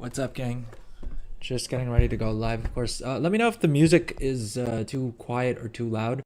What's up, gang? Just getting ready to go live, of course. Let me know if the music is too quiet or too loud.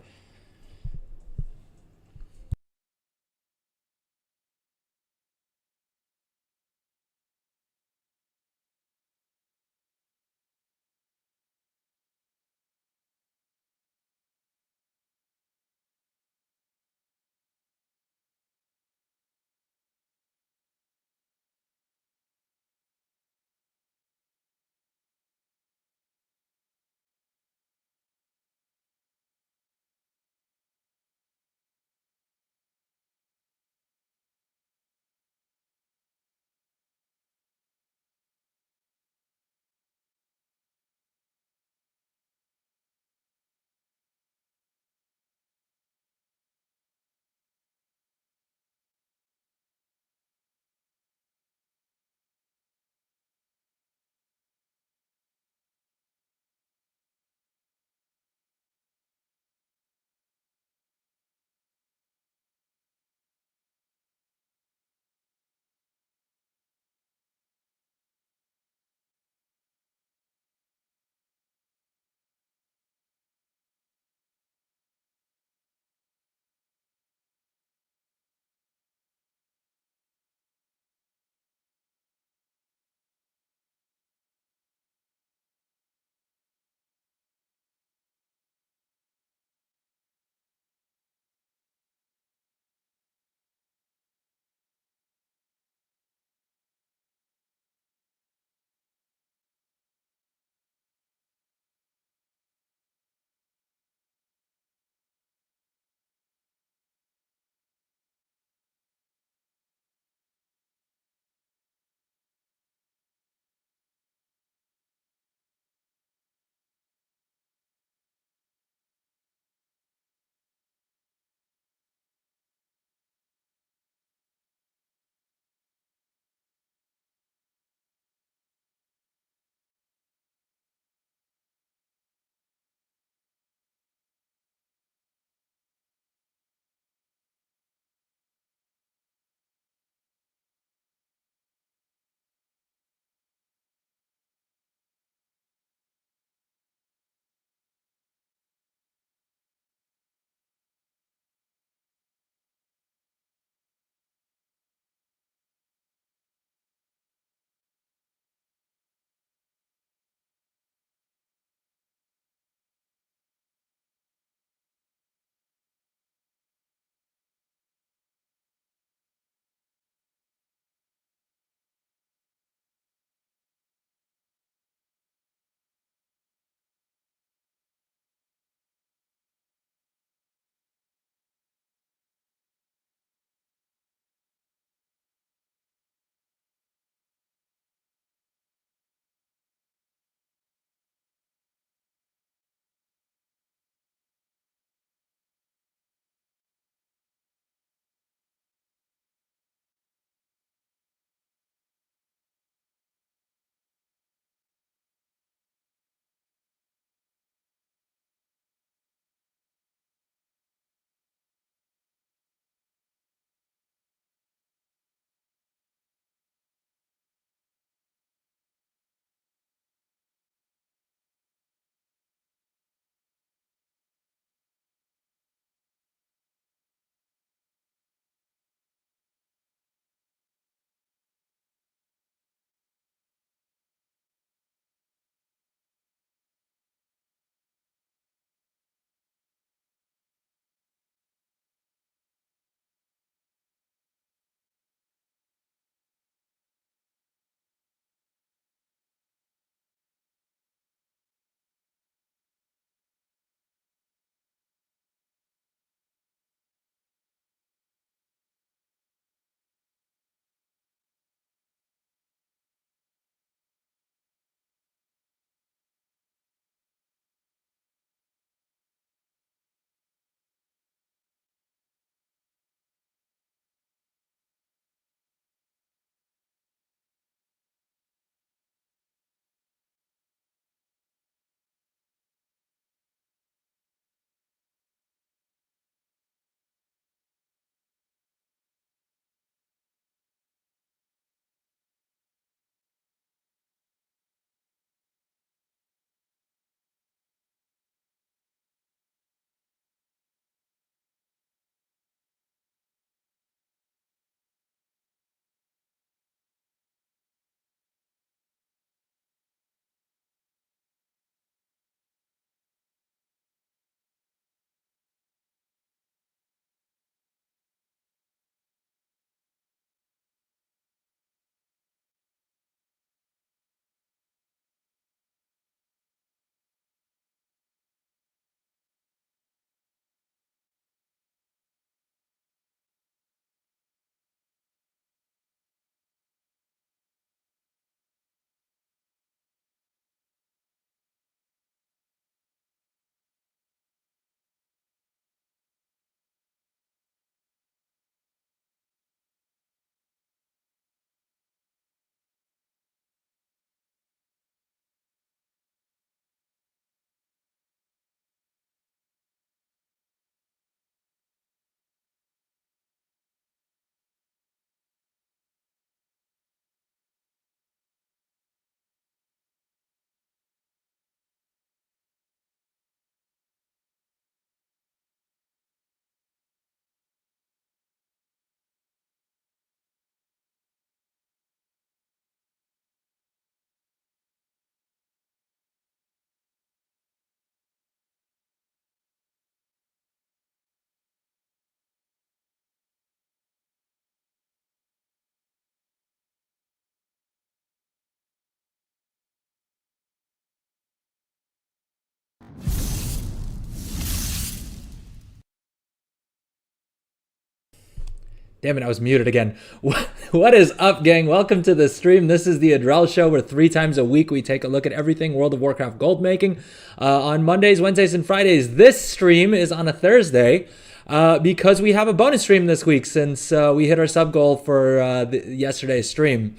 Damn it, I was muted again. What is up, gang? Welcome to the stream. This is the Adrel Show, where 3 times a week we take a look at everything World of Warcraft gold making. On Mondays, Wednesdays, and Fridays. This stream is on a Thursday because we have a bonus stream this week since we hit our sub goal for yesterday's stream.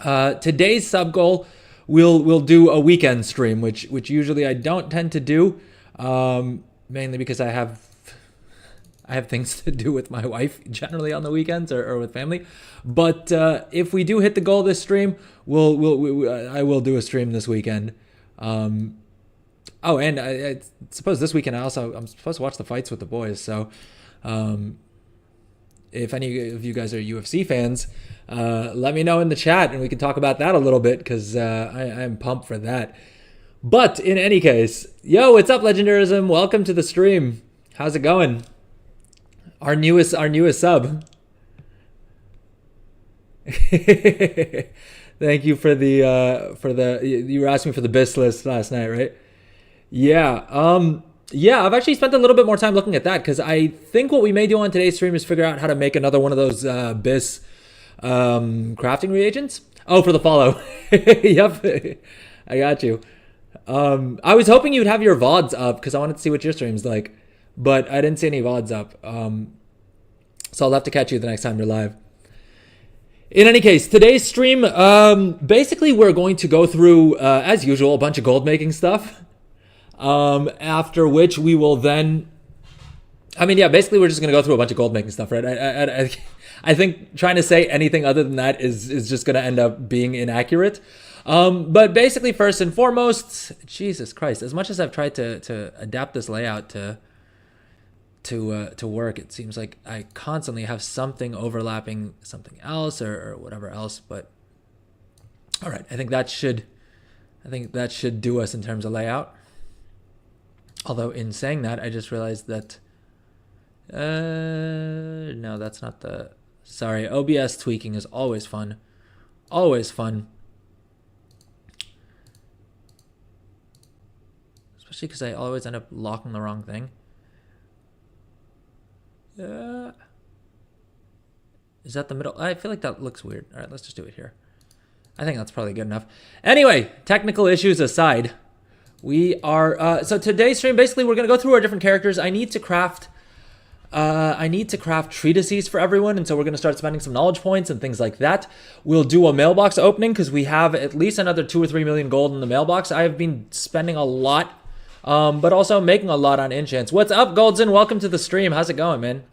Today's sub goal, we'll do a weekend stream, which usually I don't tend to do, mainly because I have things to do with my wife generally on the weekends or with family. But if we do hit the goal this stream, I will do a stream this weekend. And I suppose this weekend I'm supposed to watch the fights with the boys. So if any of you guys are UFC fans, let me know in the chat and we can talk about that a little bit, because I'm pumped for that. But in any case, yo, what's up, Legendarism? Welcome to the stream. How's it going? Our newest sub. Thank you for the you were asking for the BIS list last night, right? Yeah. I've actually spent a little bit more time looking at that, because I think what we may do on today's stream is figure out how to make another one of those BIS crafting reagents. Oh, for the follow. Yep. I got you. I was hoping you'd have your VODs up, because I wanted to see what your stream's like. But I didn't see any VODs up. So I'll have to catch you the next time you're live. In any case, today's stream, basically we're going to go through, as usual, a bunch of gold making stuff. After which we will then... basically we're just going to go through a bunch of gold making stuff, right? I think trying to say anything other than that is just going to end up being inaccurate. But basically, first and foremost, Jesus Christ, as much as I've tried to adapt this layout to work, it seems like I constantly have something overlapping something else or whatever else. But all right, I think that should do us in terms of layout. Although in saying that, I just realized that no, that's not the... Sorry, OBS tweaking is always fun. Always fun. Especially because I always end up locking the wrong thing. Is that the middle? I feel like that looks weird. All right, let's just do it here. I think that's probably good enough. Anyway, technical issues aside, we are... so today's stream, basically, we're going to go through our different characters. I need to craft treatises for everyone, and so we're going to start spending some knowledge points and things like that. We'll do a mailbox opening, because we have at least another 2 or 3 million gold in the mailbox. I have been spending a lot, but also making a lot on enchants. What's up, Goldson? Welcome to the stream. How's it going, man?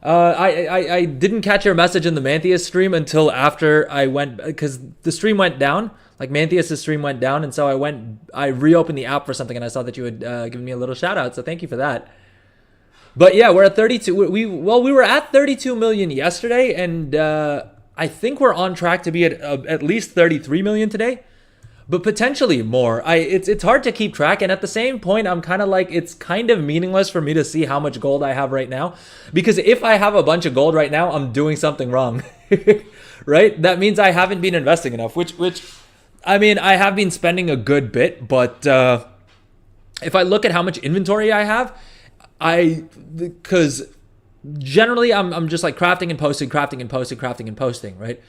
I didn't catch your message in the Mantheus stream until after I went, because the stream went down. Like Mantheus' stream went down, and so I reopened the app for something, and I saw that you had given me a little shout out, so thank you for that. But yeah, we're at 32. We were at 32 million yesterday, and I think we're on track to be at least 33 million today, but potentially more. It's hard to keep track, and at the same point, I'm kind of like, it's kind of meaningless for me to see how much gold I have right now, because if I have a bunch of gold right now, I'm doing something wrong, right? That means I haven't been investing enough, which I mean, I have been spending a good bit, but if I look at how much inventory I have, because generally I'm just like crafting and posting, right?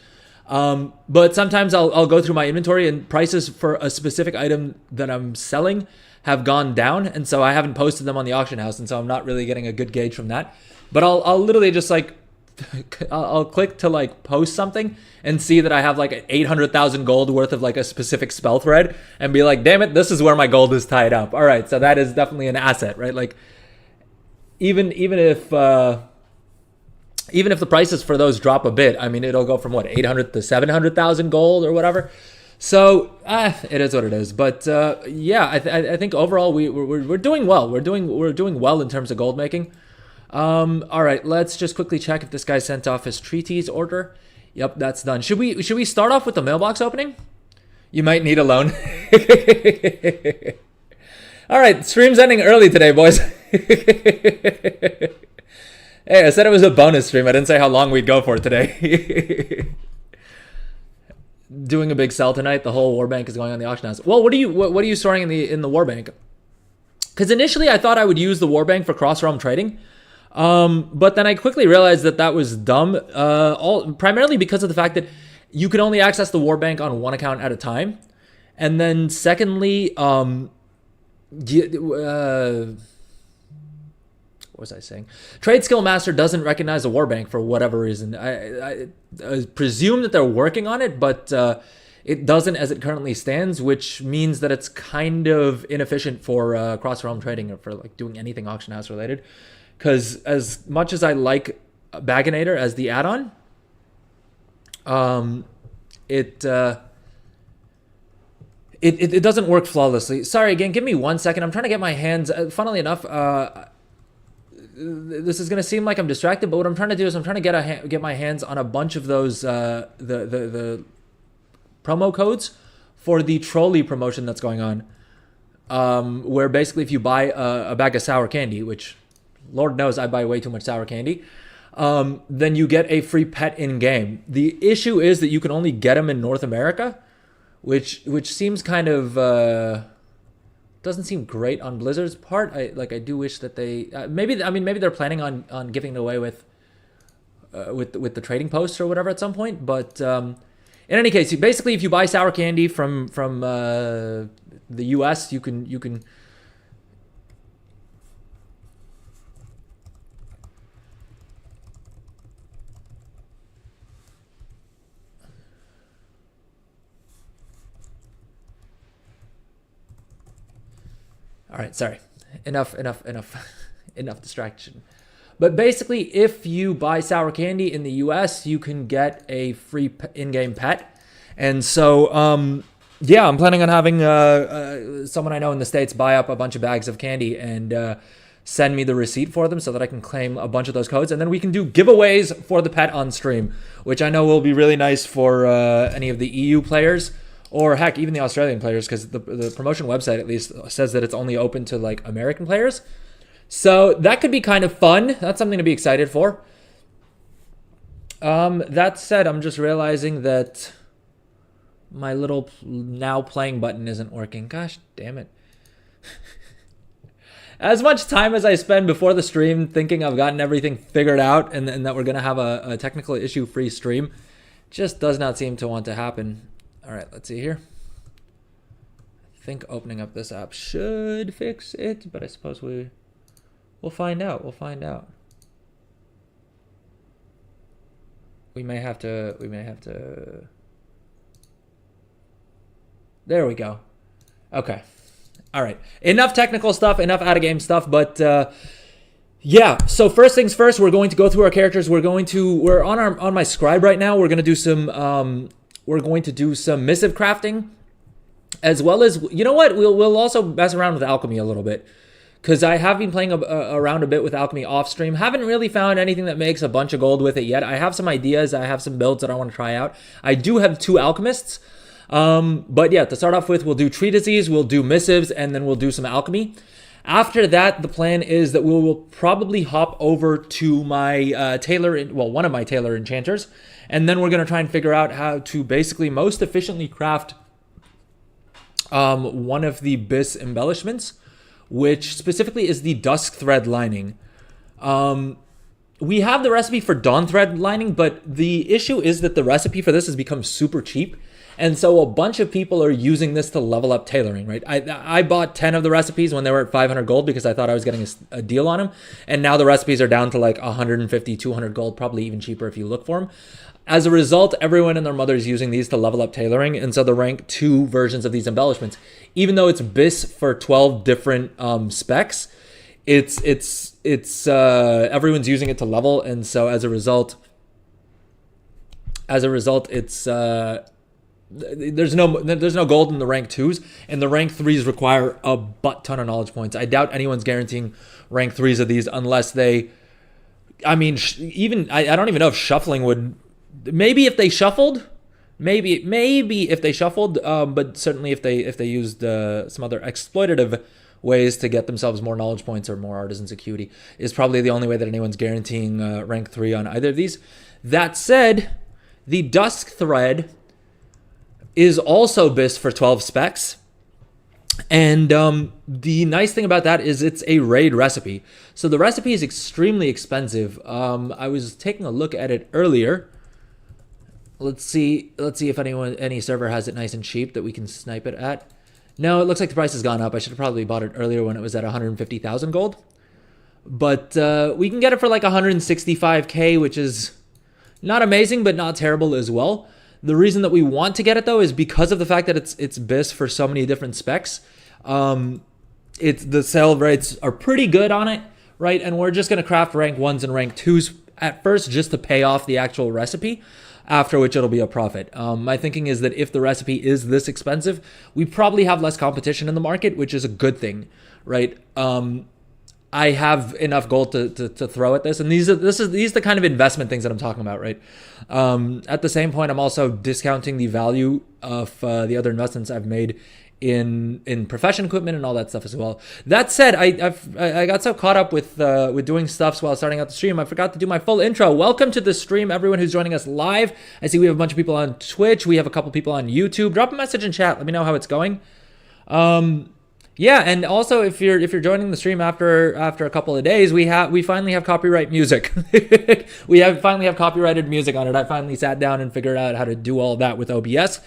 But sometimes I'll go through my inventory, and prices for a specific item that I'm selling have gone down, and so I haven't posted them on the auction house, and so I'm not really getting a good gauge from that. But I'll literally just like I'll click to like post something and see that I have like 800,000 gold worth of like a specific spell thread, and be like, damn it, this is where my gold is tied up. All right, so that is definitely an asset, right? Like even if the prices for those drop a bit, I mean, it'll go from what, 800 to 700,000 gold or whatever. So it is what it is. But yeah, I think overall we're doing well. We're doing well in terms of gold making. All right, let's just quickly check if this guy sent off his treatise order. Yep, that's done. Should we start off with the mailbox opening? You might need a loan. All right, stream's ending early today, boys. Hey, I said it was a bonus stream. I didn't say how long we'd go for today. Doing a big sell tonight. The whole war bank is going on the auction house. Well, what are you storing in the war bank? Because initially I thought I would use the war bank for cross realm trading. But then I quickly realized that that was dumb, primarily because of the fact that you can only access the Warbank on one account at a time. And then secondly, what was I saying? Trade Skill Master doesn't recognize a Warbank for whatever reason. I presume that they're working on it, but it doesn't as it currently stands, which means that it's kind of inefficient for cross-realm trading or for like doing anything auction house related. Because as much as I like Bagonator as the add-on, it doesn't work flawlessly. Sorry again, give me 1 second. I'm trying to get my hands. Funnily enough, this is gonna seem like I'm distracted, but what I'm trying to do is I'm trying to get my hands on a bunch of those the promo codes for the trolley promotion that's going on, where basically if you buy a bag of sour candy, which Lord knows I buy way too much sour candy, then you get a free pet in game. The issue is that you can only get them in North America, which seems kind of doesn't seem great on Blizzard's part. I do wish that they maybe they're planning on giving it away with the trading posts or whatever at some point. But in any case, basically if you buy sour candy from the US, you can. All right, sorry. Enough distraction. But basically, if you buy sour candy in the US, you can get a free in-game pet. And so, yeah, I'm planning on having someone I know in the States buy up a bunch of bags of candy and send me the receipt for them so that I can claim a bunch of those codes. And then we can do giveaways for the pet on stream, which I know will be really nice for any of the EU players. Or heck, even the Australian players, because the promotion website at least says that it's only open to like American players. So that could be kind of fun. That's something to be excited for. That said, I'm just realizing that my little now playing button isn't working. Gosh damn it. As much time as I spend before the stream thinking I've gotten everything figured out and that we're going to have a technical issue free stream, just does not seem to want to happen. All right, let's see here. I think opening up this app should fix it, but I suppose we'll find out. We'll find out. We may have to. There we go. Okay. All right. Enough technical stuff, enough out of game stuff, but yeah. So first things first, we're going to go through our characters. We're on my scribe right now. We're going to do some missive crafting, as well as, you know what, we'll also mess around with alchemy a little bit, because I have been playing around a bit with alchemy off stream. Haven't really found anything that makes a bunch of gold with it yet. I have some ideas. I have some builds that I want to try out. I do have 2 alchemists, but yeah, to start off with, we'll do treatises, we'll do missives, and then we'll do some alchemy. After that, the plan is that we will probably hop over to my one of my tailor enchanters. And then we're going to try and figure out how to basically most efficiently craft one of the BIS embellishments, which specifically is the dusk thread lining. We have the recipe for dawn thread lining, but the issue is that the recipe for this has become super cheap. And so a bunch of people are using this to level up tailoring, right? I bought 10 of the recipes when they were at 500 gold because I thought I was getting a deal on them. And now the recipes are down to like 150, 200 gold, probably even cheaper if you look for them. As a result, everyone and their mother is using these to level up tailoring. And so the rank 2 versions of these embellishments, even though it's BIS for 12 different specs, it's everyone's using it to level. And so as a result, it's there's no gold in the rank 2s, and the rank 3s require a butt ton of knowledge points. I doubt anyone's guaranteeing rank 3s of these unless they, I mean, I don't even know if shuffling would, maybe if they shuffled, but certainly if they used some other exploitative ways to get themselves more knowledge points or more artisans acuity is probably the only way that anyone's guaranteeing rank 3 on either of these. That said, the dusk thread is also BIS for 12 specs. And the nice thing about that is it's a raid recipe. So the recipe is extremely expensive. I was taking a look at it earlier. Let's see if any server has it nice and cheap that we can snipe it at. No, it looks like the price has gone up. I should have probably bought it earlier when it was at 150,000 gold. But we can get it for like 165k, which is not amazing, but not terrible as well. The reason that we want to get it though is because of the fact that it's BIS for so many different specs. The sale rates are pretty good on it, right? And we're just gonna craft rank 1s and rank 2s at first just to pay off the actual recipe, after which it'll be a profit. My thinking is that if the recipe is this expensive, we probably have less competition in the market, which is a good thing, right? I have enough gold to throw at this, and these are the kind of investment things that I'm talking about, right? At the same point, I'm also discounting the value of the other investments I've made in profession equipment and all that stuff as well. That said, I got so caught up with doing stuffs while starting out the stream, I forgot to do my full intro. Welcome to the stream, everyone who's joining us live. I see we have a bunch of people on Twitch. We have a couple people on YouTube. Drop a message in chat. Let me know how it's going. Yeah, and also if you're joining the stream after a couple of days, we finally have copyright music. We finally have copyrighted music on it. I finally sat down and figured out how to do all that with OBS.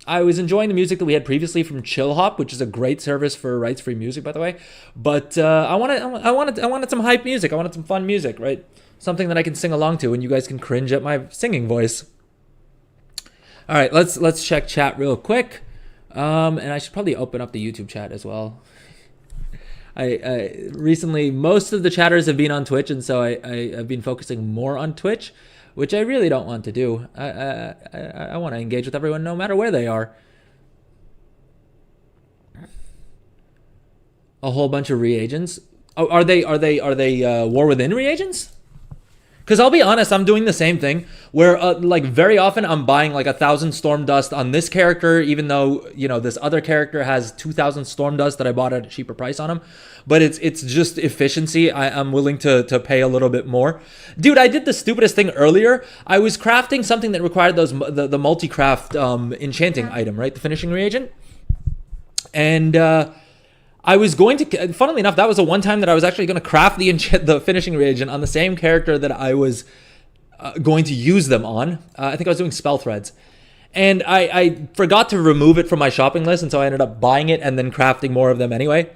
I was enjoying the music that we had previously from Chill Hop, which is a great service for rights-free music, by the way. But I wanted some hype music. I wanted some fun music, right? Something that I can sing along to, and you guys can cringe at my singing voice. All right, let's check chat real quick. And I should probably open up the YouTube chat as well. I recently, most of the chatters have been on Twitch, and so I've been focusing more on Twitch, which I really don't want to do. I want to engage with everyone no matter where they are. A whole bunch of reagents. Oh, are they War Within reagents? Because I'll be honest, I'm doing the same thing where like very often I'm buying like 1,000 storm dust on this character, even though, you know, this other character has 2,000 storm dust that I bought at a cheaper price on him. But it's just efficiency. I'm willing to pay a little bit more. Dude, I did the stupidest thing earlier. I was crafting something that required the multi-craft enchanting item, right? The finishing reagent. And I was going to, funnily enough, that was the one time that I was actually going to craft the finishing reagent on the same character that I was going to use them on. I think I was doing spell threads. And I forgot to remove it from my shopping list, and so I ended up buying it and then crafting more of them anyway.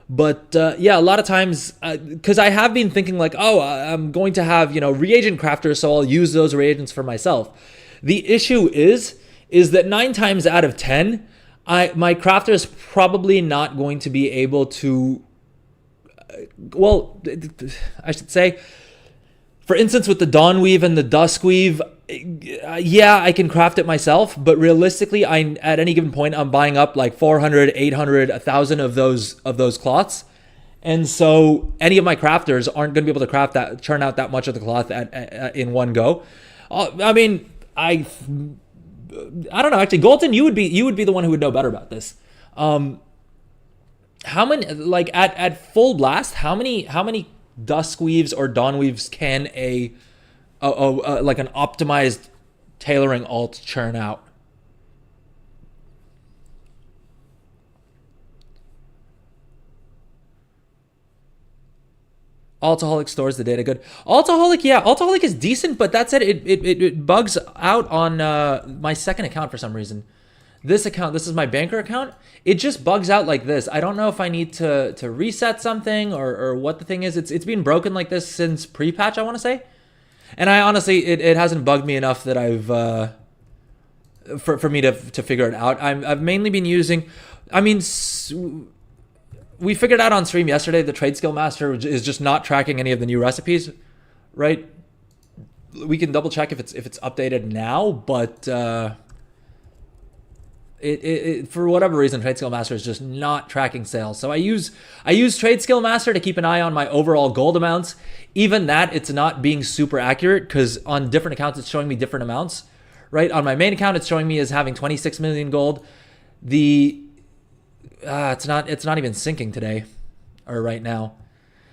But yeah, a lot of times, because I have been thinking like, oh, I'm going to have, you know, reagent crafters, so I'll use those reagents for myself. The issue is that 9 times out of 10, my crafter is probably not going to be able to, well, I should say, for instance, with the Dawn Weave and the Dusk Weave, yeah, I can craft it myself, but realistically, at any given point, I'm buying up like 400, 800, 1,000 of those cloths. And so any of my crafters aren't going to be able to churn out that much of the cloth in one go. I mean, I don't know. Actually, Golden, you would be the one who would know better about this. How many, like at full blast, how many Dusk Weaves or Dawn Weaves can like an optimized tailoring alt churn out? Altaholic stores the data good. Altaholic, yeah, Altaholic is decent, but that said, it bugs out on my second account for some reason. This account, this is my banker account. It just bugs out like this. I don't know if I need to reset something or what the thing is. It's been broken like this since pre-patch, I want to say. And I honestly, it hasn't bugged me enough that I've for me to figure it out. I've mainly been using, I mean, we figured out on stream yesterday the Trade Skill Master is just not tracking any of the new recipes, right? We can double check if it's updated now, but it for whatever reason, Trade Skill Master is just not tracking sales. So I use Trade Skill Master to keep an eye on my overall gold amounts. Even that, it's not being super accurate because on different accounts it's showing me different amounts, right? On my main account, it's showing me as having 26 million gold. It's not even syncing today or right now.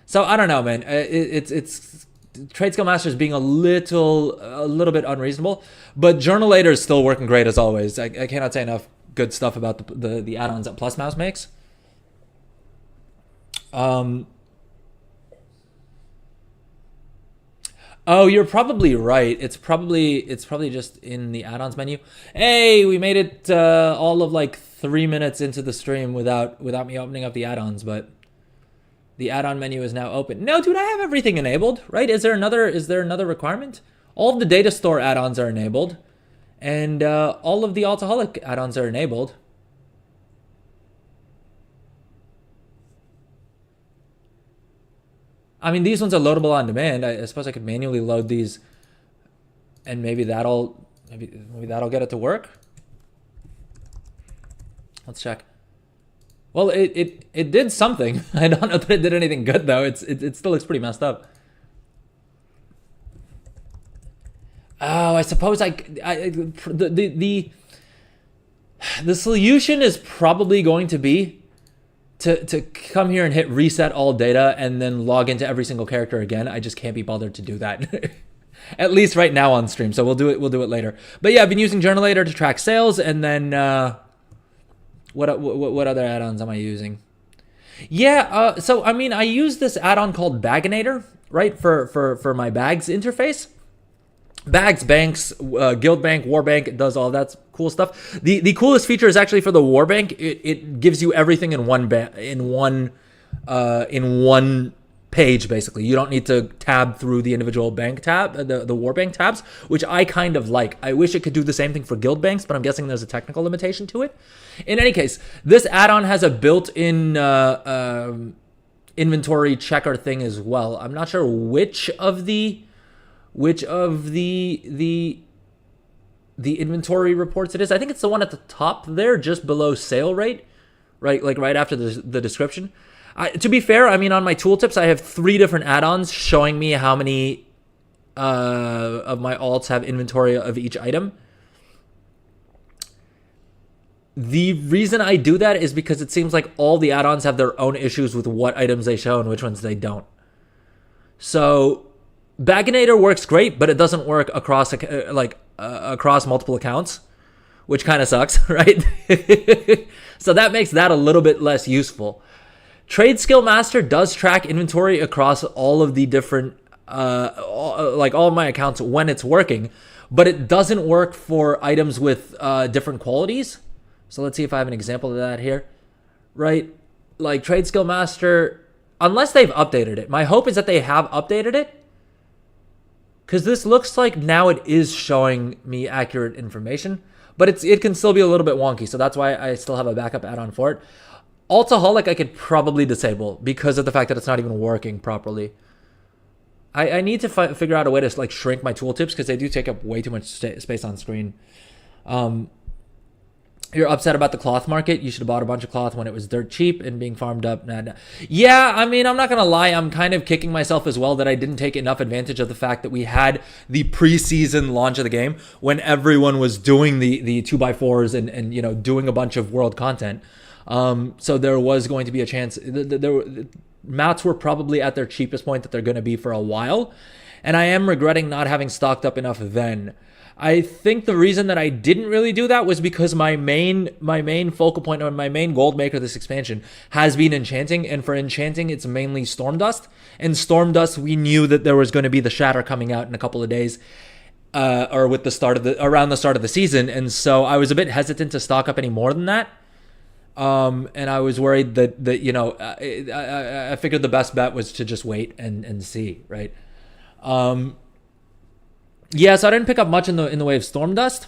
So I don't know, man. It's Trade Skill Master is being a little bit unreasonable, but Journalator is still working great as always. I cannot say enough good stuff about the add-ons that Plus Mouse makes. Oh, you're probably right. It's probably just in the add-ons menu. Hey, we made it all of like 3 minutes into the stream without me opening up the add-ons, but the add-on menu is now open. No, dude, I have everything enabled, right? Is there another requirement? All of the data store add-ons are enabled, and all of the Altaholic add-ons are enabled. I mean, these ones are loadable on demand. I suppose I could manually load these, and maybe that'll get it to work. Let's check. Well, it did something. I don't know that it did anything good though. It still looks pretty messed up. Oh, I suppose the solution is probably going to be to come here and hit reset all data and then log into every single character again. I just can't be bothered to do that. At least right now on stream. So we'll do it later. But yeah, I've been using Journalator to track sales, and then what other add-ons am I using? Yeah, so I mean, I use this add-on called Baginator, right, for my bags interface. Bags, banks, guild bank, war bank, it does all that cool stuff. The coolest feature is actually for the war bank. It gives you everything in one page, basically. You don't need to tab through the individual bank tab, the war bank tabs, which I kind of like. I wish it could do the same thing for guild banks, but I'm guessing there's a technical limitation to it. In any case, this add-on has a built-in inventory checker thing as well. I'm not sure which of the inventory reports it is. I think it's the one at the top there, just below sale rate, right? Like right after the description. To be fair, I mean, on my tooltips, I have 3 different add-ons showing me how many of my alts have inventory of each item. The reason I do that is because it seems like all the add-ons have their own issues with what items they show and which ones they don't. So Baginator works great, but it doesn't work across across multiple accounts, which kind of sucks, right? So that makes that a little bit less useful. Trade Skill Master does track inventory across all of the different, all of my accounts when it's working, but it doesn't work for items with different qualities. So let's see if I have an example of that here, right? Like Trade Skill Master, unless they've updated it. My hope is that they have updated it, because this looks like now it is showing me accurate information, but it can still be a little bit wonky. So that's why I still have a backup add-on for it. Altaholic I could probably disable because of the fact that it's not even working properly. I need to figure out a way to like shrink my tooltips because they do take up way too much space on screen. You're upset about the cloth market. You should have bought a bunch of cloth when it was dirt cheap and being farmed up. Nah. Yeah, I mean, I'm not going to lie. I'm kind of kicking myself as well that I didn't take enough advantage of the fact that we had the preseason launch of the game when everyone was doing the 2x4s and you know, doing a bunch of world content. So there was going to be a chance. Mats were probably at their cheapest point that they're going to be for a while. And I am regretting not having stocked up enough then. I think the reason that I didn't really do that was because my main focal point or my main gold maker this expansion has been enchanting, and for enchanting it's mainly Stormdust. And Stormdust, we knew that there was going to be the Shatter coming out in a couple of days, or with around the start of the season, and so I was a bit hesitant to stock up any more than that. And I was worried that you know, I figured the best bet was to just wait and see, right? Yeah, so I didn't pick up much in the way of Stormdust,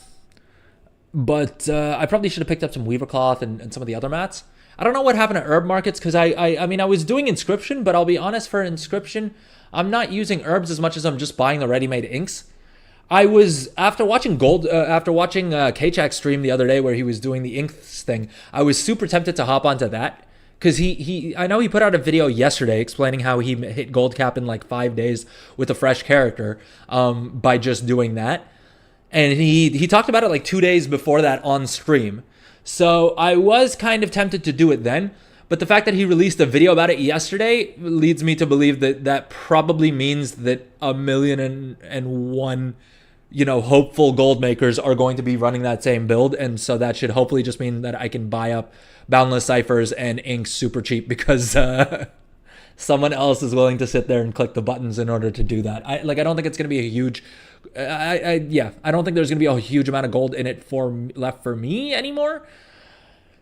but I probably should have picked up some Weaver Cloth and some of the other mats. I don't know what happened to herb markets because I mean I was doing Inscription, but I'll be honest, for Inscription, I'm not using herbs as much as I'm just buying the ready-made inks. I was after watching K-Chak stream the other day where he was doing the inks thing. I was super tempted to hop onto that. Because I know he put out a video yesterday explaining how he hit gold cap in like 5 days with a fresh character by just doing that. And he talked about it like 2 days before that on stream. So I was kind of tempted to do it then. But the fact that he released a video about it yesterday leads me to believe that that probably means that 1,000,001 you know, hopeful gold makers are going to be running that same build. And so that should hopefully just mean that I can buy up Boundless Ciphers and inks super cheap because someone else is willing to sit there and click the buttons in order to do that. I don't think it's going to be a huge, I don't think there's going to be a huge amount of gold in it left for me anymore.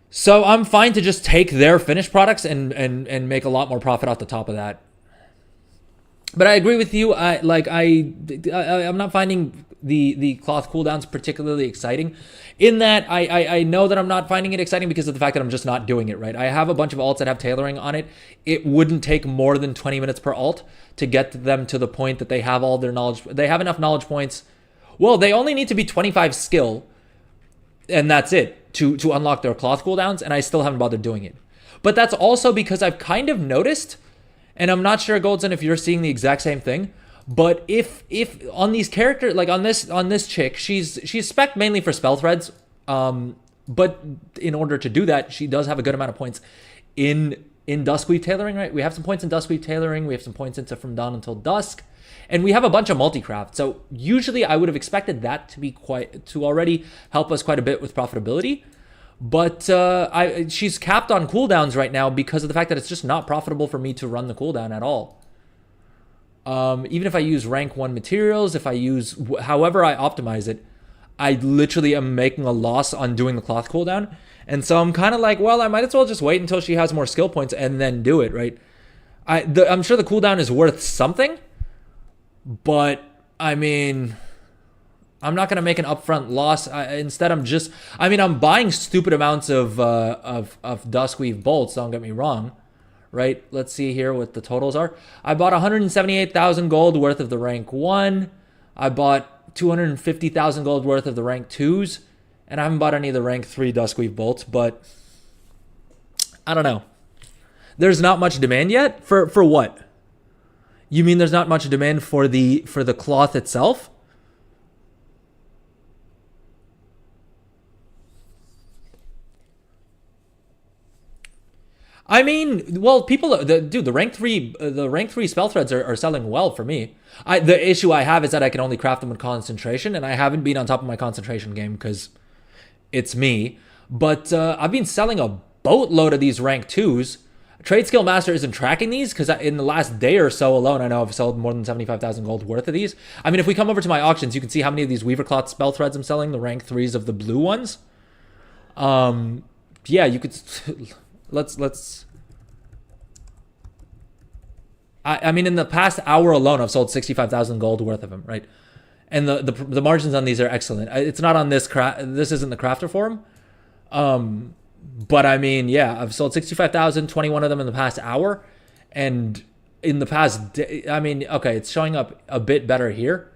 So I'm fine to just take their finished products and make a lot more profit off the top of that. But I agree with you. I'm not finding the cloth cooldowns particularly exciting. In that, I know that I'm not finding it exciting because of the fact that I'm just not doing it right. I have a bunch of alts that have tailoring on it. It wouldn't take more than 20 minutes per alt to get them to the point that they have all their knowledge. They have enough knowledge points. Well, they only need to be 25 skill, and that's it to unlock their cloth cooldowns. And I still haven't bothered doing it. But that's also because I've kind of noticed. And I'm not sure, Goldson, if you're seeing the exact same thing, but if on these characters, like on this chick, she's spec'd mainly for spell threads, but in order to do that, she does have a good amount of points in Duskweave tailoring, right? We have some points in Duskweave tailoring, we have some points into From Dawn Until Dusk, and we have a bunch of multi-craft. So usually I would have expected that to already help us quite a bit with profitability. But she's capped on cooldowns right now because of the fact that it's just not profitable for me to run the cooldown at all. Even if I use rank 1 materials, if I use however I optimize it, I literally am making a loss on doing the cloth cooldown. And so I'm kind of like, well, I might as well just wait until she has more skill points and then do it, right? I'm sure the cooldown is worth something, but I mean, I'm not going to make an upfront loss. Instead, I'm buying stupid amounts of Duskweave bolts, don't get me wrong, right? Let's see here what the totals are. I bought 178,000 gold worth of the rank 1. I bought 250,000 gold worth of the rank 2s, and I haven't bought any of the rank 3 Duskweave bolts, but I don't know. There's not much demand yet? For what? You mean there's not much demand for the cloth itself? I mean, well, the rank 3 spell threads are selling well for me. The issue I have is that I can only craft them with concentration, and I haven't been on top of my concentration game because it's me. But I've been selling a boatload of these rank 2s. Trade Skill Master isn't tracking these because in the last day or so alone, I know I've sold more than 75,000 gold worth of these. I mean, if we come over to my auctions, you can see how many of these Weaver Cloth spell threads I'm selling, the rank 3s of the blue ones. Yeah, you could... Let's. I mean, in the past hour alone, I've sold 65,000 gold worth of them, right? And the margins on these are excellent. It's not on this this isn't the crafter forum, but I mean, yeah, I've sold 65,000, 21 of them in the past hour, and in the past day, I mean, okay, it's showing up a bit better here.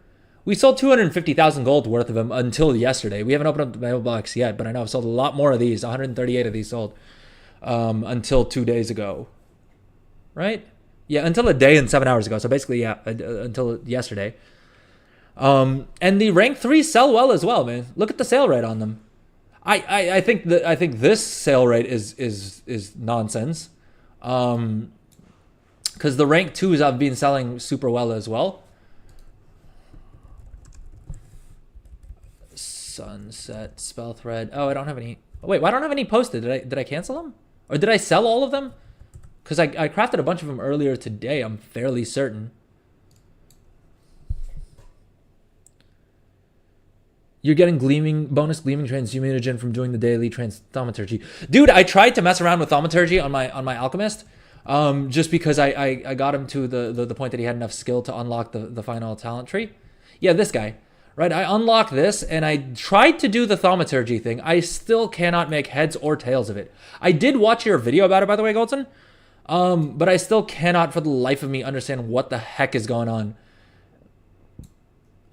We sold 250,000 gold worth of them until yesterday. We haven't opened up the mailbox yet, but I know I've sold a lot more of these. 138 of these sold. Until 2 days ago, right? Yeah, until a day and 7 hours ago. So basically, yeah, until yesterday. And the rank 3 sell well as well, man. Look at the sale rate on them. I think this sale rate is nonsense. Because the rank 2s I've been selling super well as well. Sunset spell thread. Oh, I don't have any. Wait, why don't I have any posted? Did I cancel them? Or did I sell all of them? Because I crafted a bunch of them earlier today, I'm fairly certain. You're getting bonus gleaming transmutagen from doing the daily thaumaturgy. Dude, I tried to mess around with thaumaturgy on my alchemist. Just because I got him to the point that he had enough skill to unlock the final talent tree. Yeah, this guy. Right, I unlocked this, and I tried to do the thaumaturgy thing. I still cannot make heads or tails of it. I did watch your video about it, by the way, Goldson. But I still cannot, for the life of me, understand what the heck is going on.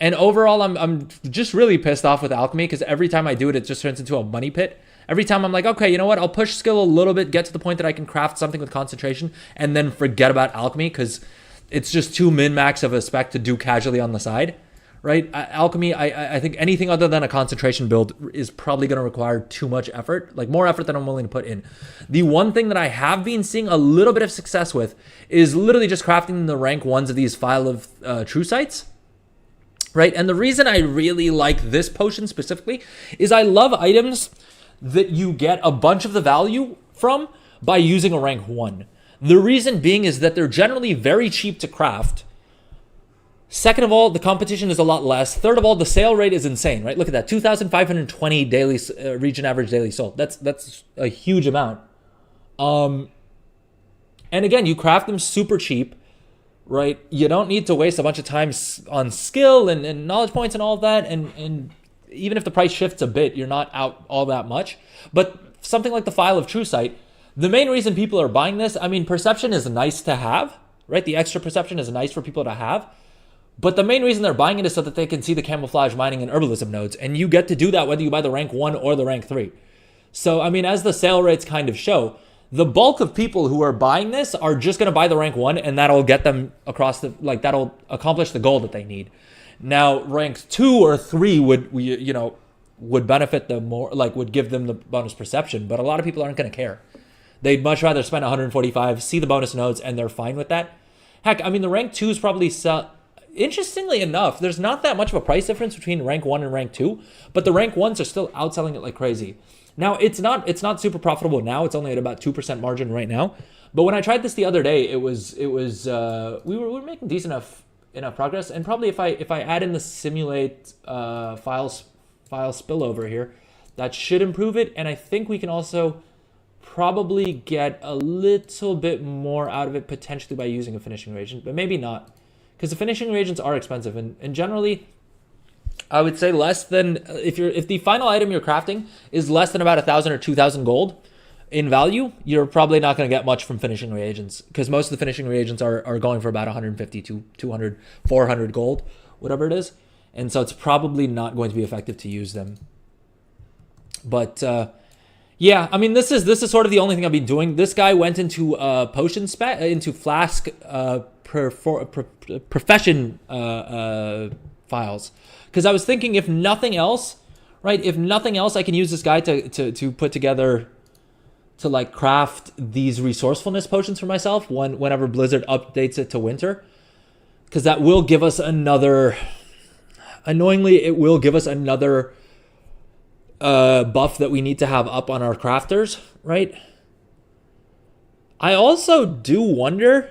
And overall, I'm just really pissed off with alchemy, because every time I do it, it just turns into a money pit. Every time I'm like, okay, you know what? I'll push skill a little bit, get to the point that I can craft something with concentration, and then forget about alchemy, because it's just too min-max of a spec to do casually on the side. Right? Alchemy, I think anything other than a concentration build is probably going to require too much effort, like more effort than I'm willing to put in. The one thing that I have been seeing a little bit of success with is literally just crafting the rank 1s of these File of True Sights. right? And the reason I really like this potion specifically is I love items that you get a bunch of the value from by using a rank 1. The reason being is that they're generally very cheap to craft. Second of all, the competition is a lot less. Third of all, the sale rate is insane, right? Look at that, 2,520 daily region average daily sold. That's a huge amount. And again, you craft them super cheap, right? You don't need to waste a bunch of time on skill and knowledge points and all of that. And even if the price shifts a bit, you're not out all that much. But something like the File of True Sight, the main reason people are buying this, I mean, perception is nice to have, right? The extra perception is nice for people to have. But the main reason they're buying it is so that they can see the camouflage mining and herbalism nodes. And you get to do that whether you buy the rank 1 or the rank 3. So, I mean, as the sale rates kind of show, the bulk of people who are buying this are just going to buy the rank 1, and that'll get them across the, like, that'll accomplish the goal that they need. Now, rank 2 or 3 would benefit them more, like would give them the bonus perception, but a lot of people aren't going to care. They'd much rather spend 145, see the bonus nodes, and they're fine with that. Heck, I mean, the rank 2 is probably interestingly enough, there's not that much of a price difference between rank 1 and rank 2, but the rank 1s are still outselling it like crazy. Now, it's not super profitable now. It's only at about 2% margin right now. But when I tried this the other day, we were making decent enough progress. And probably if I add in the simulate file spillover here, that should improve it. And I think we can also probably get a little bit more out of it potentially by using a finishing reagent, but maybe not, because the finishing reagents are expensive, and generally I would say less than, if the final item you're crafting is less than about 1,000 or 2,000 gold in value, you're probably not going to get much from finishing reagents, because most of the finishing reagents are going for about 150 to 200, 400 gold, whatever it is, and so it's probably not going to be effective to use them. But yeah, I mean, this is sort of the only thing I've been doing. This guy went into potion spec, into flask profession files, because I was thinking, if nothing else, right? If nothing else, I can use this guy to put together, to like craft these resourcefulness potions for myself whenever Blizzard updates it to winter, because that will give us another. Annoyingly, it will give us another buff that we need to have up on our crafters, right? I also do wonder,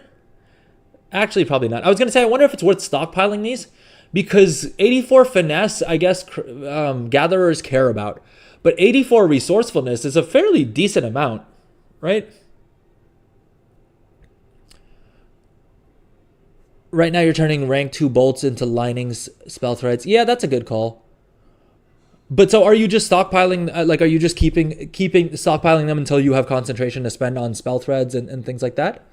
actually probably not, I was going to say I wonder if it's worth stockpiling these, because 84 finesse, I guess gatherers care about, but 84 resourcefulness is a fairly decent amount, right? Right now you're turning rank 2 bolts into linings, spell threads. Yeah, that's a good call. But so are you just stockpiling, are you just keeping stockpiling them until you have concentration to spend on spell threads and things like that?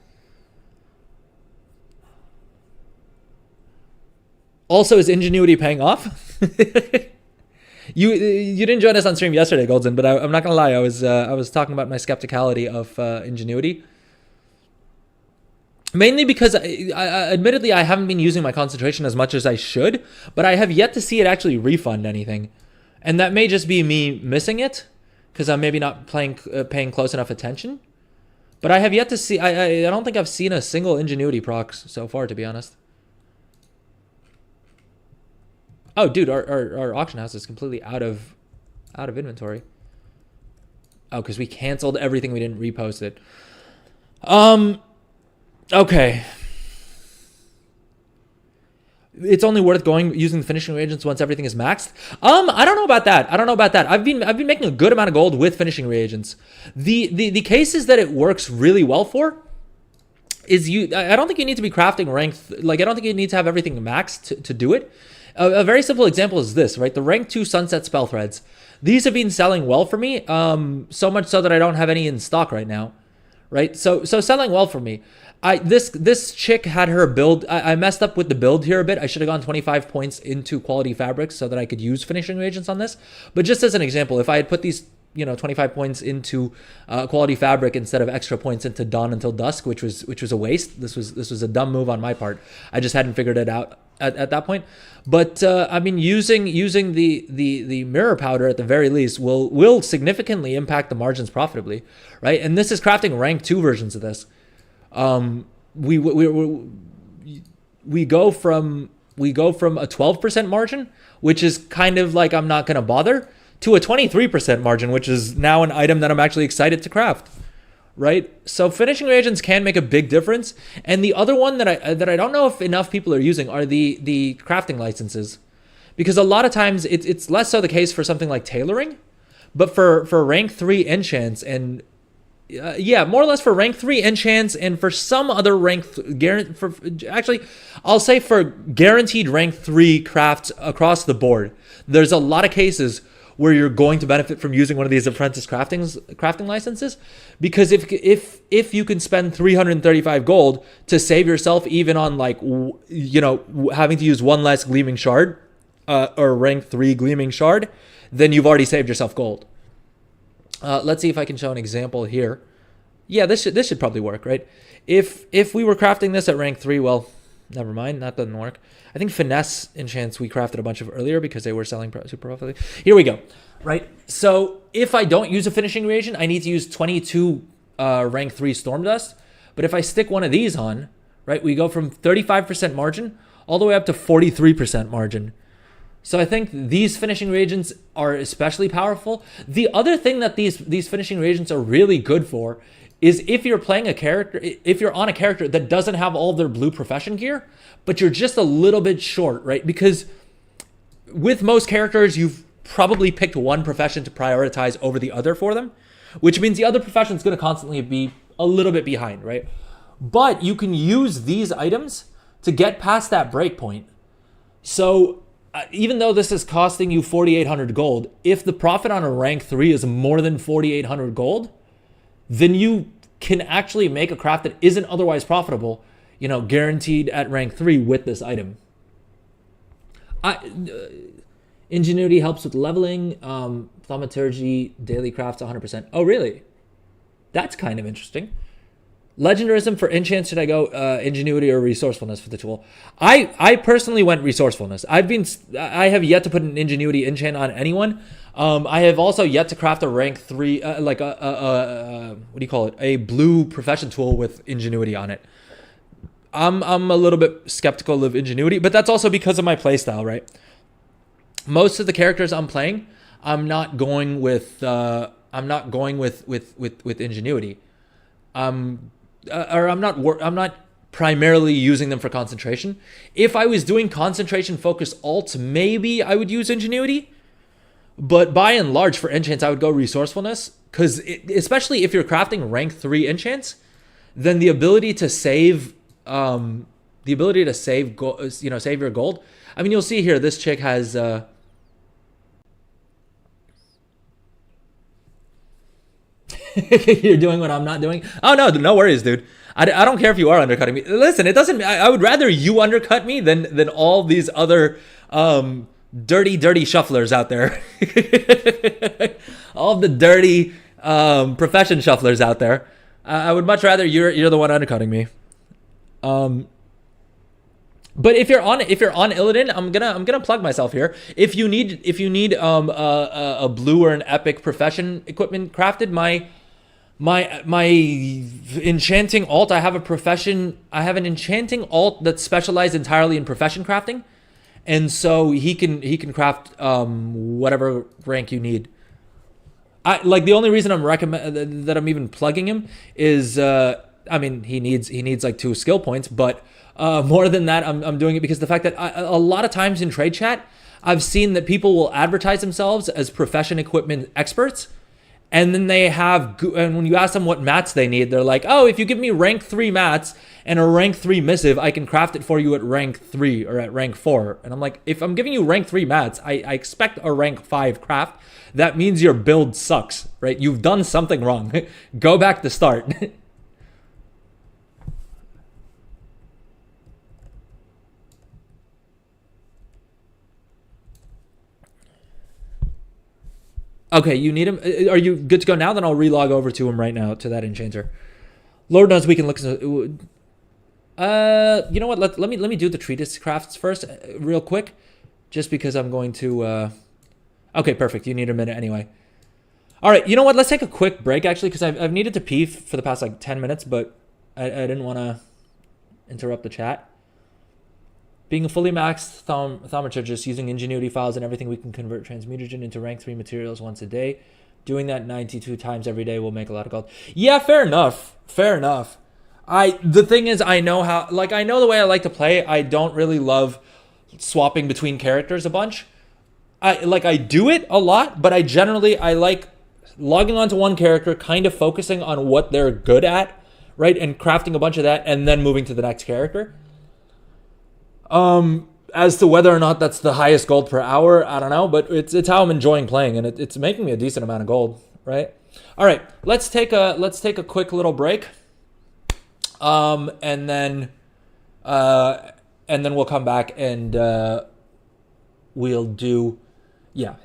Also, is ingenuity paying off? You didn't join us on stream yesterday, Golden, but I'm not gonna lie, I was talking about my skepticality of ingenuity. Mainly because, admittedly, I haven't been using my concentration as much as I should, but I have yet to see it actually refund anything. And that may just be me missing it, because I'm maybe not paying close enough attention. But I have yet to see, I don't think I've seen a single ingenuity proc so far, to be honest. Oh, dude, our auction house is completely out of inventory. Oh, because we canceled everything, we didn't repost it. Okay. It's only worth using the finishing reagents once everything is maxed. I don't know about that. I've been making a good amount of gold with finishing reagents. The cases that it works really well for is I don't think you need to be crafting ranked, I don't think you need to have everything maxed to do it. A very simple example is this, right? The rank 2 sunset spell threads. These have been selling well for me, so much so that I don't have any in stock right now, right? So selling well for me. This chick had her build. I messed up with the build here a bit. I should have gone 25 points into quality fabrics so that I could use finishing reagents on this. But just as an example, if I had put these 25 points into quality fabric instead of extra points into dawn until dusk, which was a waste. This was a dumb move on my part. I just hadn't figured it out at that point. But I mean, using the mirror powder at the very least will significantly impact the margins profitably, right? And this is crafting rank 2 versions of this. We go from we go from a 12% margin, which is kind of like I'm not going to bother, to a 23% margin, which is now an item that I'm actually excited to craft, right? So finishing reagents can make a big difference. And the other one that I don't know if enough people are using are the crafting licenses, because a lot of times it's less so the case for something like tailoring, but for rank 3 enchants and yeah, more or less for rank 3 enchants and for some other I'll say for guaranteed rank 3 crafts across the board, there's a lot of cases where you're going to benefit from using one of these apprentice crafting licenses, because if you can spend 335 gold to save yourself even on like, you know, having to use one less gleaming shard or rank 3 gleaming shard, then you've already saved yourself gold. Let's see if I can show an example here. Yeah, this should probably work, right? If we were crafting this at rank 3, well, never mind, that doesn't work. I think finesse enchants we crafted a bunch of earlier because they were selling super profitably. Here we go, right? So if I don't use a finishing reagent, I need to use 22 rank 3 storm dust. But if I stick one of these on, right, we go from 35% margin all the way up to 43% margin. So I think these finishing reagents are especially powerful. The other thing that these finishing reagents are really good for is if you're playing a character, if you're on a character that doesn't have all their blue profession gear, but you're just a little bit short, right? Because with most characters, you've probably picked one profession to prioritize over the other for them, which means the other profession is going to constantly be a little bit behind, right? But you can use these items to get past that breakpoint. So even though this is costing you 4,800 gold, if the profit on a rank 3 is more than 4,800 gold, then you can actually make a craft that isn't otherwise profitable, you know, guaranteed at rank 3 with this item. Ingenuity helps with leveling. Thaumaturgy, daily crafts 100%. Oh, really? That's kind of interesting. Legendarism for enchants, should I go ingenuity or resourcefulness for the tool? I personally went resourcefulness. I have yet to put an ingenuity enchant on anyone. I have also yet to craft a rank 3 like what do you call it? A blue profession tool with ingenuity on it. I'm a little bit skeptical of ingenuity, but that's also because of my playstyle, right? Most of the characters I'm playing, I'm not going with ingenuity. Or I'm not primarily using them for concentration. If I was doing concentration focus alts, maybe I would use ingenuity. But by and large for enchants, I would go resourcefulness, because especially if you're crafting rank 3 enchants, then the ability to save save your gold. I mean, you'll see here, this chick has you're doing what I'm not doing. Oh no worries, dude. I don't care if you are undercutting me. Listen, it doesn't. I would rather you undercut me than all these other dirty shufflers out there. All the dirty profession shufflers out there. I would much rather you're the one undercutting me. But if you're on Illidan, I'm gonna plug myself here. If you need a blue or an epic profession equipment crafted, my enchanting alt, I have an enchanting alt that's specialized entirely in profession crafting, and so he can craft whatever rank you need. The only reason I'm even plugging him is I mean, he needs like 2 skill points, but more than that, I'm doing it because the fact that a lot of times in trade chat, I've seen that people will advertise themselves as profession equipment experts, and then and when you ask them what mats they need, they're like, oh, if you give me rank 3 mats and a rank 3 missive, I can craft it for you at rank 3 or at rank 4. And I'm like, if I'm giving you rank 3 mats, I expect a rank 5 craft. That means your build sucks, right? You've done something wrong. Go back to start. Okay, you need him. Are you good to go now? Then I'll relog over to him right now, to that enchanter. Lord knows we can look. You know what? Let me do the treatise crafts first, real quick, just because I'm going to. Okay, perfect. You need a minute anyway. All right. You know what? Let's take a quick break actually, because I've needed to pee for the past like 10 minutes, but I didn't want to interrupt the chat. Being a fully maxed thaumaturgist, using ingenuity files and everything, we can convert transmutagen into rank 3 materials once a day. Doing that 92 times every day will make a lot of gold. Yeah, fair enough. Fair enough. The thing is, I know how, like, I know the way I like to play. I don't really love swapping between characters a bunch. I do it a lot, but I like logging onto one character, kind of focusing on what they're good at, right, and crafting a bunch of that, and then moving to the next character. As to whether or not that's the highest gold per hour, I don't know, but it's how I'm enjoying playing, and it's making me a decent amount of gold, right? All right, let's take a quick little break, and then we'll come back and we'll do. Yeah,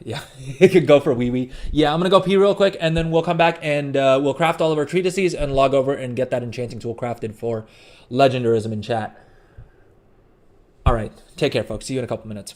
it could go for wee wee. Yeah, I'm gonna go pee real quick, and then we'll come back and we'll craft all of our treatises and log over and get that enchanting tool crafted for legendarism in chat. All right, take care, folks. See you in a couple minutes.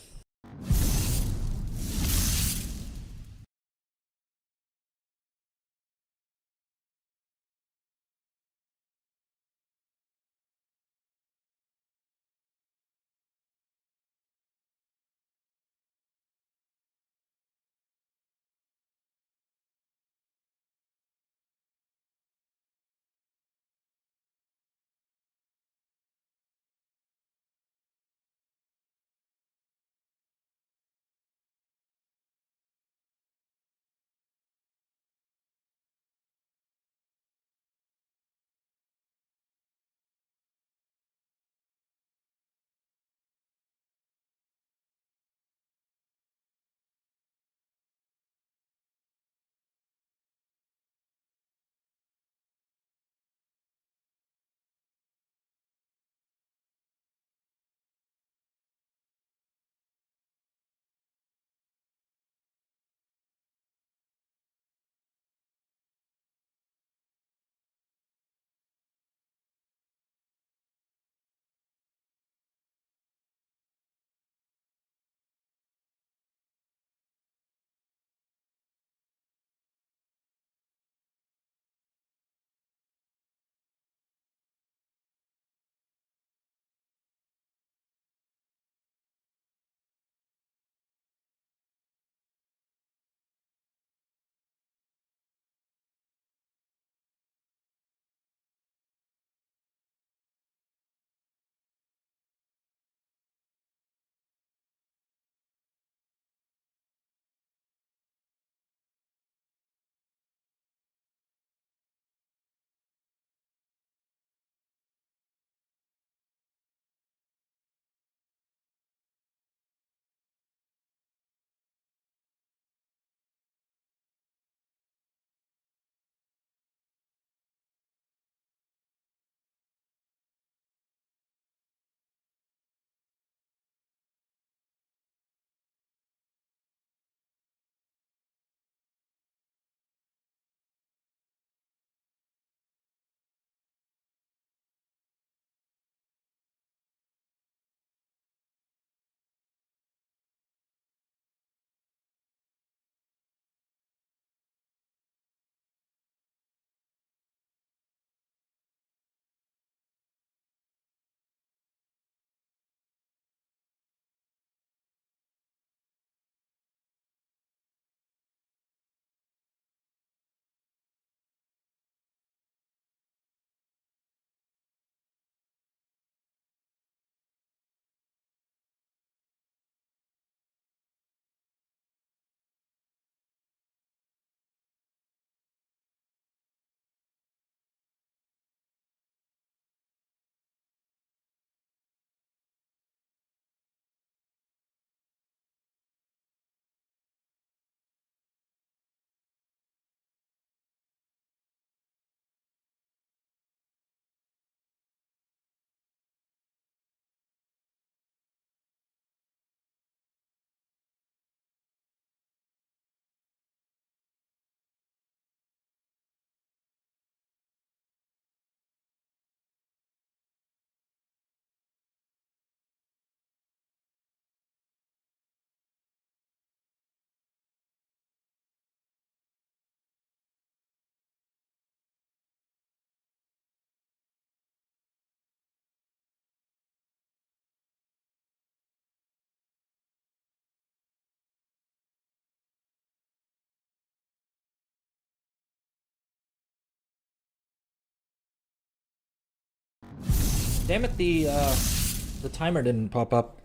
Damn it, the timer didn't pop up.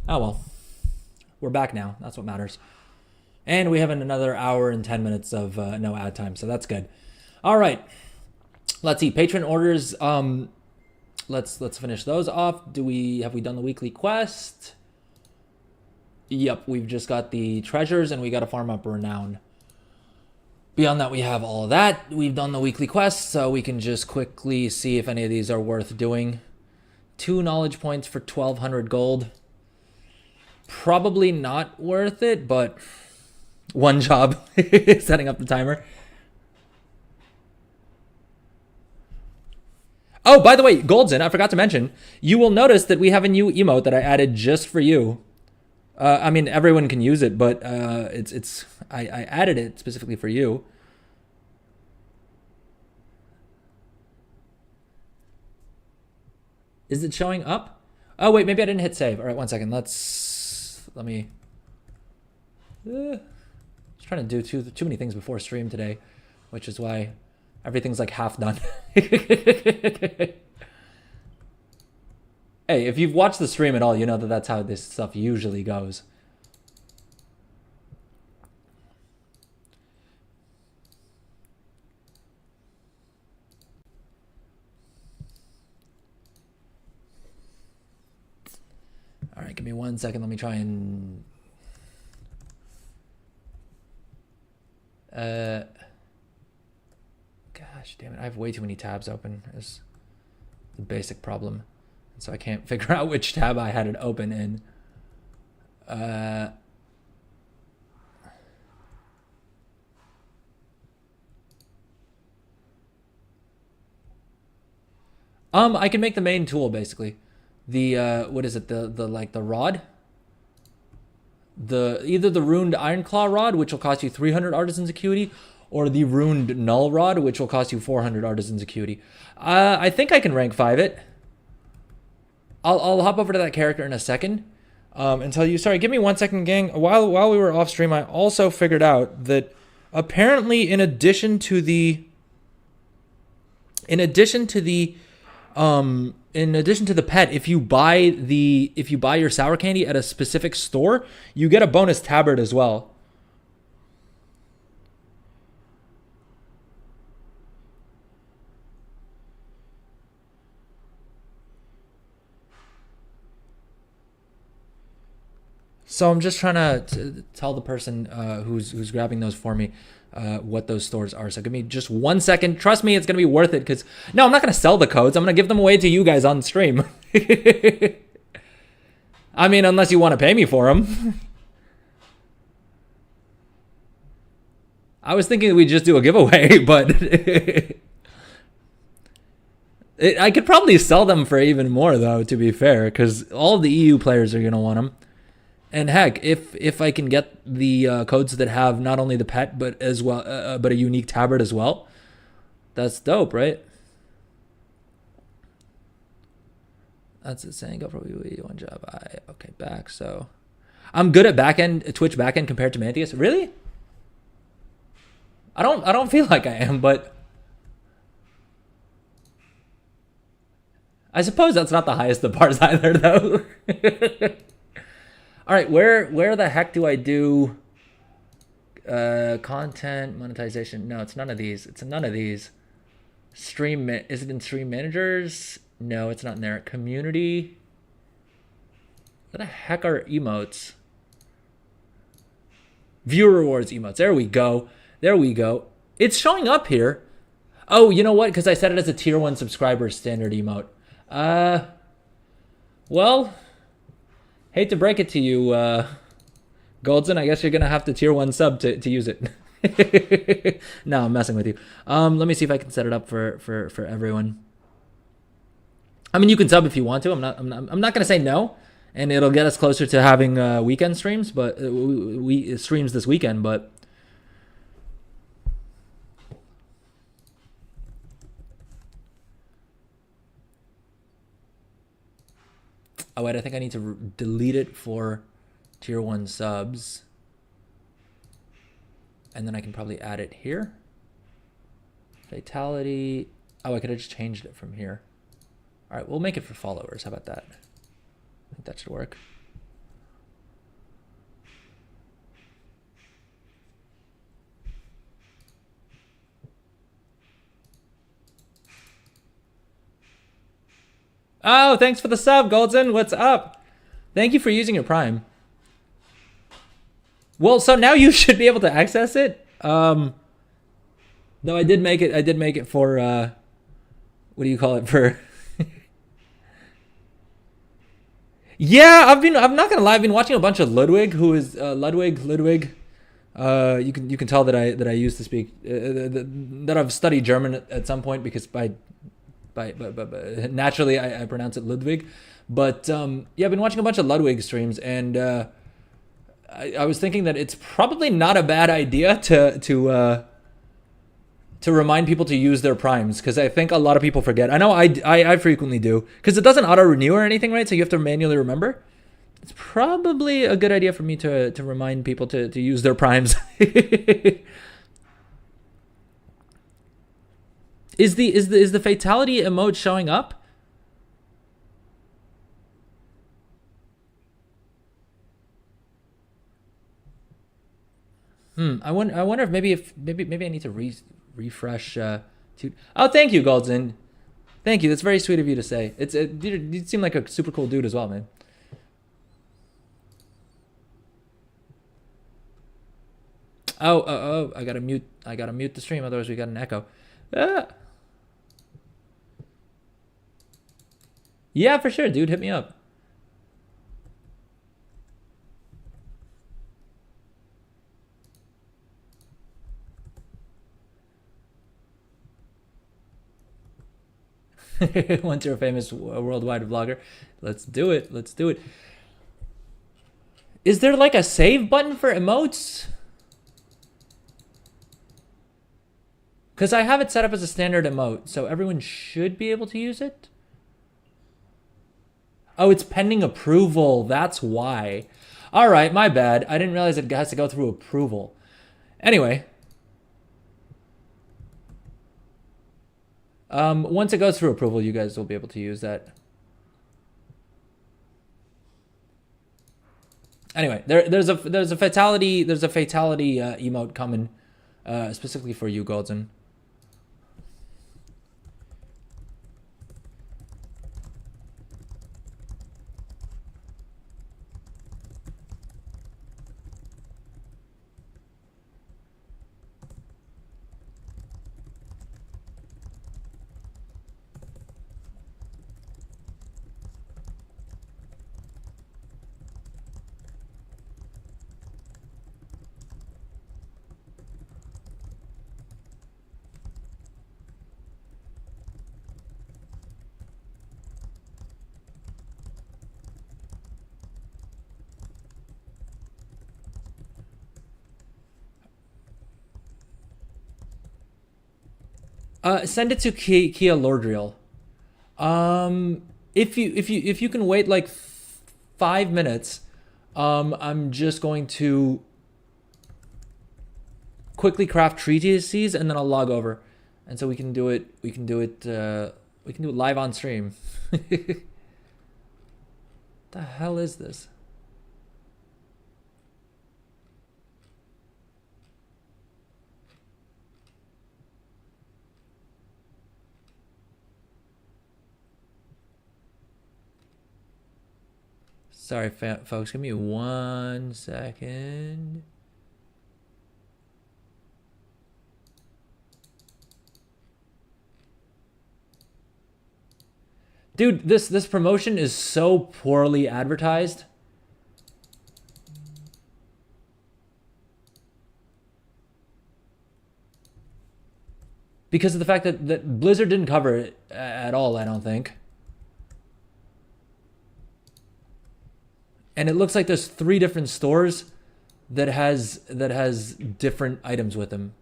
Oh well. We're back now. That's what matters. And we have another hour and 10 minutes of no ad time, so that's good. All right. Let's see. Patron orders. Let's finish those off. Have we done the weekly quest? Yep, we've just got the treasures and we got to farm up renown. Beyond that, we have all of that. We've done the weekly quest, so we can just quickly see if any of these are worth doing. 2 knowledge points for 1,200 gold. Probably not worth it, but one job setting up the timer. Oh, by the way, Goldson, I forgot to mention, you will notice that we have a new emote that I added just for you. I mean, everyone can use it, but I added it specifically for you. Is it showing up? Oh, wait, maybe I didn't hit save. All right, 1 second. Let me... I was trying to do too many things before stream today, which is why everything's like half done. Hey, if you've watched the stream at all, you know that that's how this stuff usually goes. All right, give me 1 second. Let me try and... Gosh, damn it. I have way too many tabs open. Is the basic problem. So I can't figure out which tab I had it open in. I can make the main tool basically. The what is it? The like the rod. Either the runed iron claw rod, which will cost you 300 artisans acuity, or the runed null rod, which will cost you 400 artisans acuity. I think I can rank 5 it. I'll hop over to that character in a second and tell you. Sorry, give me 1 second, gang. While we were off stream, I also figured out that apparently, in addition to the pet, if you buy your sour candy at a specific store, you get a bonus tabard as well. So I'm just trying to tell the person who's grabbing those for me what those stores are. So give me just 1 second. Trust me, it's going to be worth it because... No, I'm not going to sell the codes. I'm going to give them away to you guys on stream. I mean, unless you want to pay me for them. I was thinking we'd just do a giveaway, but... I could probably sell them for even more, though, to be fair, because all the EU players are going to want them. And heck, if I can get the codes that have not only the pet but as well, but a unique tabard as well, that's dope, right? That's it. Saying go for one job. Okay, back. So I'm good at backend Twitch backend compared to Mantius. Really? I don't feel like I am, but I suppose that's not the highest of bars either, though. All right, where the heck do I do content monetization? No, it's none of these. It's none of these. Stream, is it in stream managers? No, it's not in there. Community. What the heck are emotes? Viewer rewards emotes. There we go. There we go. It's showing up here. Oh, you know what? Because I set it as a tier 1 subscriber standard emote. Well... Hate to break it to you, Goldson. I guess you're gonna have to tier 1 sub to use it. No, I'm messing with you. Let me see if I can set it up for everyone. I mean, you can sub if you want to. I'm not gonna say no, and it'll get us closer to having weekend streams, but we streams this weekend. But oh wait, I think I need to delete it for tier 1 subs. And then I can probably add it here. Fatality. Oh, I could have just changed it from here. All right, we'll make it for followers. How about that? I think that should work. Oh, thanks for the sub, Goldson. What's up? Thank you for using your Prime. Well, so now you should be able to access it. No, I did make it. I did make it for what do you call it for? Yeah, I'm not gonna lie. I've been watching a bunch of Ludwig, who is Ludwig. You can tell that I used to speak that I've studied German at some point because by naturally I pronounce it Ludwig. But yeah, I've been watching a bunch of Ludwig streams, and I was thinking that it's probably not a bad idea to remind people to use their primes, because I think a lot of people forget. I know I frequently do, because it doesn't auto renew or anything, right? So you have to manually remember. It's probably a good idea for me to remind people to use their primes. Is the fatality emote showing up? I wonder if maybe I need to refresh. Oh, thank you, Goldzin. Thank you. That's very sweet of you to say. You seem like a super cool dude as well, man. Oh! I gotta mute the stream, otherwise we got an echo. Ah. Yeah, for sure, dude. Hit me up. Once you're a famous worldwide vlogger, let's do it. Let's do it. Is there like a save button for emotes? Because I have it set up as a standard emote, so everyone should be able to use it. Oh, it's pending approval. That's why. All right, my bad. I didn't realize it has to go through approval. Anyway. Once it goes through approval, you guys will be able to use that. Anyway, there's a fatality emote coming specifically for you, Golden. Send it to Kia Lordriel. If you can wait like 5 minutes, I'm just going to quickly craft treatises and then I'll log over, and so we can do it. We can do it live on stream. The hell is this? Sorry, folks. Give me 1 second. Dude, this promotion is so poorly advertised. Because of the fact that Blizzard didn't cover it at all, I don't think. And it looks like there's 3 different stores that has different items with them.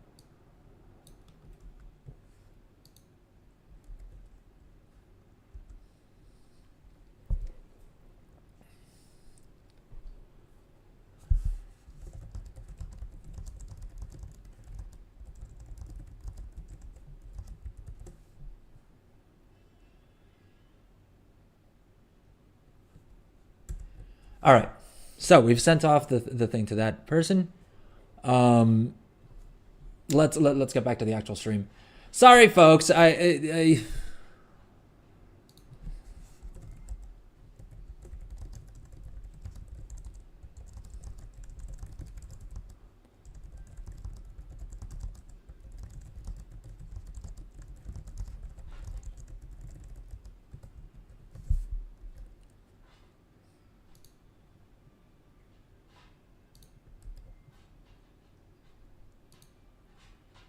All right. So we've sent off the thing to that person. Let's get back to the actual stream. Sorry, folks.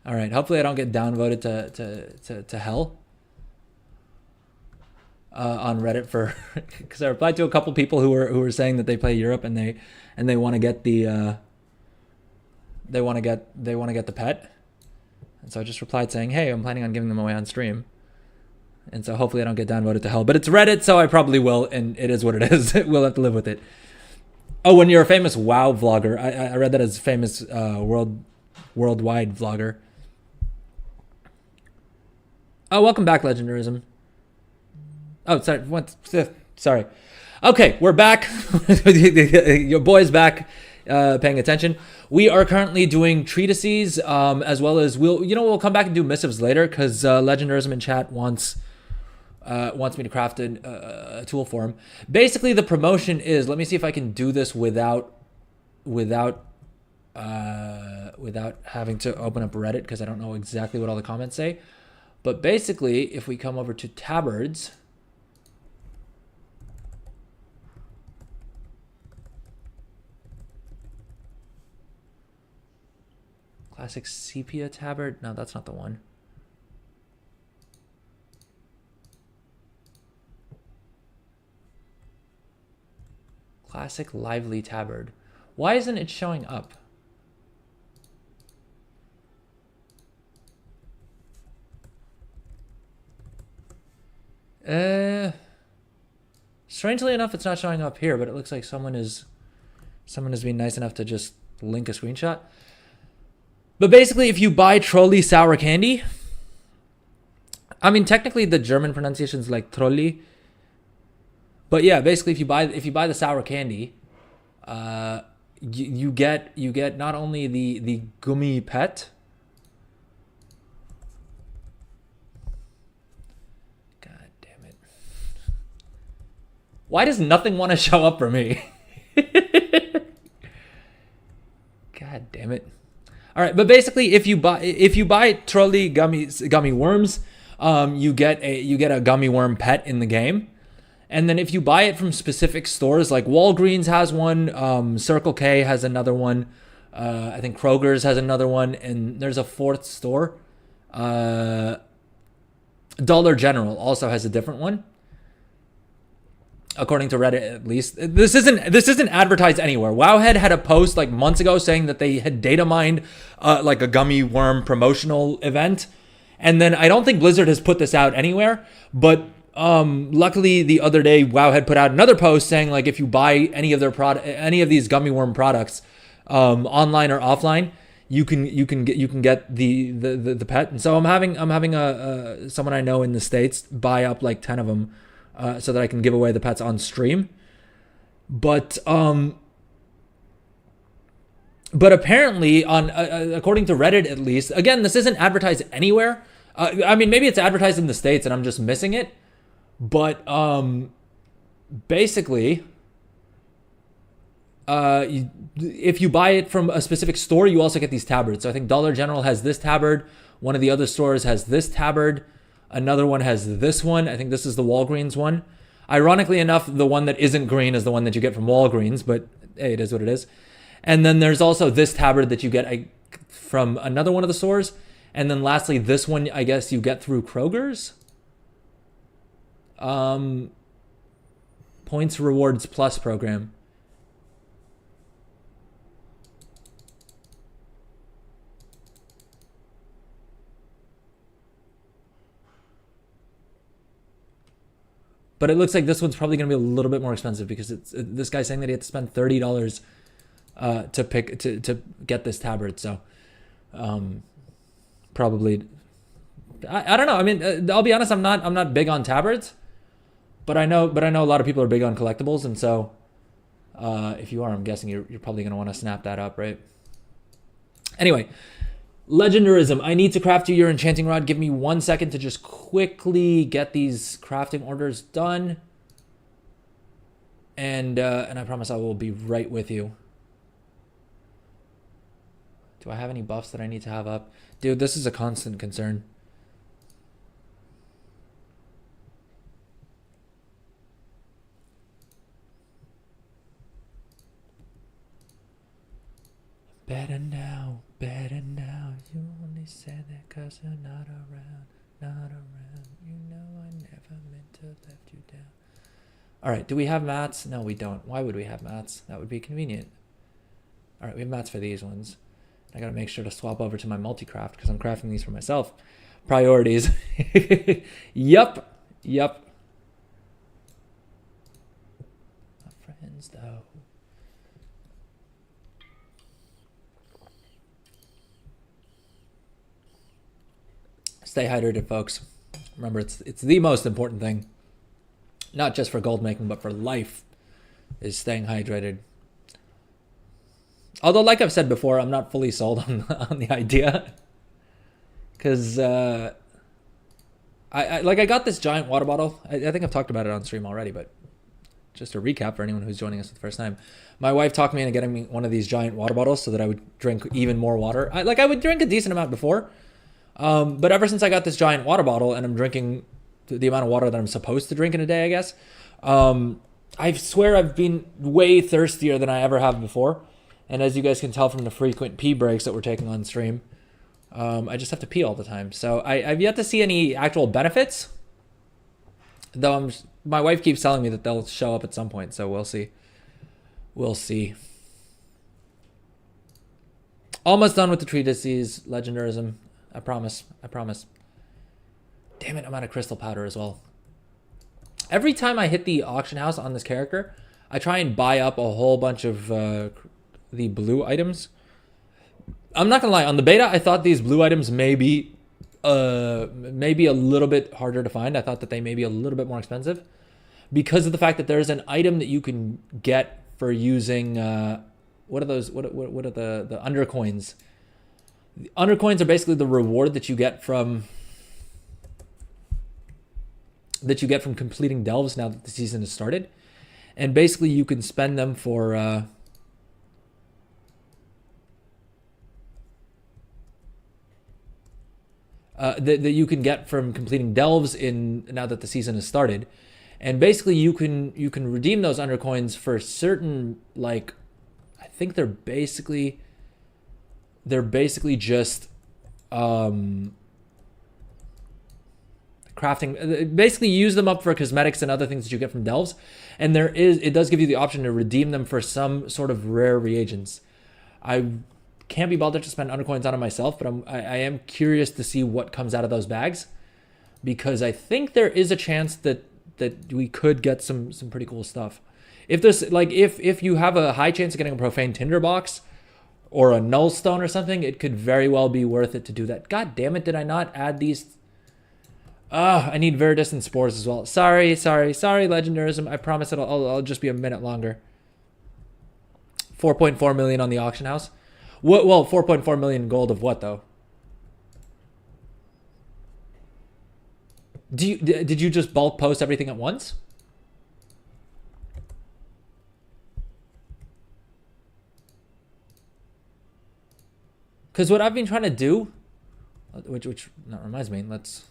All right. Hopefully, I don't get downvoted to hell on Reddit for because I replied to a couple people who were saying that they play Europe and they want to get the they want to get the pet, and so I just replied saying, hey, I'm planning on giving them away on stream, and so hopefully I don't get downvoted to hell. But it's Reddit, so I probably will, and it is what it is. We'll have to live with it. Oh, when you're a famous WoW vlogger, I read that as famous worldwide vlogger. Oh, welcome back, Legendarism. Oh, sorry. Sorry. Okay, we're back. Your boy's back, paying attention. We are currently doing treatises, as well as we'll come back and do missives later because Legendarism in chat wants me to craft a tool for him. Basically, the promotion is. Let me see if I can do this without having to open up Reddit because I don't know exactly what all the comments say. But basically, if we come over to tabards, classic sepia tabard. No, that's not the one. Classic lively tabard. Why isn't it showing up? Strangely enough, it's not showing up here, but it looks like someone has been nice enough to just link a screenshot. But basically, if you buy Trolley sour candy, I mean, technically the German pronunciation is like Trolley. But yeah, basically, if you buy the sour candy, you get not only the gummy pet. God damn it! Why does nothing want to show up for me? God damn it! All right, but basically, if you buy Trolley gummy worms, you get a gummy worm pet in the game. And then if you buy it from specific stores, like Walgreens has one, Circle K has another one, I think Kroger's has another one, and there's a fourth store. Dollar General also has a different one, according to Reddit at least. This isn't advertised anywhere. Wowhead had a post like months ago saying that they had data mined like a gummy worm promotional event, and then I don't think Blizzard has put this out anywhere, but luckily the other day Wowhead put out another post saying like if you buy any of these gummy worm products online or offline, you can get the pet. And so I'm having someone I know in the States buy up like 10 of them so that I can give away the pets on stream. But apparently according to Reddit at least, again, this isn't advertised anywhere. I mean, maybe it's advertised in the States and I'm just missing it. But basically, if you buy it from a specific store, you also get these tabards. So I think Dollar General has this tabard. One of the other stores has this tabard. Another one has this one. I think this is the Walgreens one. Ironically enough, the one that isn't green is the one that you get from Walgreens, but hey, it is what it is. And then there's also this tabard that you get from another one of the stores. And then lastly, this one, I guess you get through Kroger's. Points Rewards Plus program. But it looks like this one's probably going to be a little bit more expensive because this guy's saying that he had to spend $30 to get this tabard. So probably I don't know. I mean, I'll be honest. I'm not big on tabards, but I know a lot of people are big on collectibles, and so If you are, I'm guessing you're probably going to want to snap that up, right? Anyway, legendarism. I need to craft you your enchanting rod. Give me 1 second to just quickly get these crafting orders done. And I promise I will be right with you. Do I have any buffs that I need to have up? Dude, this is a constant concern. Better now, better now. You only said that 'cause you're not around, not around. You know I never meant to left you down. All right, do we have mats? No, we don't. Why would we have mats? That would be convenient. All right, we have mats for these ones. I gotta make sure to swap over to my multi-craft because I'm crafting these for myself. Priorities. Yup. Yup. My friends, though. Stay hydrated, folks. Remember, it's the most important thing. Not just for gold making, but for life, is staying hydrated. Although, like I've said before, I'm not fully sold on the idea. Because, I got this giant water bottle. I think I've talked about it on stream already, but just a recap for anyone who's joining us for the first time. My wife talked me into getting me one of these giant water bottles so that I would drink even more water. I would drink a decent amount before. But ever since I got this giant water bottle and I'm drinking the amount of water that I'm supposed to drink in a day, I guess, I swear I've been way thirstier than I ever have before. And as you guys can tell from the frequent pee breaks that we're taking on stream, I just have to pee all the time. So I've yet to see any actual benefits, though my wife keeps telling me that they'll show up at some point. So we'll see. We'll see. Almost done with the treatises, legendarism. I promise. I promise. Damn it, I'm out of crystal powder as well. Every time I hit the auction house on this character, I try and buy up a whole bunch of the blue items. I'm not gonna lie, on the beta, I thought these blue items may be maybe a little bit harder to find. I thought that they may be a little bit more expensive because of the fact that there's an item that you can get for using what are those? What are the undercoins? The undercoins are basically the reward that you get from completing delves now that the season has started, and basically you can spend them for that you can get from completing delves in now that the season has started, and basically you can redeem those undercoins for certain, like, I think they're basically just crafting. Basically, you use them up for cosmetics and other things that you get from delves, and it does give you the option to redeem them for some sort of rare reagents. I can't be bothered to spend undercoins on it myself, but I am curious to see what comes out of those bags, because I think there is a chance that we could get some pretty cool stuff. If there's like if you have a high chance of getting a profane tinderbox or a null stone or something, it could very well be worth it to do that. God damn it, did I not add these? I need Veridistant spores as well. Sorry, legendarism. I promise I'll just be a minute longer. 4.4 million on the auction house. What? Well, 4.4 million gold of what though? Did you just bulk post everything at once? Because what I've been trying to do, which that reminds me, let's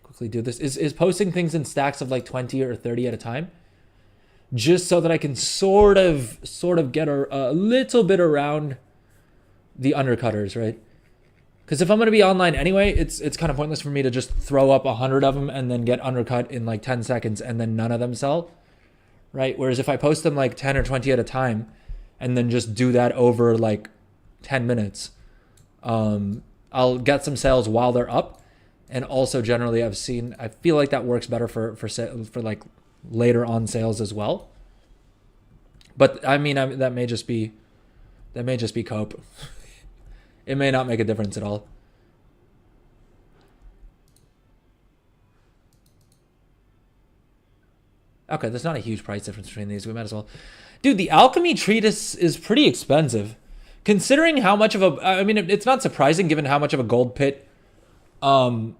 quickly do this, is posting things in stacks of like 20 or 30 at a time, just so that I can sort of get a little bit around the undercutters, right? Because if I'm going to be online anyway, it's kind of pointless for me to just throw up 100 of them and then get undercut in like 10 seconds and then none of them sell, right? Whereas if I post them like 10 or 20 at a time and then just do that over like 10 minutes, I'll get some sales while they're up. And also generally I feel like that works better for like later on sales as well. But I mean, that may just be cope. It may not make a difference at all. Okay, there's not a huge price difference between these. We might as well. Dude, the alchemy treatise is pretty expensive. Considering how much of a... I mean, it's not surprising given how much of a gold pit alchemy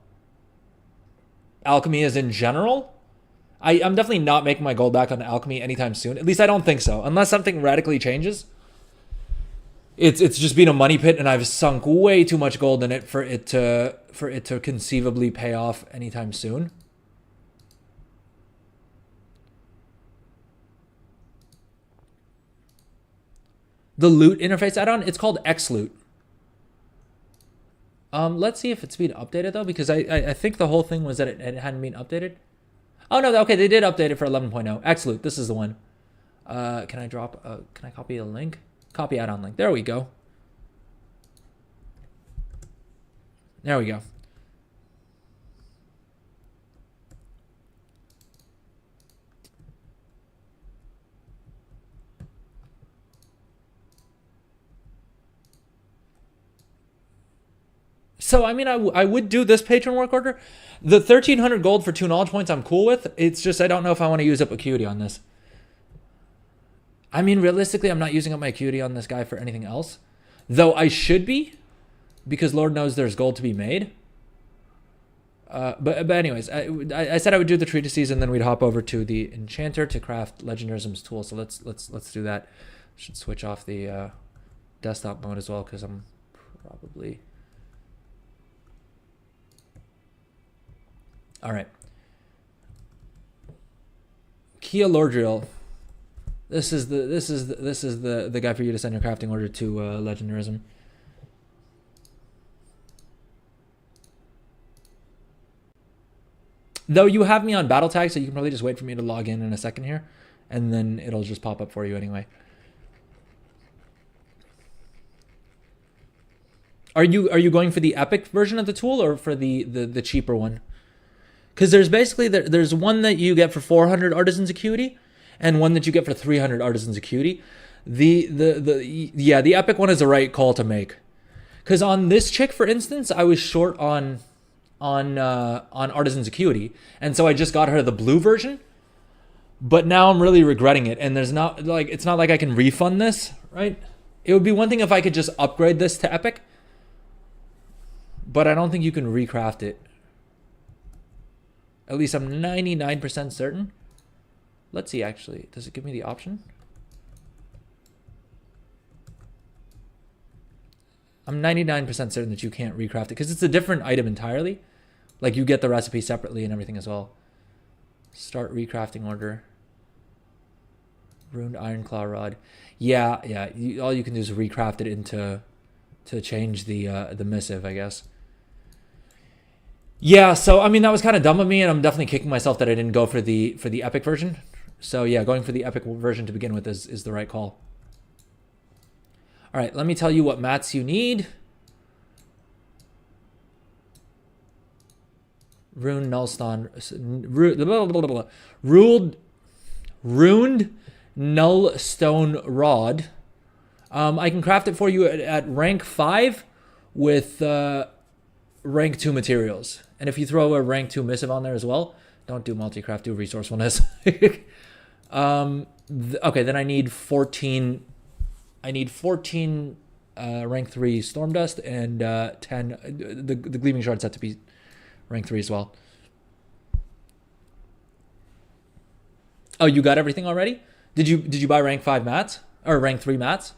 is in general. I'm definitely not making my gold back on alchemy anytime soon. At least I don't think so. Unless something radically changes. It's just been a money pit, and I've sunk way too much gold in it for it to conceivably pay off anytime soon. The loot interface add-on, it's called X-Loot. Let's see if it's been updated though, because I think the whole thing was that it hadn't been updated. Oh no, okay, they did update it for 11.0. X-Loot, this is the one. Can I copy a link? Copy add-on link. There we go. There we go. So, I mean, I would do this patron work order. The 1,300 gold for 2 knowledge points I'm cool with. It's just I don't know if I want to use up acuity on this. I mean, realistically, I'm not using up my acuity on this guy for anything else. Though I should be, because Lord knows there's gold to be made. But anyways, I said I would do the treatises, and then we'd hop over to the enchanter to craft legendarism's tool. So let's do that. Should switch off the desktop mode as well, because I'm probably... All right. Kia Lordriel. This is the guy for you to send your crafting order to legendarism. Though you have me on battle tag, so you can probably just wait for me to log in a second here, and then it'll just pop up for you anyway. Are you going for the epic version of the tool or for the cheaper one? Because there's basically there's one that you get for 400 artisans acuity, and one that you get for 300 artisans acuity. The epic one is the right call to make. Because on this chick, for instance, I was short on artisans acuity, and so I just got her the blue version. But now I'm really regretting it, and it's not like I can refund this, right? It would be one thing if I could just upgrade this to epic, but I don't think you can recraft it. At least I'm 99% certain. Let's see, actually. Does it give me the option? I'm 99% certain that you can't recraft it because it's a different item entirely. Like, you get the recipe separately and everything as well. Start recrafting order. Ruined iron claw rod. Yeah. All you can do is recraft it into to change the missive, I guess. Yeah, so I mean that was kind of dumb of me, and I'm definitely kicking myself that I didn't go for the epic version. So yeah, going for the epic version to begin with is the right call. All right, let me tell you what mats you need. Ruined nullstone, ruined nullstone rod. I can craft it for you at rank 5 with rank 2 materials. And if you throw a rank 2 missive on there as well, don't do multi-craft, do resourcefulness. Okay, then I need 14. I need 14 rank 3 storm dust and 10. The gleaming shards have to be rank 3 as well. Oh, you got everything already? Did you buy rank 5 mats or rank 3 mats?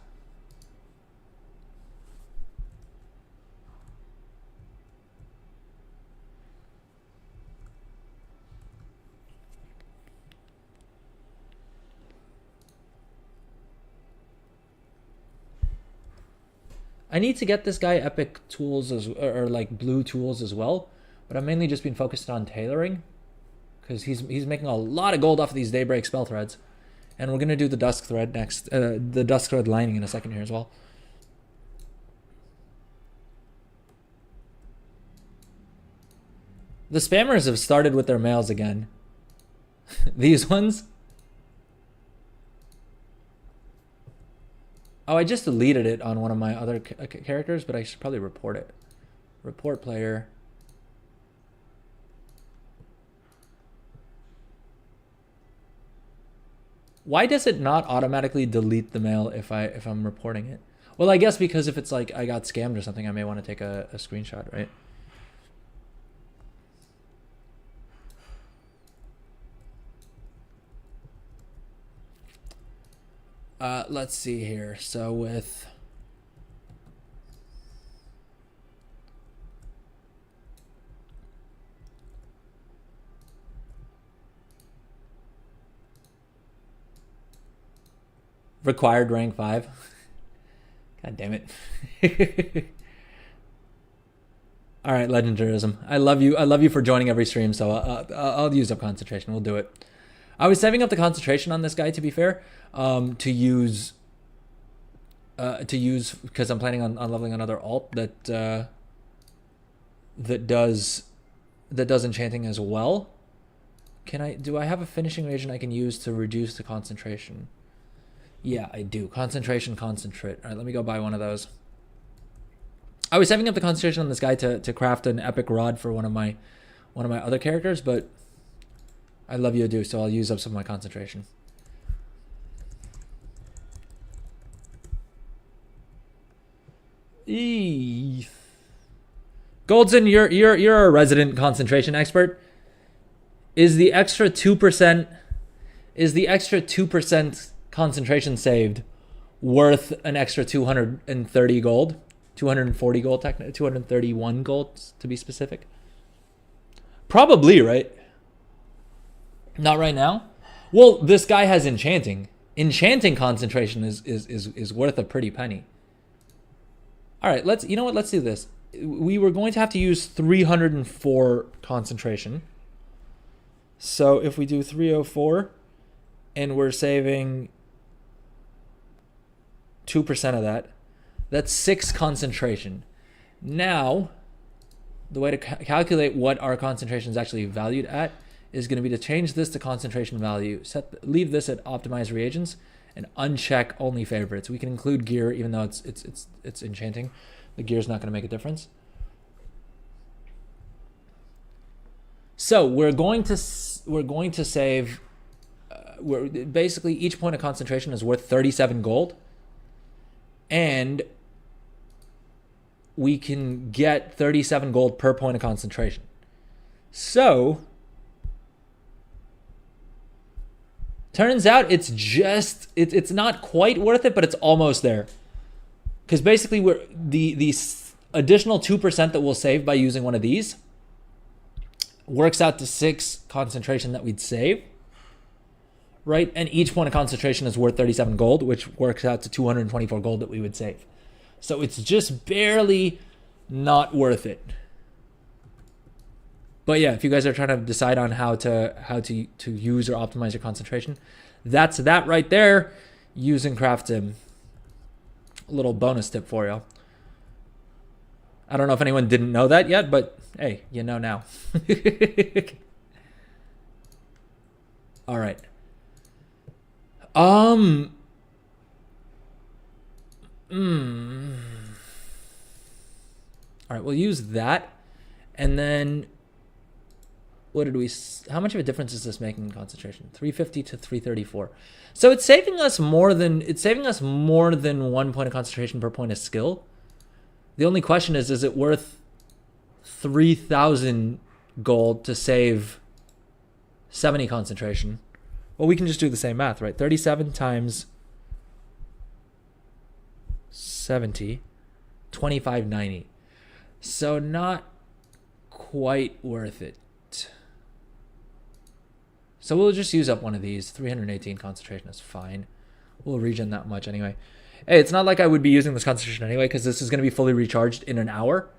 I need to get this guy epic tools or like blue tools as well, but I've mainly just been focused on tailoring because he's making a lot of gold off of these daybreak spell threads, and we're gonna do the dusk thread next, the dusk thread lining in a second here as well. The spammers have started with their mails again. These ones. Oh, I just deleted it on one of my other characters, but I should probably report it. Report player. Why does it not automatically delete the mail if I'm reporting it? Well, I guess because if it's like I got scammed or something, I may want to take a screenshot, right? Let's see here. So with required rank 5. God damn it. All right, legendarism. I love you. I love you for joining every stream. So I'll use up concentration. We'll do it. I was saving up the concentration on this guy, to be fair, to use because I'm planning on leveling another alt that does enchanting as well. Do I have a finishing agent I can use to reduce the concentration? Yeah, I do. Concentration, concentrate. All right, let me go buy one of those. I was saving up the concentration on this guy to craft an epic rod for one of my other characters, but I love you, so I'll use up some of my concentration. Eee. Goldson, you're a resident concentration expert. Is the extra 2% concentration saved worth an extra 230 gold? 240 gold, 231 gold to be specific. Probably, right? Not right now. Well, this guy has enchanting. Enchanting concentration is worth a pretty penny. All right, let's do this. We were going to have to use 304 concentration. So if we do 304 and we're saving 2% of that, that's 6 concentration. Now, the way to calculate what our concentration is actually valued at is going to be to change this to concentration value. Leave this at optimize reagents and uncheck only favorites. We can include gear even though it's enchanting. The gear's not going to make a difference. So we're going to save. Basically each point of concentration is worth 37 gold, and we can get 37 gold per point of concentration. So turns out it's not quite worth it, but it's almost there. Because basically the additional 2% that we'll save by using one of these works out to 6 concentration that we'd save, right? And each point of concentration is worth 37 gold, which works out to 224 gold that we would save. So it's just barely not worth it. But yeah, if you guys are trying to decide on how to use or optimize your concentration, that's that right there. Use and craft sim. A little bonus tip for you. I don't know if anyone didn't know that yet, but hey, you know now. All right. All right, we'll use that, and then how much of a difference is this making in concentration? 350 to 334. So it's saving us more than 1 point of concentration per point of skill. The only question is it worth 3,000 gold to save 70 concentration? Well, we can just do the same math, right? 37 times 70, 2590. So not quite worth it. So we'll just use up one of these. 318 concentration is fine. We'll regen that much anyway. Hey, it's not like I would be using this concentration anyway, because this is going to be fully recharged in an hour.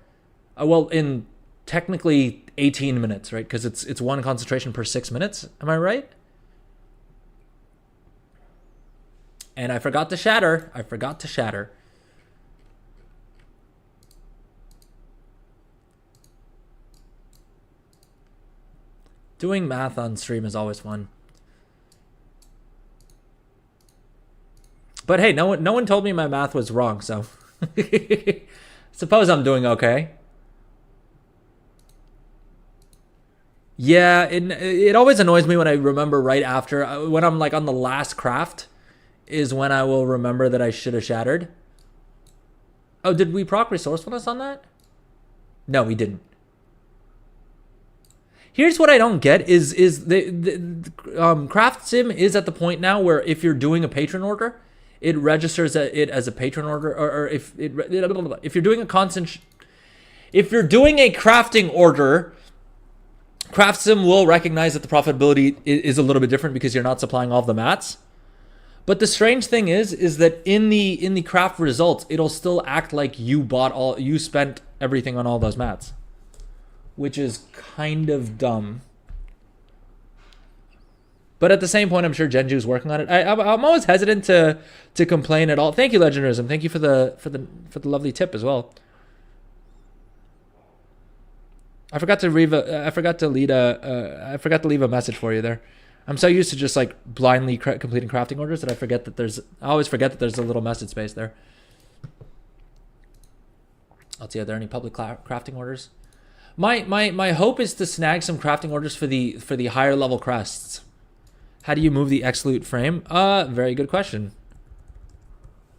Well, in technically 18 minutes, right? Because it's 1 concentration per 6 minutes. Am I right? And I forgot to shatter. Doing math on stream is always fun. But hey, no one told me my math was wrong, so suppose I'm doing okay. Yeah, it always annoys me when I remember right after, when I'm like on the last craft is when I will remember that I should have shattered. Oh, did we proc resourcefulness on that? No, we didn't. Here's what I don't get is the craft sim is at the point now where if you're doing a patron order, it registers it as a patron order, or if you're doing a constant, if you're doing a crafting order, craft sim will recognize that the profitability is a little bit different because you're not supplying all of the mats. But the strange thing is that in the craft results, it'll still act like you spent everything on all those mats, which is kind of dumb. But at the same point, I'm sure Genju's working on it. I'm always hesitant to complain at all. Thank you, Legendarism. Thank you for the lovely tip as well. I forgot to leave a message for you there. I'm so used to just like blindly completing crafting orders that I always forget that there's a little message space there. Let's see, are there any public crafting orders? My hope is to snag some crafting orders for the higher level crests. How do you move the X-Loot frame? Very good question.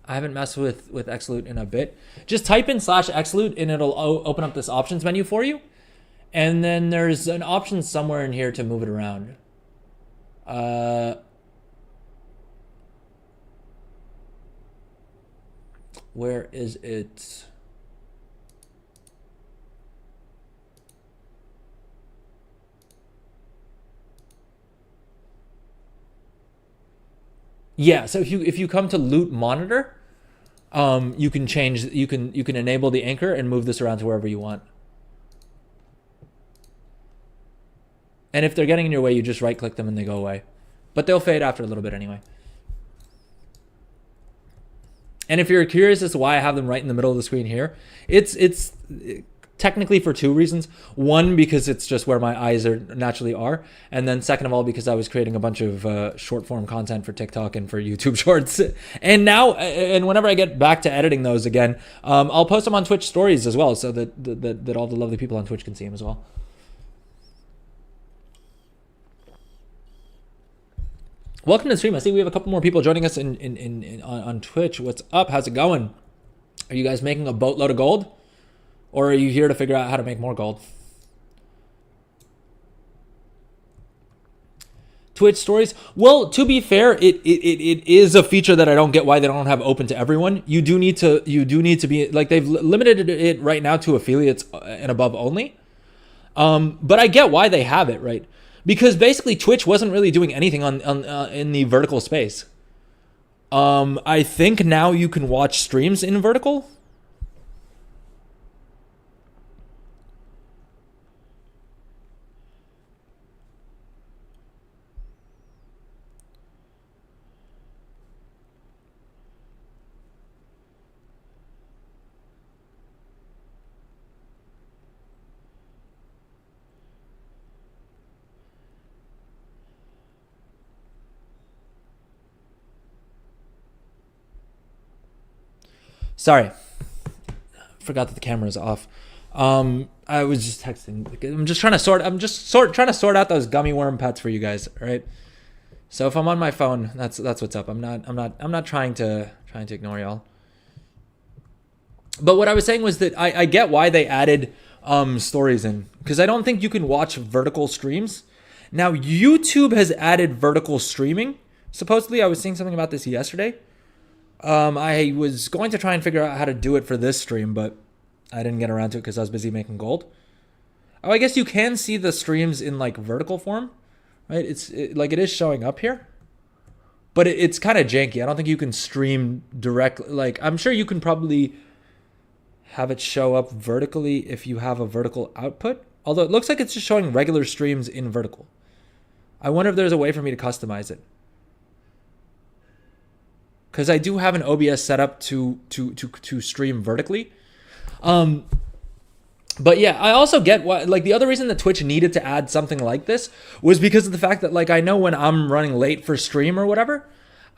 I haven't messed with X-Loot in a bit. Just type in /X-Loot and it'll open up this options menu for you. And then there's an option somewhere in here to move it around. Where is it? Yeah, so if you come to loot monitor, you can enable the anchor and move this around to wherever you want. And if they're getting in your way, you just right click them and they go away. But they'll fade after a little bit anyway. And if you're curious as to why I have them right in the middle of the screen here, it's technically for two reasons. One, because it's just where my eyes naturally are. And then second of all, because I was creating a bunch of short form content for TikTok and for YouTube Shorts. And now, and whenever I get back to editing those again, I'll post them on Twitch stories as well, so that all the lovely people on Twitch can see them as well. Welcome to the stream. I see we have a couple more people joining us on Twitch. What's up? How's it going? Are you guys making a boatload of gold? Or are you here to figure out how to make more gold? Twitch stories. Well, to be fair, it is a feature that I don't get why they don't have open to everyone. You do need to be like, they've limited it right now to affiliates and above only. But I get why they have it, right? Because basically Twitch wasn't really doing anything on in the vertical space. I think now you can watch streams in vertical. Sorry, forgot that the camera is off. I was just texting. I'm just trying to sort out those gummy worm pets for you guys, right? So if I'm on my phone, that's what's up. I'm not trying to ignore y'all. But what I was saying was that I get why they added stories in, because I don't think you can watch vertical streams. Now YouTube has added vertical streaming. Supposedly, I was seeing something about this yesterday. I was going to try and figure out how to do it for this stream, but I didn't get around to it because I was busy making gold. Oh, I guess you can see the streams in like vertical form, right? Like it is showing up here, but it's kind of janky. I don't think you can stream directly. Like I'm sure you can probably have it show up vertically if you have a vertical output. Although it looks like it's just showing regular streams in vertical. I wonder if there's a way for me to customize it. Because I do have an OBS set up to stream vertically. But yeah, I also get why, like the other reason that Twitch needed to add something like this was because of the fact that like I know when I'm running late for stream or whatever,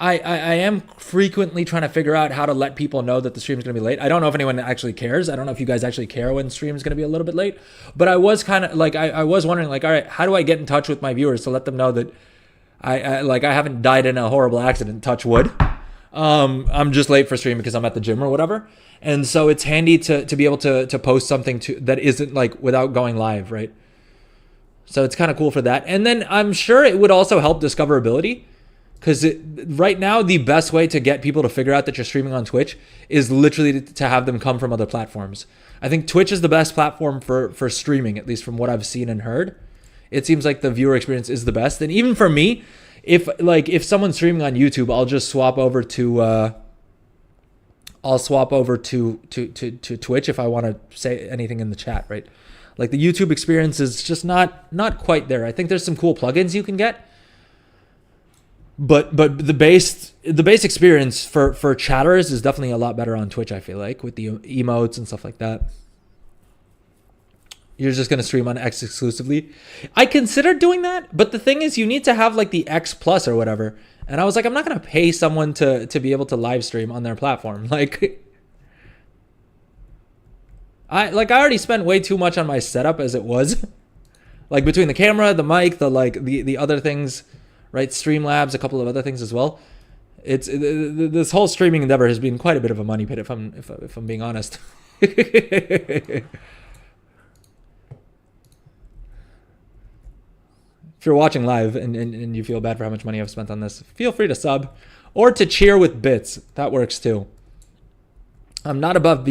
I am frequently trying to figure out how to let people know that the stream is going to be late. I don't know if anyone actually cares. I don't know if you guys actually care when stream is going to be a little bit late. But I was kind of like, I was wondering, like, all right, how do I get in touch with my viewers to let them know that I haven't died in a horrible accident, touch wood. I'm just late for stream because I'm at the gym or whatever. And so it's handy to be able to post something that isn't like without going live, right? So it's kind of cool for that. And then I'm sure it would also help discoverability. Because right now, the best way to get people to figure out that you're streaming on Twitch is literally to have them come from other platforms. I think Twitch is the best platform for streaming, at least from what I've seen and heard. It seems like the viewer experience is the best. And even for me, if someone's streaming on YouTube, I'll just swap over to Twitch if I want to say anything in the chat, right? Like the YouTube experience is just not quite there. I think there's some cool plugins you can get. But the base experience for chatters is definitely a lot better on Twitch, I feel like, with the emotes and stuff like that. You're just going to stream on X exclusively. I considered doing that, but the thing is you need to have like the X Plus or whatever. And I was like, I'm not going to pay someone to be able to live stream on their platform. Like I already spent way too much on my setup as it was. Like between the camera, the mic, the other things, right? Streamlabs, a couple of other things as well. This whole streaming endeavor has been quite a bit of a money pit if I'm being honest. If you're watching live and you feel bad for how much money I've spent on this, feel free to sub or to cheer with bits. That works too. I'm not above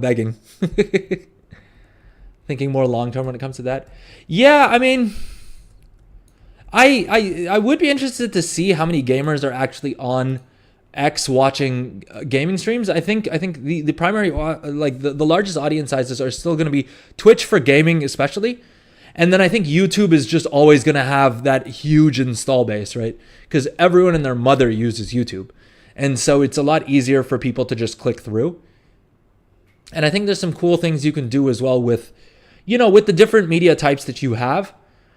begging. Thinking more long term when it comes to that. Yeah, I mean, I would be interested to see how many gamers are actually on X watching gaming streams. I think the primary like the largest audience sizes are still going to be Twitch for gaming, especially. And then I think YouTube is just always going to have that huge install base, right? Because everyone and their mother uses YouTube. And so it's a lot easier for people to just click through. And I think there's some cool things you can do as well with, with the different media types that you have,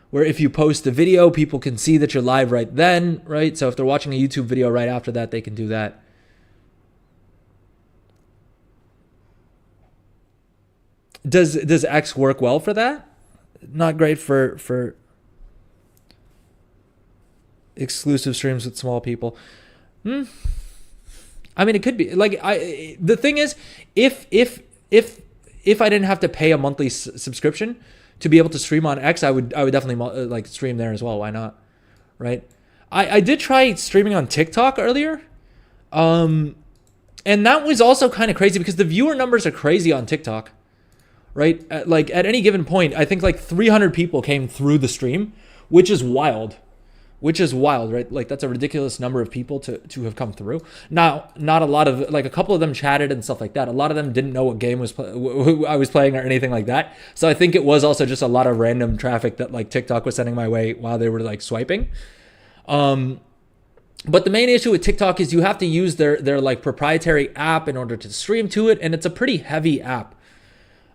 where if you post a video, people can see that you're live right then, right? So if they're watching a YouTube video right after that, they can do that. Does X work well for that? Not great for exclusive streams with small people. I mean, it could be like the thing is, if I didn't have to pay a monthly subscription to be able to stream on X, I would definitely like stream there as well. Why not? Right? I did try streaming on TikTok earlier. And that was also kind of crazy because the viewer numbers are crazy on TikTok. Right? At any given point, I think like 300 people came through the stream, which is wild, right? Like that's a ridiculous number of people to have come through. Now, not a lot of, like a couple of them chatted and stuff like that. A lot of them didn't know what game I was playing or anything like that. So I think it was also just a lot of random traffic that like TikTok was sending my way while they were like swiping. But the main issue with TikTok is you have to use their like proprietary app in order to stream to it. And it's a pretty heavy app.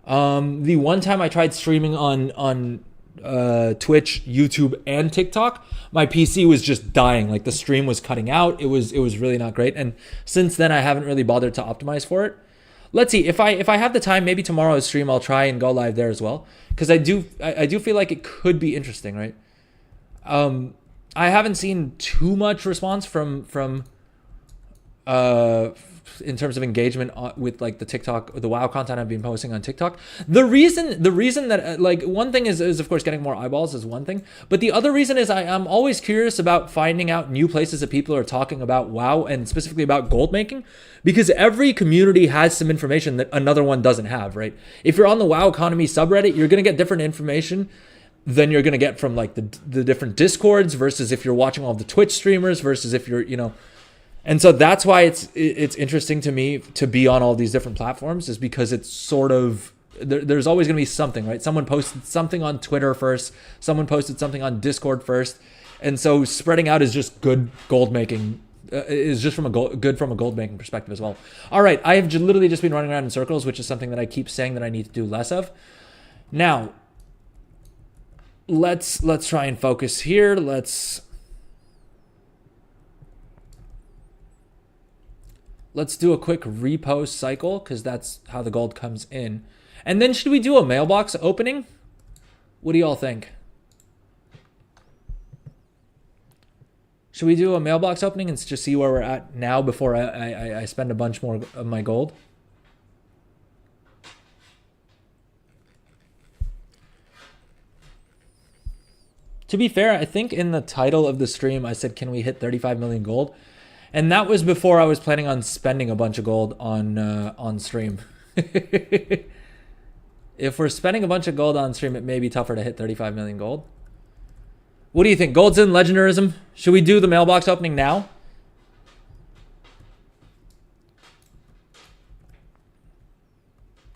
The one time I tried streaming on Twitch, YouTube, and TikTok, my PC was just dying. Like the stream was cutting out. It was really not great. And since then, I haven't really bothered to optimize for it. Let's see if I have the time. Maybe tomorrow's stream I'll try and go live there as well, because I do feel like it could be interesting, right? I haven't seen too much response from in terms of engagement with like the TikTok, the WoW content I've been posting on TikTok. The reason that like one thing is of course getting more eyeballs is one thing, but the other reason is I'm always curious about finding out new places that people are talking about WoW and specifically about gold making, because every community has some information that another one doesn't have, right? If you're on the WoW economy subreddit, you're going to get different information than you're going to get from like the different Discords versus if you're watching all the Twitch streamers versus if you're, and so that's why it's interesting to me to be on all these different platforms, is because it's sort of, there's always going to be something, right? Someone posted something on Twitter first, someone posted something on Discord first. And so spreading out is just good gold making, is just good from a gold making perspective as well. All right, I have literally just been running around in circles, which is something that I keep saying that I need to do less of. Now, let's try and focus here. let's do a quick repost cycle because that's how the gold comes in. And then should we do a mailbox opening? What do y'all think? Should we do a mailbox opening and just see where we're at now before I spend a bunch more of my gold? To be fair, I think in the title of the stream, I said, can we hit 35 million gold? And that was before I was planning on spending a bunch of gold on stream. If we're spending a bunch of gold on stream, it may be tougher to hit 35 million gold. What do you think? Gold's in legendarism. Should we do the mailbox opening now?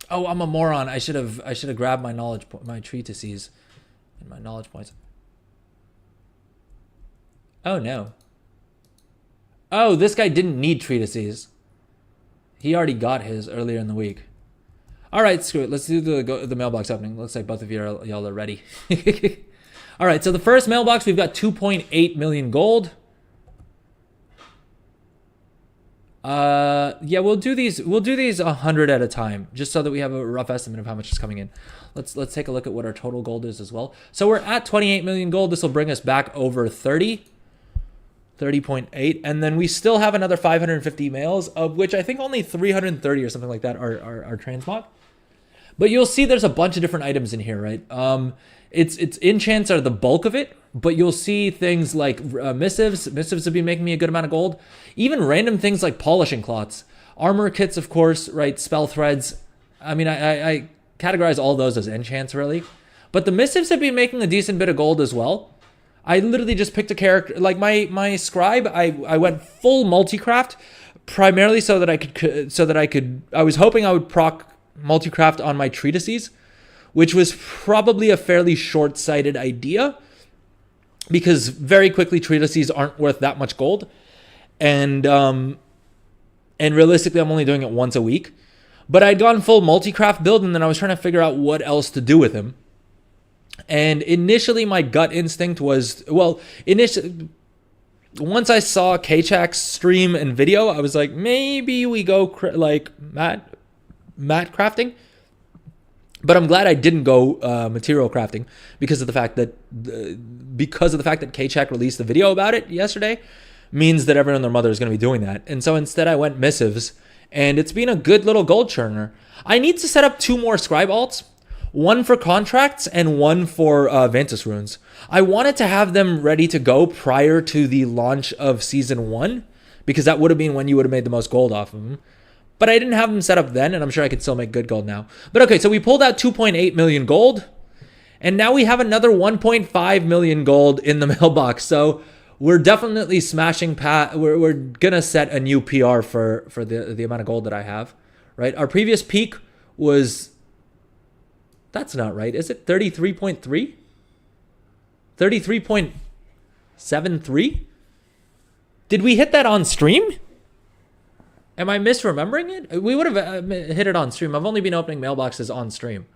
Oh, I'm a moron. I should have grabbed my my treatises and my knowledge points. Oh no. Oh, this guy didn't need treatises. He already got his earlier in the week. All right, screw it. Let's do the mailbox opening. Looks like both of y'all are ready. All right, so the first mailbox, we've got 2.8 million gold. Yeah, we'll do these 100 at a time, just so that we have a rough estimate of how much is coming in. Let's take a look at what our total gold is as well. So we're at 28 million gold. This will bring us back over 30.8, and then we still have another 550 mails, of which I think only 330 or something like that are transmog. But you'll see there's a bunch of different items in here, right? It's enchants are the bulk of it, but you'll see things like missives. Missives have been making me a good amount of gold. Even random things like polishing cloths, armor kits, of course, right? Spell threads. I mean, I categorize all those as enchants, really. But the missives have been making a decent bit of gold as well. I literally just picked a character, like my scribe. I went full multicraft, primarily so that I was hoping I would proc multicraft on my treatises, which was probably a fairly short-sighted idea because very quickly treatises aren't worth that much gold, and realistically I'm only doing it once a week. But I'd gone full multicraft build, and then I was trying to figure out what else to do with him. And initially my gut instinct was, well, once I saw K-Chak's stream and video, I was like, maybe we go like matte crafting. But I'm glad I didn't go material crafting because of the fact that K-Chak released the video about it yesterday means that everyone and their mother is going to be doing that. And so instead I went missives, and it's been a good little gold churner. I need to set up 2 more scribe alts, one for contracts and one for Ventus runes. I wanted to have them ready to go prior to the launch of season 1 because that would have been when you would have made the most gold off of them. But I didn't have them set up then, and I'm sure I could still make good gold now. But okay, so we pulled out 2.8 million gold, and now we have another 1.5 million gold in the mailbox. So we're definitely smashing we're gonna set a new PR for the amount of gold that I have, right? Our previous peak was, that's not right, is it 33.3? 33.73? Did we hit that on stream? Am I misremembering it? We would have hit it on stream. I've only been opening mailboxes on stream.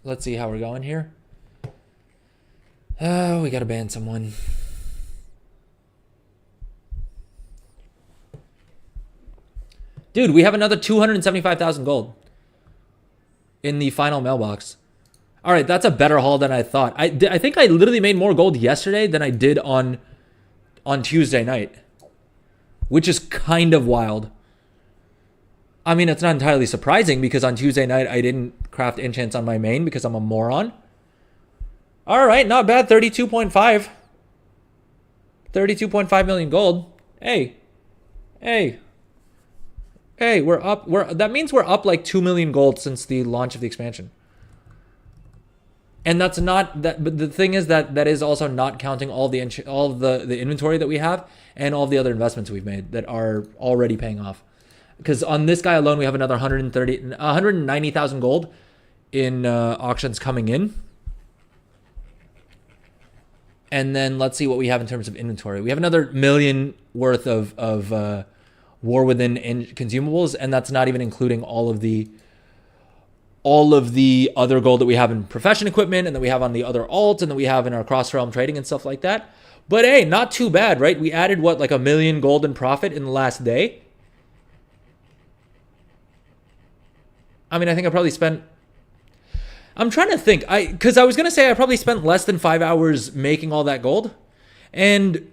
Let's see how we're going here. Oh, we gotta ban someone. Dude, we have another 275,000 gold in the final mailbox. All right, that's a better haul than I thought. I think I literally made more gold yesterday than I did on Tuesday night, which is kind of wild. I mean, it's not entirely surprising because on Tuesday night I didn't craft enchants on my main because I'm a moron. All right, not bad. 32.5. 32.5 million gold. Hey, we're up. That means we're up like 2 million gold since the launch of the expansion. And that's not that. But the thing is that is also not counting all the inventory that we have and all the other investments we've made that are already paying off. Because on this guy alone, we have another 190,000 gold in auctions coming in. And then let's see what we have in terms of inventory. We have another million worth of War Within consumables, and that's not even including all all of the other gold that we have in profession equipment and that we have on the other alt and that we have in our cross-realm trading and stuff like that. But hey, not too bad, right? We added what, like 1 million gold in profit in the last day? I mean, I think I probably spent... I'm trying to think. Because I was going to say I probably spent less than 5 hours making all that gold. And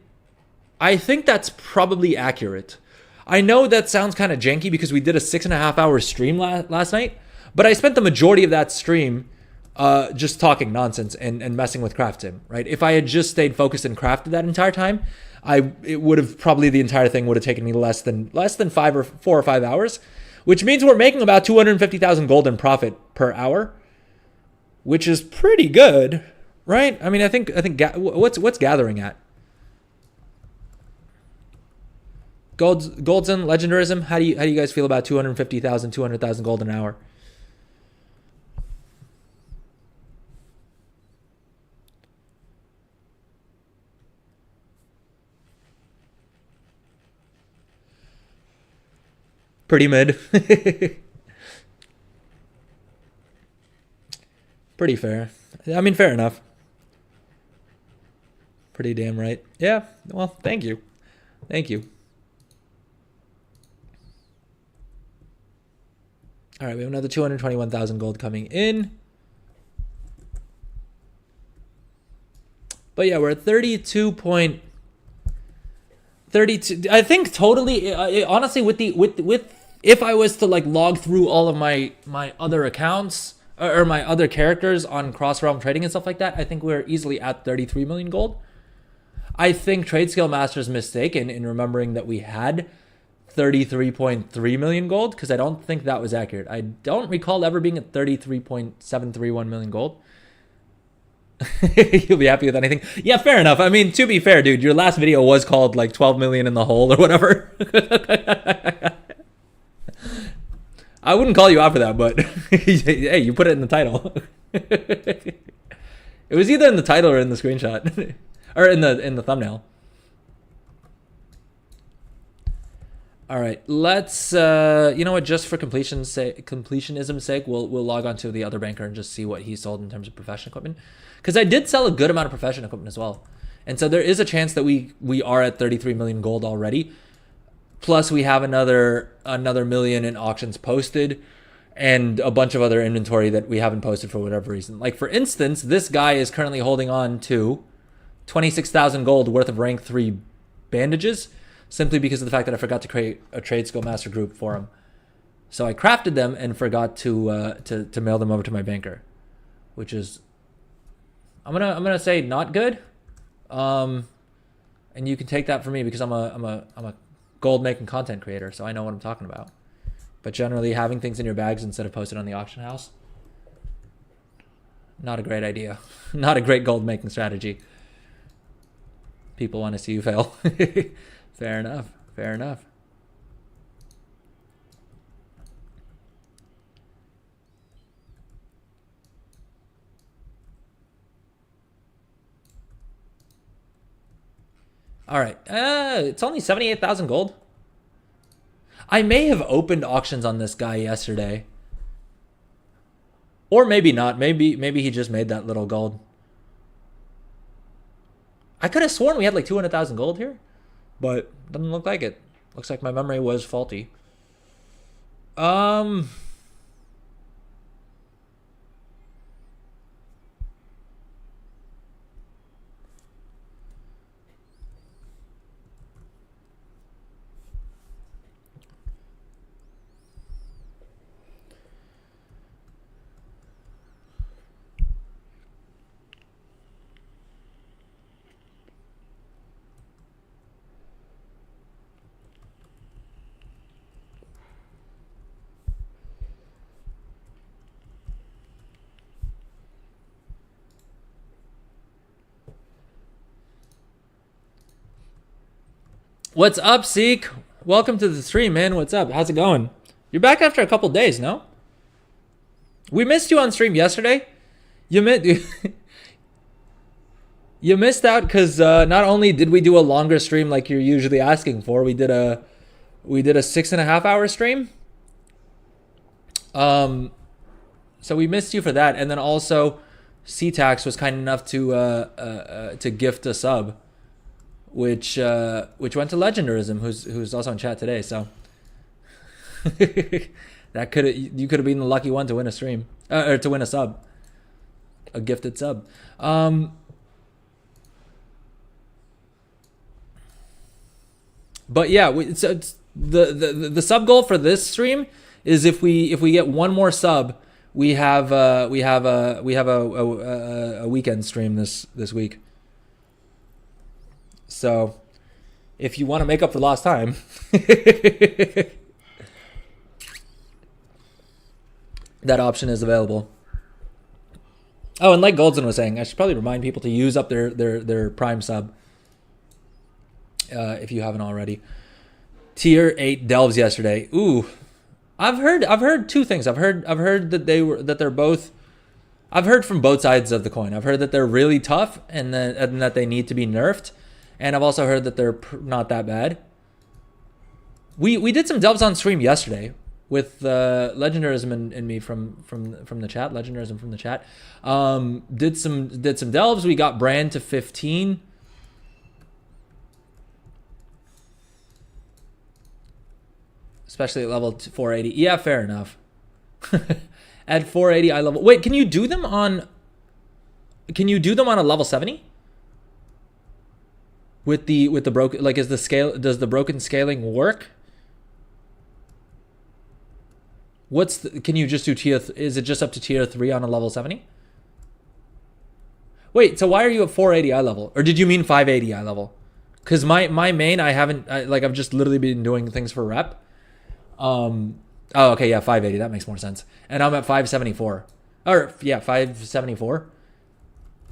I think that's probably accurate. I know that sounds kind of janky because we did a 6.5 hour stream last night. But I spent the majority of that stream just talking nonsense and messing with Craft Sim, right? If I had just stayed focused and crafted that entire time, it would have probably, the entire thing would have taken me less than 4 or 5 hours, which means we're making about 250,000 gold in profit per hour, which is pretty good, right? I mean, I think what's gathering at? Golds and legendarism. How do you guys feel about 250,000, 200,000 gold an hour? Pretty mid. Pretty fair. I mean, fair enough. Pretty damn right. Yeah, well, thank you. Thank you. All right, we have another 221,000 gold coming in. But yeah, we're at 32.32. I think totally, honestly, with if I was to like log through all of my other accounts or my other characters on cross-realm trading and stuff like that, I think we're easily at 33 million gold. I think Trade Skill Master's mistake in remembering that we had 33.3 million gold, because I don't think that was accurate. I don't recall ever being at 33.731 million gold. You'll be happy with anything. Yeah, fair enough. I mean, to be fair, dude, your last video was called like 12 million in the hole or whatever. I wouldn't call you out for that, but hey, you put it in the title. It was either in the title or in the screenshot or in the thumbnail. All right, let's you know what, just for completionism's sake, we'll log on to the other banker and just see what he sold in terms of profession equipment, because I did sell a good amount of profession equipment as well, and so there is a chance that we are at 33 million gold already, plus we have another million in auctions posted and a bunch of other inventory that we haven't posted for whatever reason. Like for instance, this guy is currently holding on to 26,000 gold worth of rank 3 bandages, simply because of the fact that I forgot to create a Trade Skill Master group for him. So I crafted them and forgot to mail them over to my banker, which is, I'm gonna say not good. And you can take that from me because I'm a gold making content creator, so I know what I'm talking about. But generally, having things in your bags instead of posted on the auction house, not a great idea. Not a great gold making strategy. People want to see you fail. Fair enough. Fair enough. All right. It's only 78,000 gold. I may have opened auctions on this guy yesterday. Or maybe not. Maybe he just made that little gold. I could have sworn we had like 200,000 gold here. But doesn't look like it. Looks like my memory was faulty. What's up, Seek? Welcome to the stream, man. What's up? How's it going? You're back after a couple days, no? We missed you on stream yesterday. You missed out because not only did we do a longer stream like you're usually asking for, we did a 6.5 hour stream. So we missed you for that. And then also, C-Tax was kind enough to gift a sub, which went to Legendarism, who's also in chat today. So that you could have been the lucky one to win a stream or to win a sub, a gifted sub. But yeah, so the sub goal for this stream is if we get one more sub, we have a weekend stream this week. So if you want to make up for lost time, that option is available. Oh, and like Goldston was saying, I should probably remind people to use up their Prime sub if you haven't already. Tier 8 delves yesterday. Ooh, I've heard two things. I've heard that they're both. I've heard from both sides of the coin. I've heard that they're really tough and that they need to be nerfed, and I've also heard that they're not that bad. We did some delves on stream yesterday with Legendarism and me from the chat. Legendarism from the chat. Did some delves. We got Brand to 15. Especially at level 480. Yeah, fair enough. At 480 eye level. Wait, can you do them on a level 70? With the broken, like, does the broken scaling work? Can you just do is it just up to tier 3 on a level 70? Wait, so why are you at 480 eye level? Or did you mean 580 eye level? Because my main, I've just literally been doing things for rep. Oh, okay, yeah, 580, that makes more sense. And I'm at 574. Or, yeah, 574.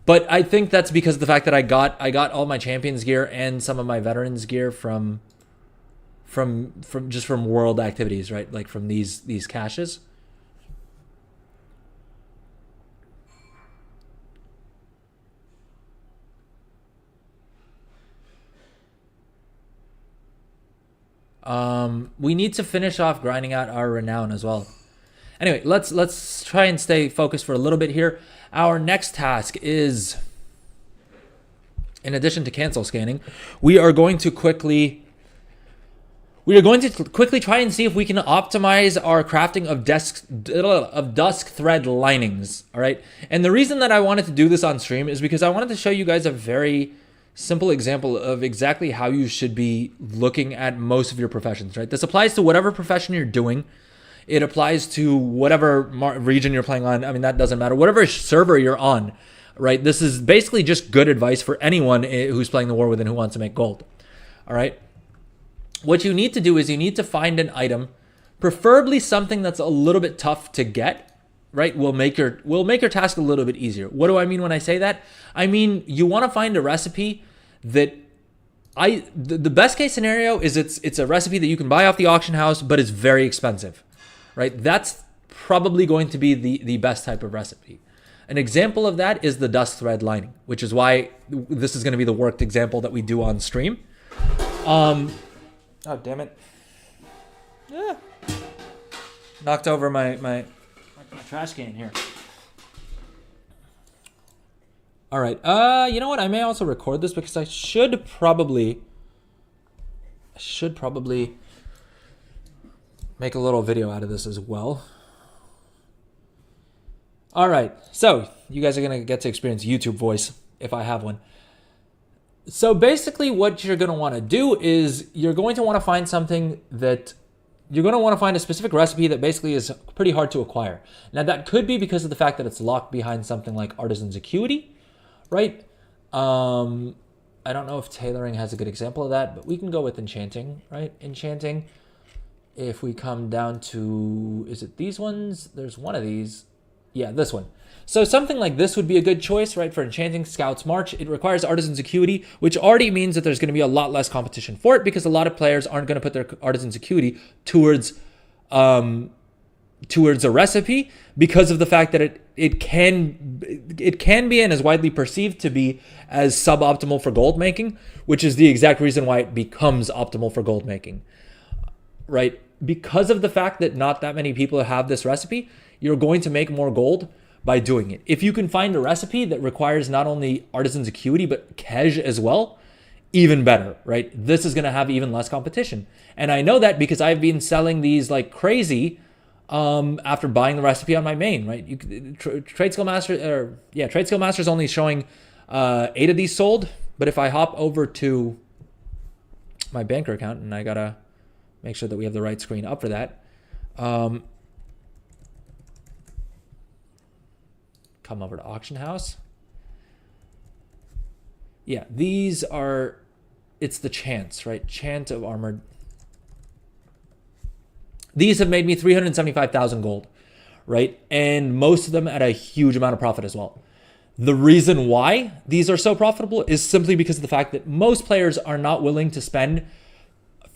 But I think that's because of the fact that I got all my champions gear and some of my veterans gear from world activities, right? Like from these caches. We need to finish off grinding out our renown as well. Anyway, let's try and stay focused for a little bit here. Our next task is, in addition to cancel scanning, we are going to quickly try and see if we can optimize our crafting of dusk thread linings. All right, and the reason that I wanted to do this on stream is because I wanted to show you guys a very simple example of exactly how you should be looking at most of your professions, right? This applies to whatever profession you're doing. It applies to whatever region you're playing on. I mean, that doesn't matter. Whatever server you're on, right? This is basically just good advice for anyone who's playing the War Within who wants to make gold. All right. What you need to do is you need to find an item, preferably something that's a little bit tough to get, right? Will make your task a little bit easier. What do I mean when I say that? I mean, you want to find a recipe that the best case scenario is it's a recipe that you can buy off the auction house, but it's very expensive, right? That's probably going to be the best type of recipe. An example of that is the dusk thread lining, which is why this is going to be the worked example that we do on stream. Oh, damn it. Yeah. Knocked over my trash can here. All right. You know what? I may also record this because I should probably make a little video out of this as well. All right. So you guys are going to get to experience YouTube voice if I have one. So basically what you're going to want to do is you're going to want to find something that you're going to want to find a specific recipe that basically is pretty hard to acquire. Now that could be because of the fact that it's locked behind something like Artisan's Acuity, right? I don't know if tailoring has a good example of that, but we can go with enchanting, right? Enchanting, if we come down to, is it these ones? There's one of these. Yeah, this one. So something like this would be a good choice, right? For enchanting Scout's March. It requires Artisan's Acuity, which already means that there's going to be a lot less competition for it because a lot of players aren't going to put their Artisan's Acuity towards a recipe because of the fact that it can be and is widely perceived to be as suboptimal for gold making, which is the exact reason why it becomes optimal for gold making, right? Because of the fact that not that many people have this recipe, you're going to make more gold by doing it. If you can find a recipe that requires not only Artisan's Acuity, but Kej as well, even better, right? This is going to have even less competition. And I know that because I've been selling these like crazy after buying the recipe on my main, right? Trade Skill Master, Trade Skill Master is only showing 8 of these sold. But if I hop over to my banker account, and I got to make sure that we have the right screen up for that. Come over to Auction House. Yeah, these are, it's the Chants, right? Chant of Armored. These have made me 375,000 gold, right? And most of them at a huge amount of profit as well. The reason why these are so profitable is simply because of the fact that most players are not willing to spend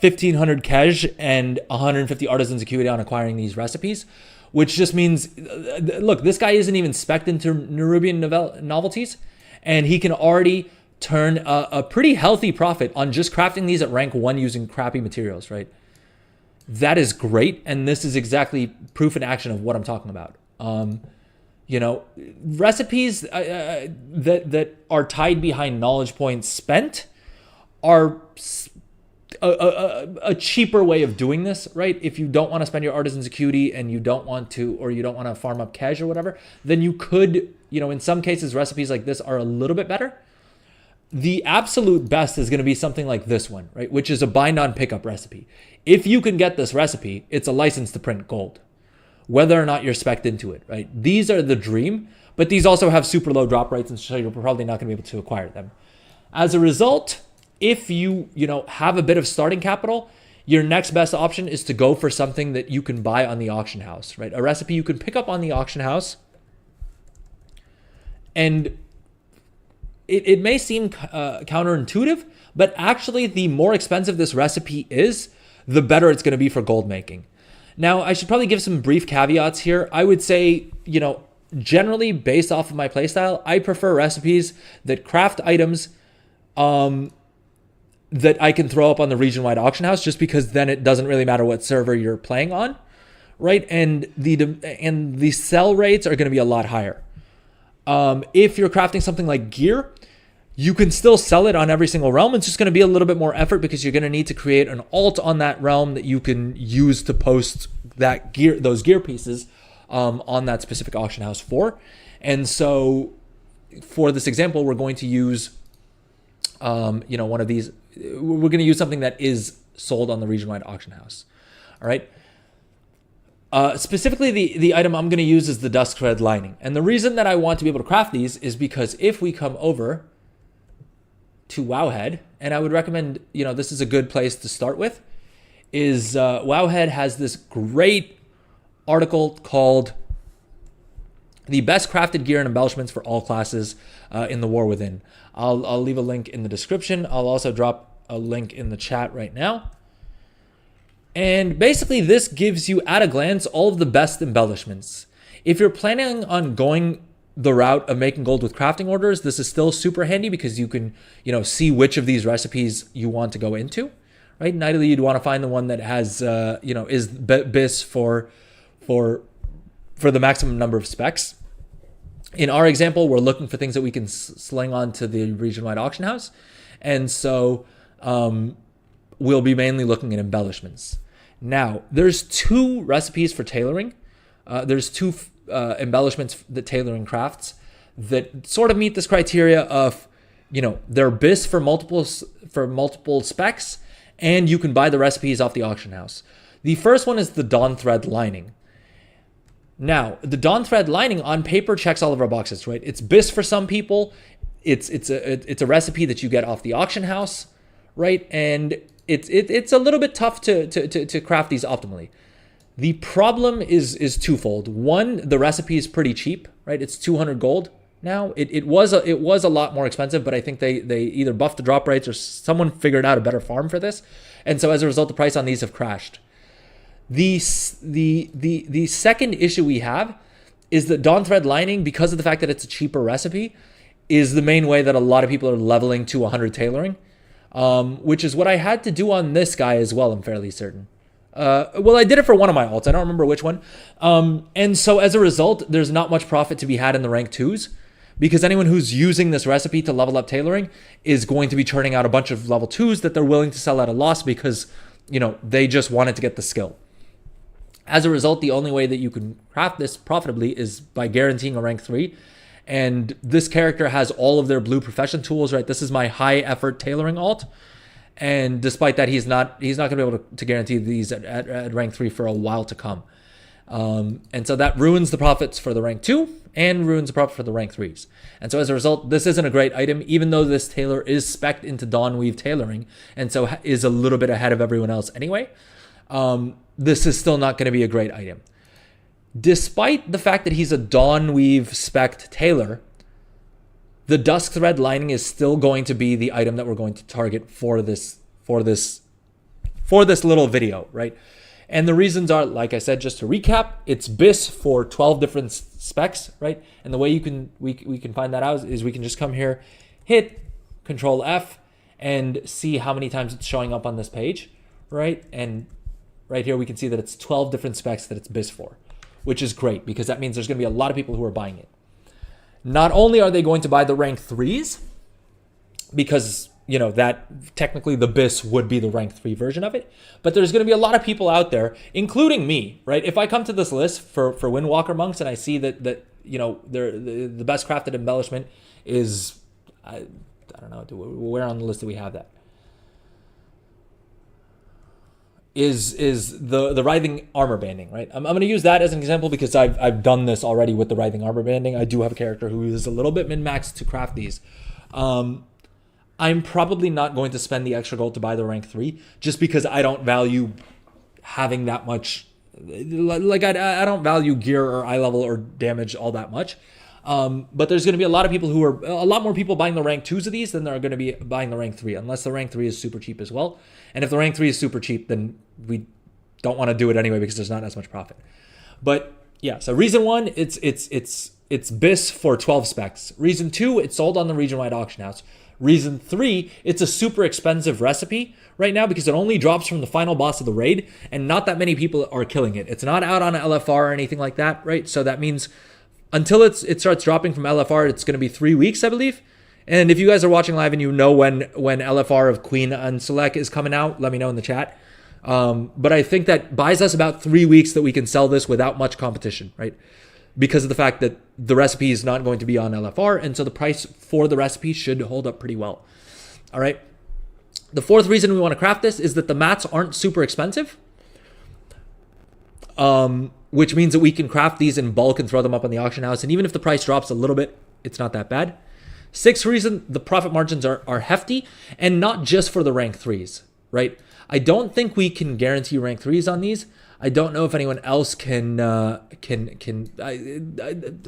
1,500 Kej and 150 Artisan's Acuity on acquiring these recipes, which just means, look, this guy isn't even spec'd into Nerubian novelties, and he can already turn a pretty healthy profit on just crafting these at rank 1 using crappy materials, right? That is great, and this is exactly proof in action of what I'm talking about. You know, recipes that are tied behind knowledge points spent are a cheaper way of doing this, right? If you don't want to spend your Artisan's Acuity and you don't want to, or you don't want to farm up Kej or whatever, then you could, you know, in some cases, recipes like this are a little bit better. The absolute best is going to be something like this one, right? Which is a bind on pickup recipe. If you can get this recipe, it's a license to print gold, whether or not you're spec'd into it, right? These are the dream, but these also have super low drop rates, and so you're probably not going to be able to acquire them. As a result, if you have a bit of starting capital, your next best option is to go for something that you can buy on the auction house, right? A recipe you can pick up on the auction house. And it may seem counterintuitive, but actually the more expensive this recipe is, the better it's going to be for gold making. Now, I should probably give some brief caveats here. I would say, generally based off of my playstyle, I prefer recipes that craft items that I can throw up on the region-wide auction house, just because then it doesn't really matter what server you're playing on, right? And the sell rates are going to be a lot higher. If you're crafting something like gear, you can still sell it on every single realm. It's just going to be a little bit more effort because you're going to need to create an alt on that realm that you can use to post that gear, those gear pieces on that specific auction house for. And so for this example, we're going to use, one of these. We're going to use something that is sold on the region-wide auction house. All right. Specifically, the item I'm going to use is the Dusk Thread Lining. And the reason that I want to be able to craft these is because if we come over to Wowhead, and I would recommend, this is a good place to start with, is Wowhead has this great article called The Best Crafted Gear and Embellishments for All Classes in the War Within. I'll leave a link in the description. I'll also drop a link in the chat right now. And basically this gives you at a glance all of the best embellishments. If you're planning on going the route of making gold with crafting orders, this is still super handy because you can, see which of these recipes you want to go into, right? And ideally you'd want to find the one that has, is BIS for the maximum number of specs. In our example, we're looking for things that we can sling onto the region-wide auction house. And so we'll be mainly looking at embellishments. Now, there's 2 recipes for tailoring. There's 2 embellishments that tailoring crafts that sort of meet this criteria of, they're BIS for multiple specs, and you can buy the recipes off the auction house. The first one is the Dawn Thread Lining. Now, the Dawn Thread Lining on paper checks all of our boxes, right? It's BIS for some people. It's a recipe that you get off the auction house, right? And it's a little bit tough to craft these optimally. The problem is twofold. One, the recipe is pretty cheap, right? It's 200 gold now. It was a lot more expensive, but I think they either buffed the drop rates or someone figured out a better farm for this, and so as a result, the price on these have crashed. The second issue we have is that Dawn Thread Lining, because of the fact that it's a cheaper recipe, is the main way that a lot of people are leveling to 100 tailoring, which is what I had to do on this guy as well, I'm fairly certain. Well, I did it for one of my alts. I don't remember which one. And so as a result, there's not much profit to be had in the rank 2s, because anyone who's using this recipe to level up tailoring is going to be churning out a bunch of level 2s that they're willing to sell at a loss because, you know, they just wanted to get the skill. As a result, the only way that you can craft this profitably is by guaranteeing a rank 3. And this character has all of their blue profession tools, right? This is my high effort tailoring alt. And despite that, he's not going to be able to guarantee these at rank 3 for a while to come. And so that ruins the profits for the rank 2 and ruins the profit for the rank 3s. And so as a result, this isn't a great item, even though this tailor is spec'd into Dawnweave tailoring and so is a little bit ahead of everyone else anyway. This is still not going to be a great item. Despite the fact that he's a Dawnweave spec'd tailor, the dusk thread lining is still going to be the item that we're going to target for this little video, right? And the reasons are, like I said, just to recap, it's BIS for 12 different specs, right? And the way we can find that out is we can just come here, hit Control F, and see how many times it's showing up on this page, right? And right here we can see that it's 12 different specs that it's BIS for, which is great because that means there's going to be a lot of people who are buying it. Not only are they going to buy the rank 3s, because, you know, that technically the BIS would be the rank 3 version of it, but there's going to be a lot of people out there, including me, right? If I come to this list for Windwalker monks and I see that you know, the best crafted embellishment is, I don't know, where on the list do we have that? Is the writhing armor banding, right? I'm going to use that as an example because I've done this already with the writhing armor banding. I do have a character who is a little bit min-maxed to craft these. I'm probably not going to spend the extra gold to buy the rank 3 just because I don't value having that much. Like I don't value gear or eye level or damage all that much. But there's going to be a lot of people a lot more people buying the rank 2s of these than there are going to be buying the rank 3, unless the rank 3 is super cheap as well. And if the rank 3 is super cheap, then we don't want to do it anyway because there's not as much profit. But yeah, so reason 1, it's BIS for 12 specs. Reason 2, it's sold on the region-wide auction house. Reason 3, it's a super expensive recipe right now because it only drops from the final boss of the raid, and not that many people are killing it. It's not out on LFR or anything like that, right? So that means until it starts dropping from LFR, it's going to be 3 weeks, I believe. And if you guys are watching live and you know when LFR of Queen Unselect is coming out, let me know in the chat. But I think that buys us about 3 weeks that we can sell this without much competition, right? Because of the fact that the recipe is not going to be on LFR, and so the price for the recipe should hold up pretty well. All right. The fourth reason we want to craft this is that the mats aren't super expensive, which means that we can craft these in bulk and throw them up on the auction house. And even if the price drops a little bit, it's not that bad. Sixth reason, the profit margins are hefty, and not just for the rank 3s, right? I don't think we can guarantee rank 3s on these. I don't know if anyone else can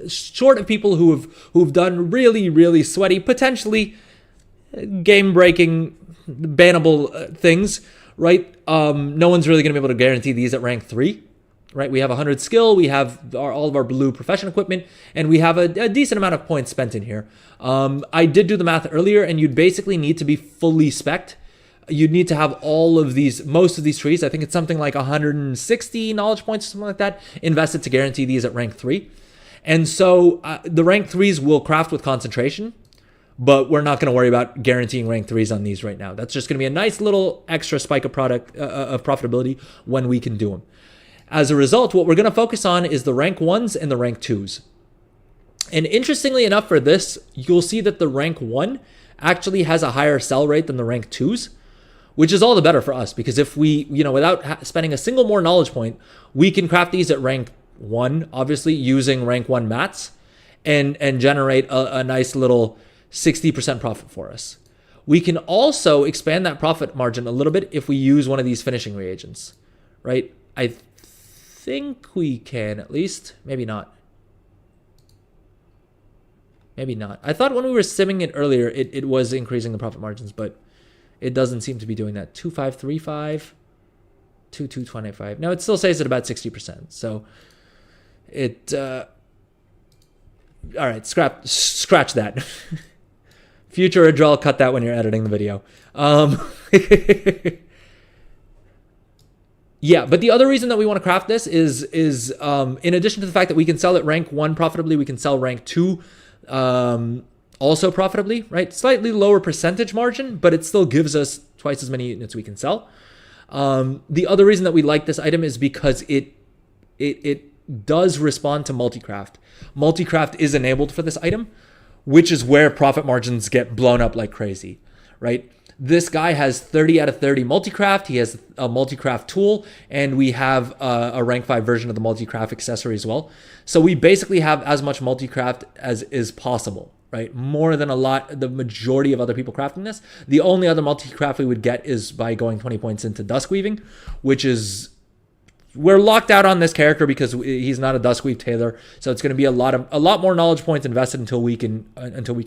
short of people who've done really sweaty, potentially game-breaking, bannable things, right? No one's really going to be able to guarantee these at rank 3, right? We have 100 skill, we have all of our blue profession equipment, and we have a decent amount of points spent in here. I did do the math earlier, and you'd basically need to be fully spec'd. You'd need to have most of these trees, I think it's something like 160 knowledge points or something like that, invested to guarantee these at rank 3. And so the rank 3s will craft with concentration, but we're not going to worry about guaranteeing rank 3s on these right now. That's just going to be a nice little extra spike of profitability when we can do them. As a result, what we're going to focus on is the rank 1s and the rank 2s. And interestingly enough for this, you'll see that the rank 1 actually has a higher sell rate than the rank 2s, which is all the better for us because if we, without spending a single more knowledge point, we can craft these at rank 1, obviously using rank 1 mats and generate a nice little 60% profit for us. We can also expand that profit margin a little bit if we use one of these finishing reagents, right? I think we can at least, maybe not. Maybe not. I thought when we were simming it earlier, it was increasing the profit margins, but it doesn't seem to be doing that. 2535, 2225. Now it still says at about 60%. So it, all right, scratch that. Future Adrel, cut that when you're editing the video. Yeah, but the other reason that we want to craft this is in addition to the fact that we can sell at rank 1 profitably, we can sell rank 2 also profitably, right? Slightly lower percentage margin, but it still gives us twice as many units we can sell. The other reason that we like this item is because it does respond to multicraft. Multicraft is enabled for this item, which is where profit margins get blown up like crazy, right? This guy has 30 out of 30 multicraft. He has a multicraft tool, and we have a rank 5 version of the multicraft accessory as well. So we basically have as much multicraft as is possible, right? More than the majority of other people crafting this. The only other multicraft we would get is by going 20 points into dusk weaving, which is, we're locked out on this character because he's not a duskweave tailor. So it's going to be a lot more knowledge points invested until we can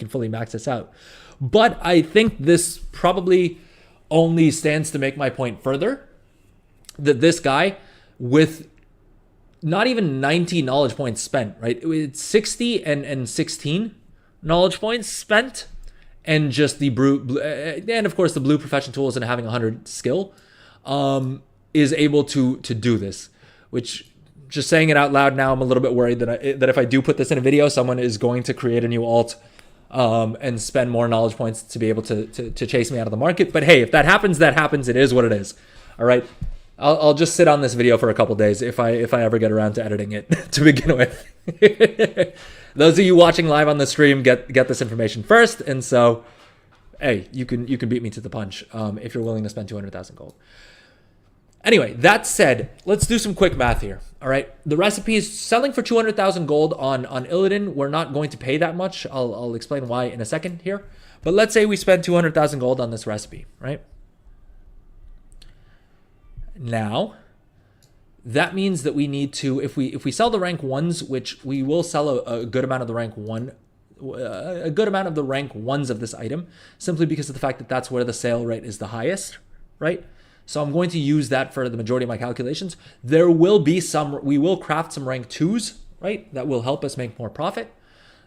fully max this out. But I think this probably only stands to make my point further, that this guy with not even 90 knowledge points spent, right? It's 60 and 16 knowledge points spent, and just the and of course the blue profession tools and having 100 skill is able to do this. Which, just saying it out loud now, I'm a little bit worried that if I do put this in a video, someone is going to create a new alt and spend more knowledge points to be able to chase me out of the market. But hey, if that happens, that happens. It is what it is. All right. I'll just sit on this video for a couple days if I ever get around to editing it to begin with. Those of you watching live on the stream get this information first, and so hey, you can beat me to the punch if you're willing to spend 200,000 gold. Anyway, that said, let's do some quick math here. All right, the recipe is selling for 200,000 gold on Illidan. We're not going to pay that much. I'll explain why in a second here. But let's say we spend 200,000 gold on this recipe, right? Now, that means that we need to, if we sell the rank 1s, which we will sell a good amount of the rank 1s of this item, simply because of the fact that that's where the sale rate is the highest, right? So I'm going to use that for the majority of my calculations. There will be we will craft some rank 2s, right? That will help us make more profit.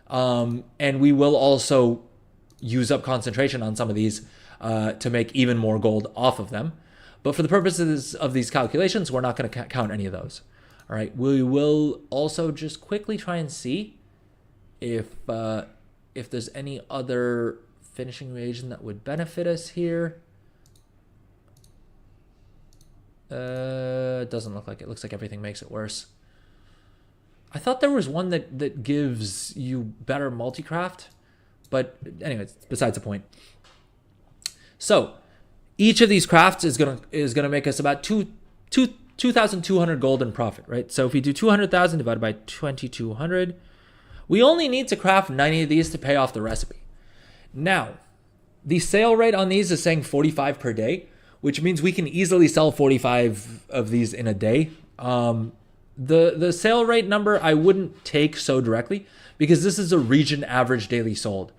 And we will also use up concentration on some of these to make even more gold off of them. But for the purposes of these calculations, we're not going to count any of those. All right. We will also just quickly try and see if there's any other finishing reagent that would benefit us here. It doesn't look like it. Looks like everything makes it worse. I thought there was one that gives you better multicraft, but anyways, besides the point. So each of these crafts is gonna make us about 2,200 gold in profit, right? So if we do 200,000 divided by 2,200, we only need to craft 90 of these to pay off the recipe. Now, the sale rate on these is saying 45 per day, which means we can easily sell 45 of these in a day. The sale rate number I wouldn't take so directly, because this is a region average daily sold,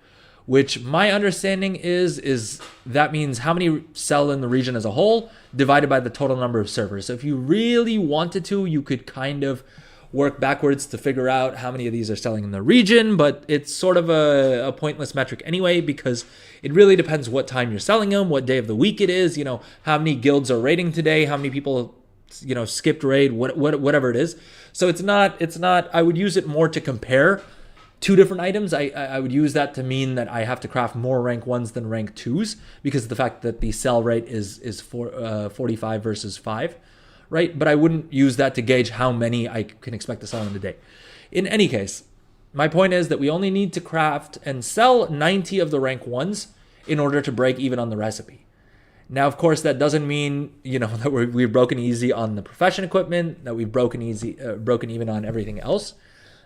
which my understanding is that means how many sell in the region as a whole divided by the total number of servers. So if you really wanted to, you could kind of work backwards to figure out how many of these are selling in the region, but it's sort of a pointless metric anyway, because it really depends what time you're selling them, what day of the week it is, how many guilds are raiding today, how many people, skipped raid, whatever it is. So it's not, I would use it more to compare two different items. I would use that to mean that I have to craft more rank 1s than rank 2s because of the fact that the sell rate is 45 versus 5. Right? But I wouldn't use that to gauge how many I can expect to sell in a day. In any case, my point is that we only need to craft and sell 90 of the rank 1s in order to break even on the recipe. Now, of course, that doesn't mean, that we've broken easy on the profession equipment, that we've broken even on everything else.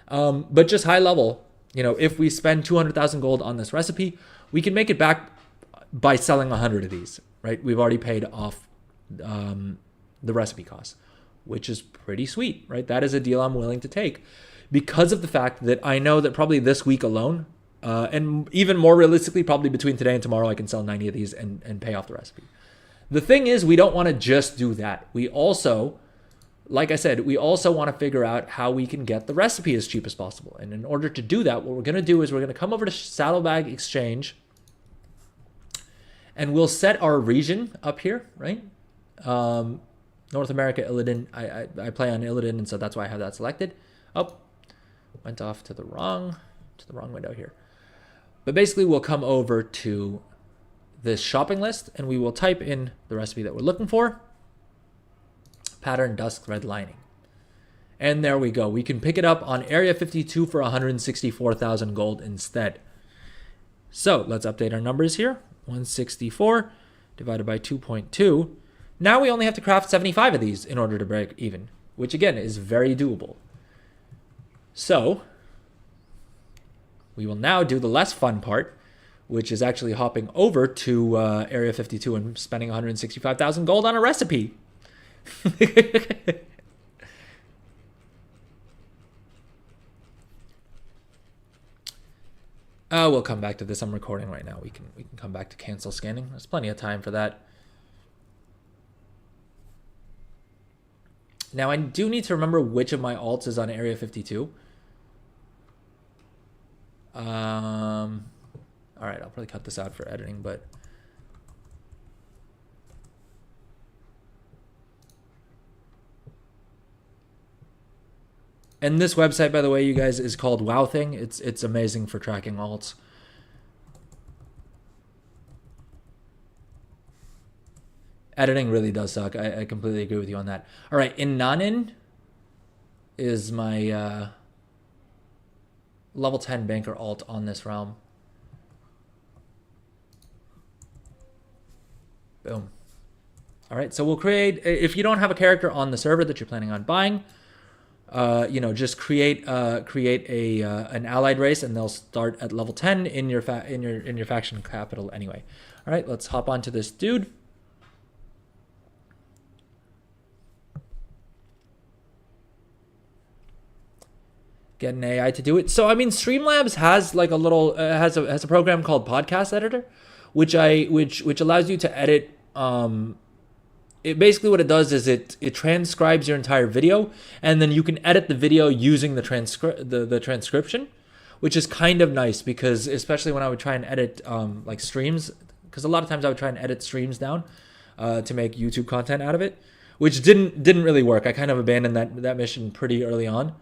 But just high level, if we spend 200,000 gold on this recipe, we can make it back by selling 100 of these, right? We've already paid off the recipe costs, which is pretty sweet, right? That is a deal I'm willing to take because of the fact that I know that probably this week alone, and even more realistically, probably between today and tomorrow, I can sell 90 of these and pay off the recipe. The thing is, we don't want to just do that. We also, like I said, we also want to figure out how we can get the recipe as cheap as possible. And in order to do that, what we're going to do is we're going to come over to Saddlebag Exchange and we'll set our region up here, right? North America, Illidan. I play on Illidan, and so that's why I have that selected. Oh, went off to the wrong window here. But basically, we'll come over to this shopping list, and we will type in the recipe that we're looking for. Pattern Dusk Red Lining. And there we go. We can pick it up on Area 52 for 164,000 gold instead. So let's update our numbers here. 164 divided by 2.2. Now we only have to craft 75 of these in order to break even, which again is very doable. So we will now do the less fun part, which is actually hopping over to Area 52 and spending 165,000 gold on a recipe. We'll come back to this. I'm recording right now. We can come back to cancel scanning. There's plenty of time for that. Now I do need to remember which of my alts is on Area 52. All right, I'll probably cut this out for editing, but and this website, by the way, you guys, is called Wow Thing. It's amazing for tracking alts. Editing really does suck. I completely agree with you on that. All right, Inanin is my level 10 banker alt on this realm. Boom. All right, so we'll create, if you don't have a character on the server that you're planning on buying, just create an allied race, and they'll start at level 10 in your faction capital anyway. All right, let's hop onto this dude. Get an AI to do it. So I mean, Streamlabs has like a little has a program called Podcast Editor, which allows you to edit. It basically what it does is it transcribes your entire video, and then you can edit the video using the transcription, which is kind of nice because especially when I would try and edit like streams, because a lot of times I would try and edit streams down to make YouTube content out of it, which didn't really work. I kind of abandoned that mission pretty early on,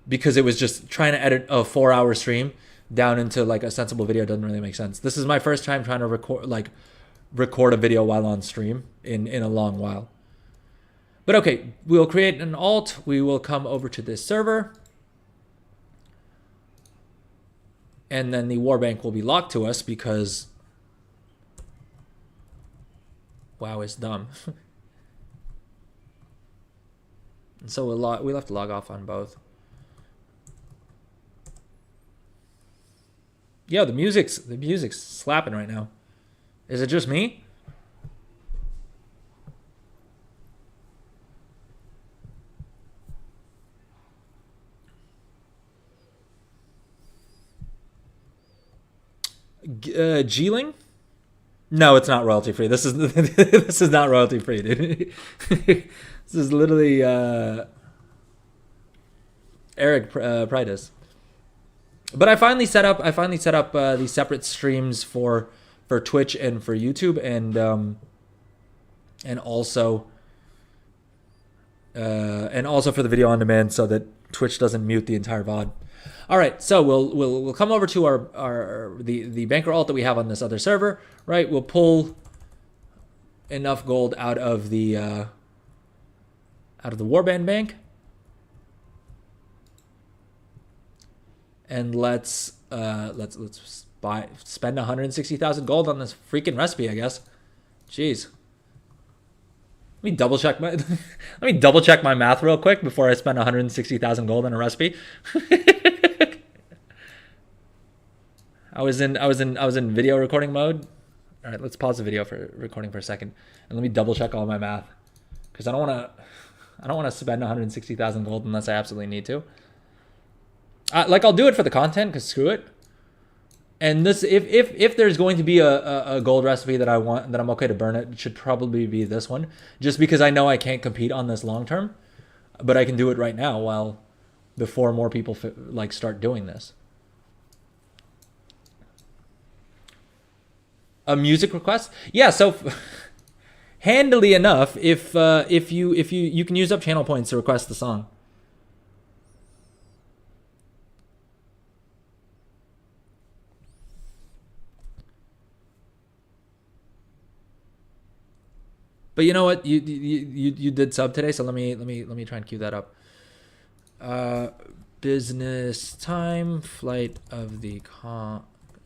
because it was just trying to edit a 4-hour stream down into like a sensible video. Doesn't really make sense. This is my first time trying to record a video while on stream in a long while. But okay, we'll create an alt. We will come over to this server, and then the warbank will be locked to us because WoW is dumb. And so we'll have to log off on both. Yo, the music's slapping right now. Is it just me? Geeling? No, it's not royalty free. This is this is not royalty free, dude. This is literally Eric Pridus. But I finally set up these separate streams for Twitch and for YouTube, and also for the video on demand, so that Twitch doesn't mute the entire VOD. All right, so we'll come over to the banker alt that we have on this other server, right? We'll pull enough gold out of the warband bank, and let's spend 160,000 gold on this freaking recipe, I guess. Jeez. Let me double check my math real quick before I spend 160,000 gold on a recipe. I was in video recording mode. All right, let's pause the video for recording for a second, and let me double check all my math, because I don't want to spend 160,000 gold unless I absolutely need to. I'll do it for the content, because screw it. And this, if there's going to be a gold recipe that I want, that I'm okay to burn, it should probably be this one, just because I know I can't compete on this long term, but I can do it right now before more people start doing this. A music request? Yeah, so handily enough if you can use up channel points to request the song. But you know what? You did sub today, so let me try and cue that up. Business time, flight of the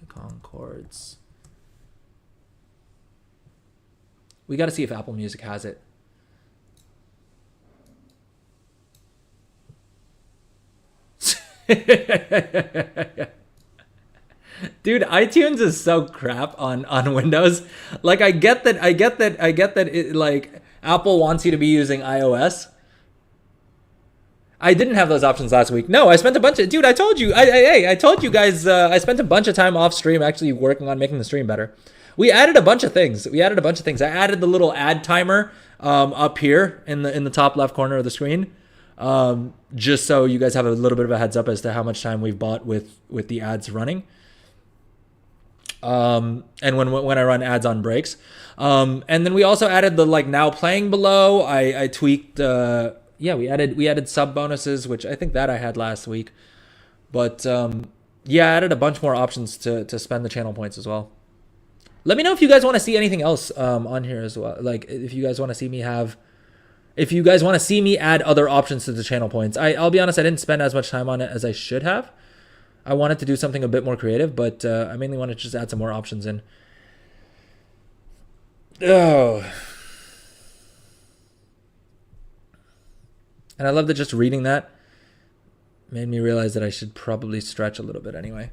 Concords. We got to see if Apple Music has it. Dude, iTunes is so crap on Windows. Like I get that it, like Apple wants you to be using iOS. I didn't have those options last week. No, I spent a bunch of I told you. I told you guys I spent a bunch of time off stream actually working on making the stream better. We added a bunch of things. I added the little ad timer up here in the top left corner of the screen. Just so you guys have a little bit of a heads up as to how much time we've bought with the ads running. And when I run ads on breaks. And then we also added the like now playing below. I tweaked we added sub bonuses, which I think that I had last week. But I added a bunch more options to spend the channel points as well. Let me know if you guys want to see anything else on here as well. Like if you guys want to see me add other options to the channel points. I'll be honest, I didn't spend as much time on it as I should have. I wanted to do something a bit more creative, but I mainly wanted to just add some more options in. Oh. And I love that just reading that made me realize that I should probably stretch a little bit anyway.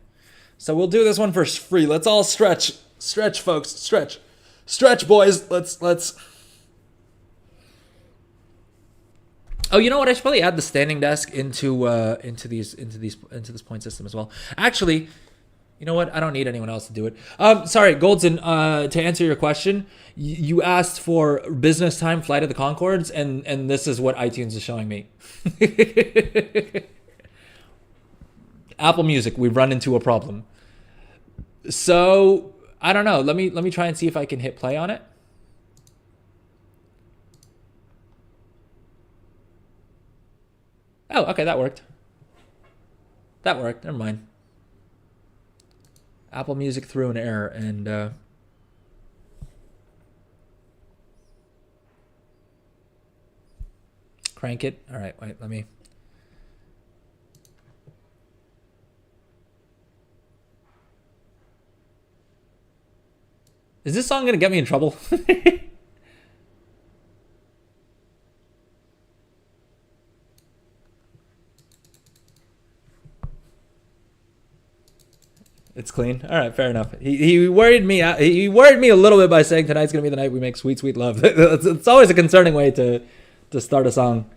So we'll do this one for free. Let's all stretch. Stretch, folks. Stretch. Stretch, boys. Let's. Oh, you know what? I should probably add the standing desk into this point system as well. Actually, you know what? I don't need anyone else to do it. Sorry, Goldson. To answer your question, you asked for business time flight of the Concords, and this is what iTunes is showing me. Apple Music, we've run into a problem. So I don't know. Let me try and see if I can hit play on it. Oh, okay, that worked. Never mind. Apple Music threw an error and crank it. All right, wait, let me. Is this song gonna get me in trouble? It's clean. All right, fair enough. He worried me out. He worried me a little bit by saying tonight's gonna be the night we make sweet, sweet love. It's always a concerning way to start a song.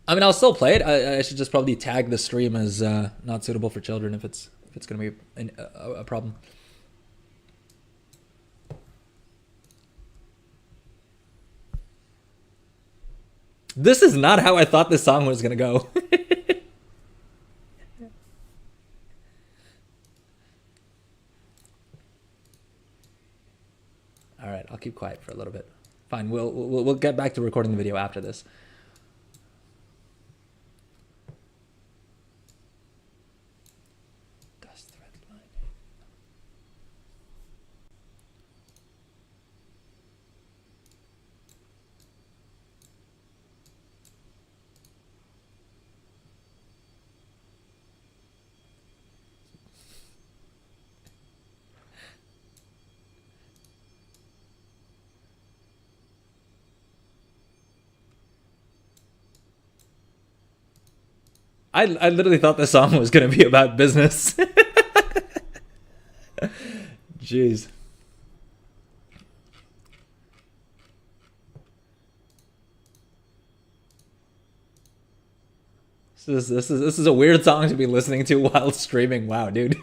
I mean, I'll still play it. I should just probably tag the stream as not suitable for children if it's gonna be a problem. This is not how I thought this song was gonna go. All right, I'll keep quiet for a little bit. Fine, we'll get back to recording the video after this. I literally thought the song was going to be about business. Jeez. This is a weird song to be listening to while streaming. Wow, dude.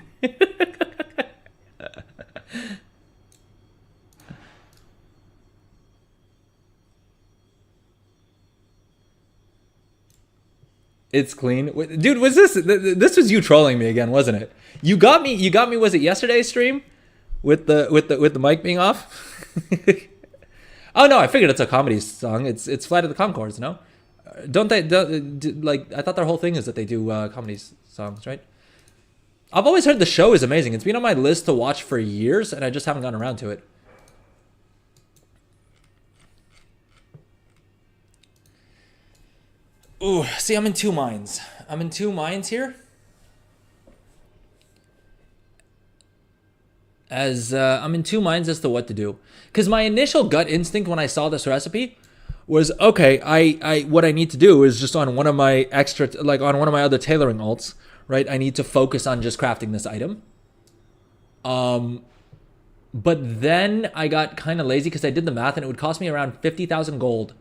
It's clean. Dude, was this was you trolling me again, wasn't it? You got me, was it yesterday's stream? With the mic being off? Oh no, I figured it's a comedy song. It's Flight of the Conchords, no? Like, I thought their whole thing is that they do comedy songs, right? I've always heard the show is amazing. It's been on my list to watch for years, and I just haven't gotten around to it. Ooh, see, I'm in two minds. I'm in two minds here. I'm in two minds as to what to do. Because my initial gut instinct when I saw this recipe was, okay, I what I need to do is just on one of my on one of my other tailoring alts, right? I need to focus on just crafting this item. But then I got kind of lazy because I did the math and it would cost me around 50,000 gold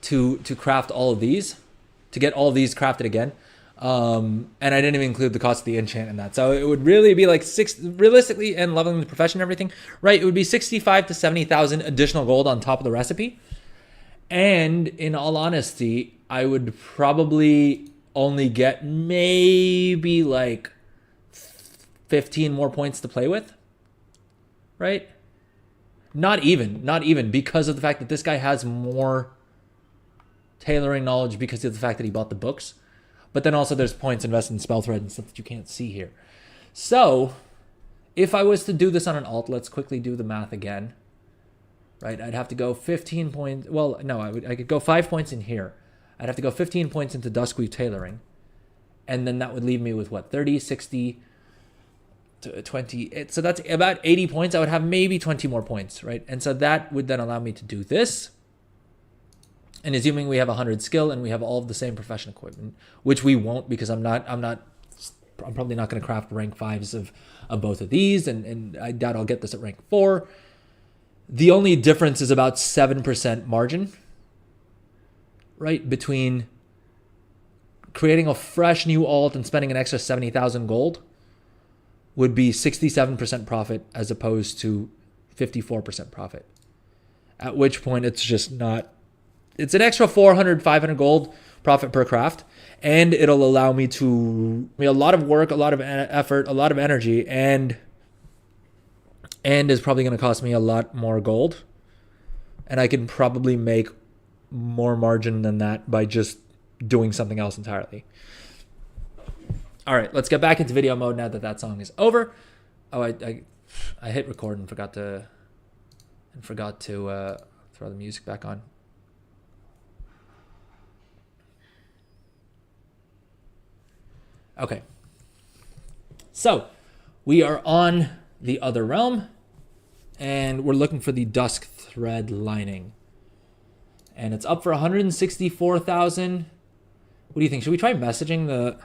to craft all of these, to get all of these crafted again. And I didn't even include the cost of the enchant in that. So it would really be like realistically, and leveling the profession and everything, right? It would be 65 to 70,000 additional gold on top of the recipe. And in all honesty, I would probably only get maybe like 15 more points to play with, right? Not even because of the fact that this guy has more tailoring knowledge because of the fact that he bought the books. But then also there's points invested in spell thread and stuff that you can't see here. So if I was to do this on an alt, let's quickly do the math again. Right, I'd have to go 15 points. Well, no, I could go 5 points in here. I'd have to go 15 points into Duskweave tailoring. And then that would leave me with what, 30, 60, 20. So that's about 80 points. I would have maybe 20 more points, right? And so that would then allow me to do this. And assuming we have 100 skill and we have all of the same profession equipment, which we won't because I'm probably not going to craft rank 5s of both of these, and I doubt I'll get this at rank 4. The only difference is about 7% margin, right? Between creating a fresh new alt and spending an extra 70,000 gold would be 67% profit as opposed to 54% profit. At which point it's just not, it's an extra 400, 500 gold profit per craft. And it'll allow me to, a lot of work, a lot of effort, a lot of energy, and is probably going to cost me a lot more gold. And I can probably make more margin than that by just doing something else entirely. All right, let's get back into video mode now that that song is over. Oh, I hit record and forgot to throw the music back on. Okay. So we are on the other realm, and we're looking for the dusk thread lining, and it's up for 164,000. What do you think? Should we try messaging the?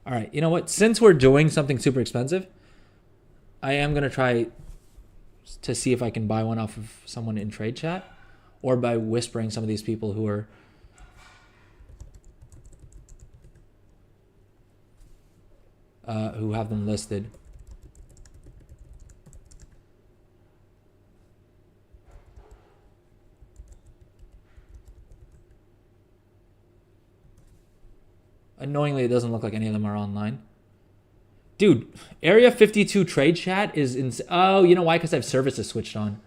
All right, you know what? Since we're doing something super expensive, I am going to try to see if I can buy one off of someone in trade chat, or by whispering some of these people who are who have them listed. Annoyingly, it doesn't look like any of them are online. Dude, Area 52 trade chat is in. Oh, you know why? Because I have services switched on.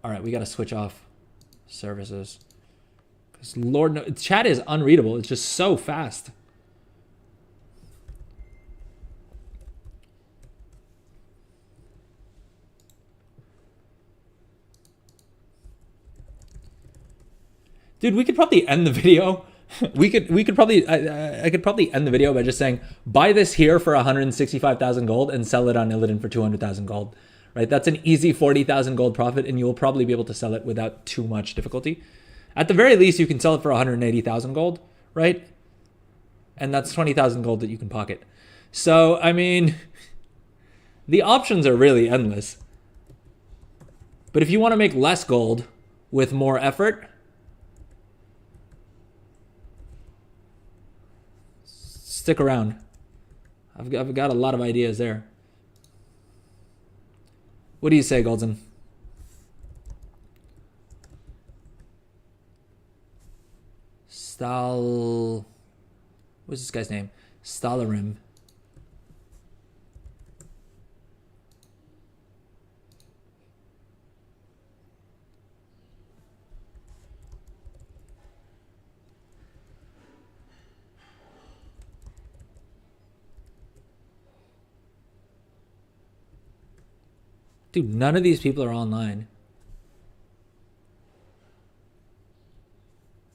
All right, we got to switch off services. Because Lord knows, chat is unreadable. It's just so fast. Dude, we could probably end the video. I could probably end the video by just saying, buy this here for 165,000 gold and sell it on Illidan for 200,000 gold. Right? That's an easy 40,000 gold profit, and you will probably be able to sell it without too much difficulty. At the very least, you can sell it for 180,000 gold, right? And that's 20,000 gold that you can pocket. So, I mean, the options are really endless. But if you want to make less gold with more effort, stick around. I've got a lot of ideas there. What do you say, Golden? What's this guy's name? Tailoring. Dude, none of these people are online.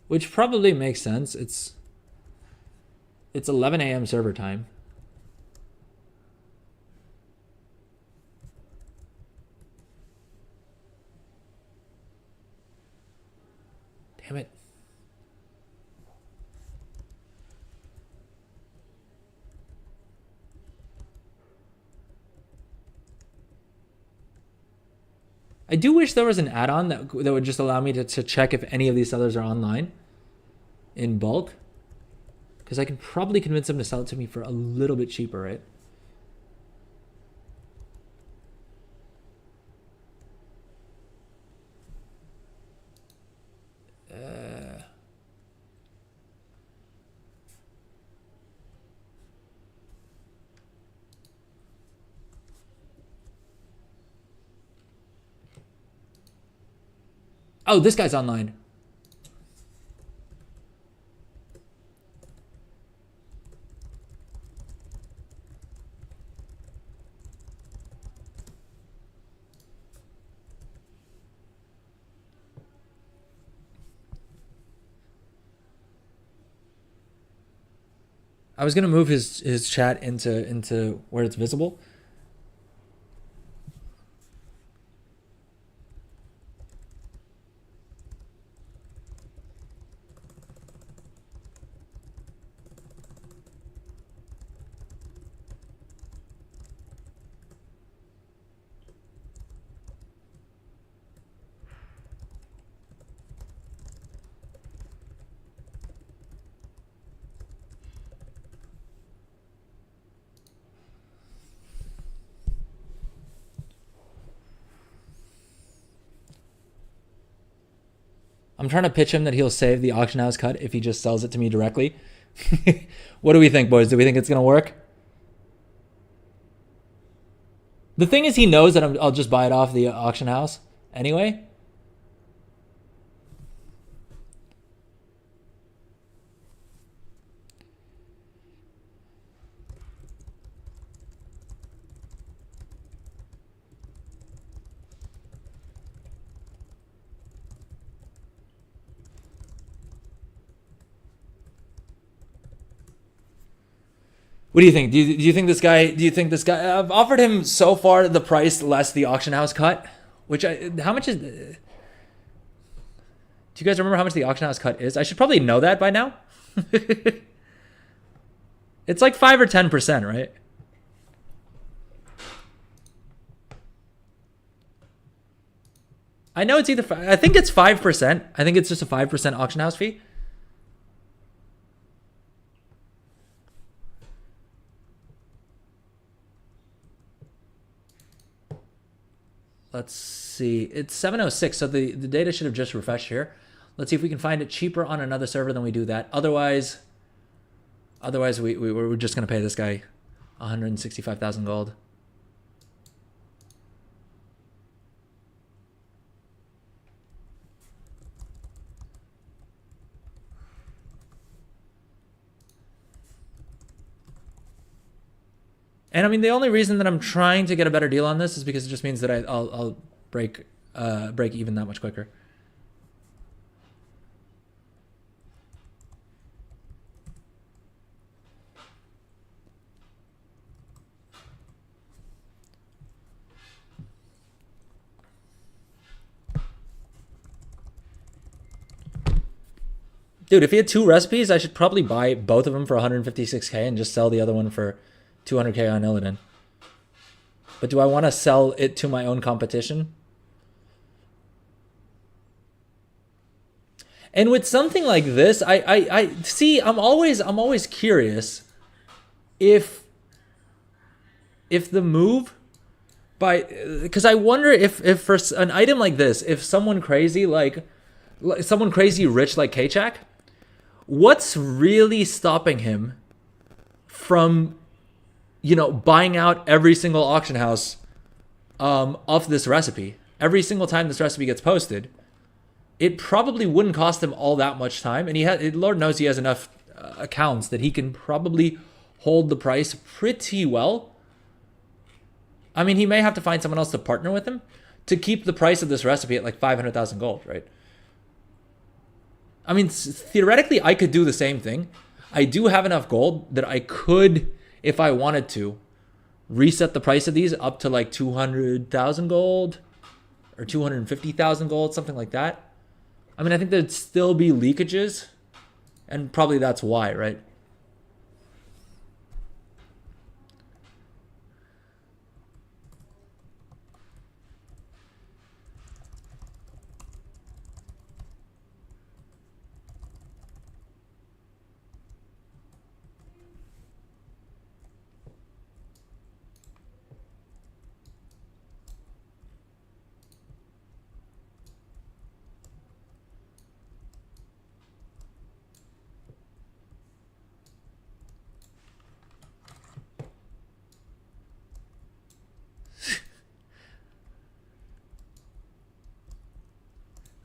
Which probably makes sense. It's 11 a.m. server time. Damn it. I do wish there was an add-on that would just allow me to check if any of these sellers are online in bulk. Because I can probably convince them to sell it to me for a little bit cheaper, right? Oh, this guy's online. I was gonna move his chat into where it's visible. I'm trying to pitch him that he'll save the auction house cut if he just sells it to me directly. What do we think, boys? Do we think it's going to work? The thing is, he knows that I'll just buy it off the auction house anyway. What do you think? Do you think this guy? I've offered him so far the price less the auction house cut. How much is? Do you guys remember how much the auction house cut is? I should probably know that by now. It's like 5 or 10%, right? I know it's either. I think it's 5%. I think it's just a 5% auction house fee. Let's see. It's 7:06, so the data should have just refreshed here. Let's see if we can find it cheaper on another server than we do that. Otherwise we're just going to pay this guy 165,000 gold. And I mean, the only reason that I'm trying to get a better deal on this is because it just means that I'll break even that much quicker. Dude, if he had 2 recipes, I should probably buy both of them for 156k and just sell the other one for 200k on Illidan. But do I want to sell it to my own competition? And with something like this, I see. I'm always curious if if the move by, because I wonder if for an item like this, if someone crazy like someone crazy rich like Kachak, what's really stopping him from, you know, buying out every single auction house of this recipe? Every single time this recipe gets posted, it probably wouldn't cost him all that much time, and he had, Lord knows he has enough accounts that he can probably hold the price pretty well. I mean, he may have to find someone else to partner with him to keep the price of this recipe at like 500,000 gold, right? I mean, theoretically, I could do the same thing. I do have enough gold that I could, if I wanted to, reset the price of these up to like 200,000 gold or 250,000 gold, something like that. I mean, I think there'd still be leakages, and probably that's why, right?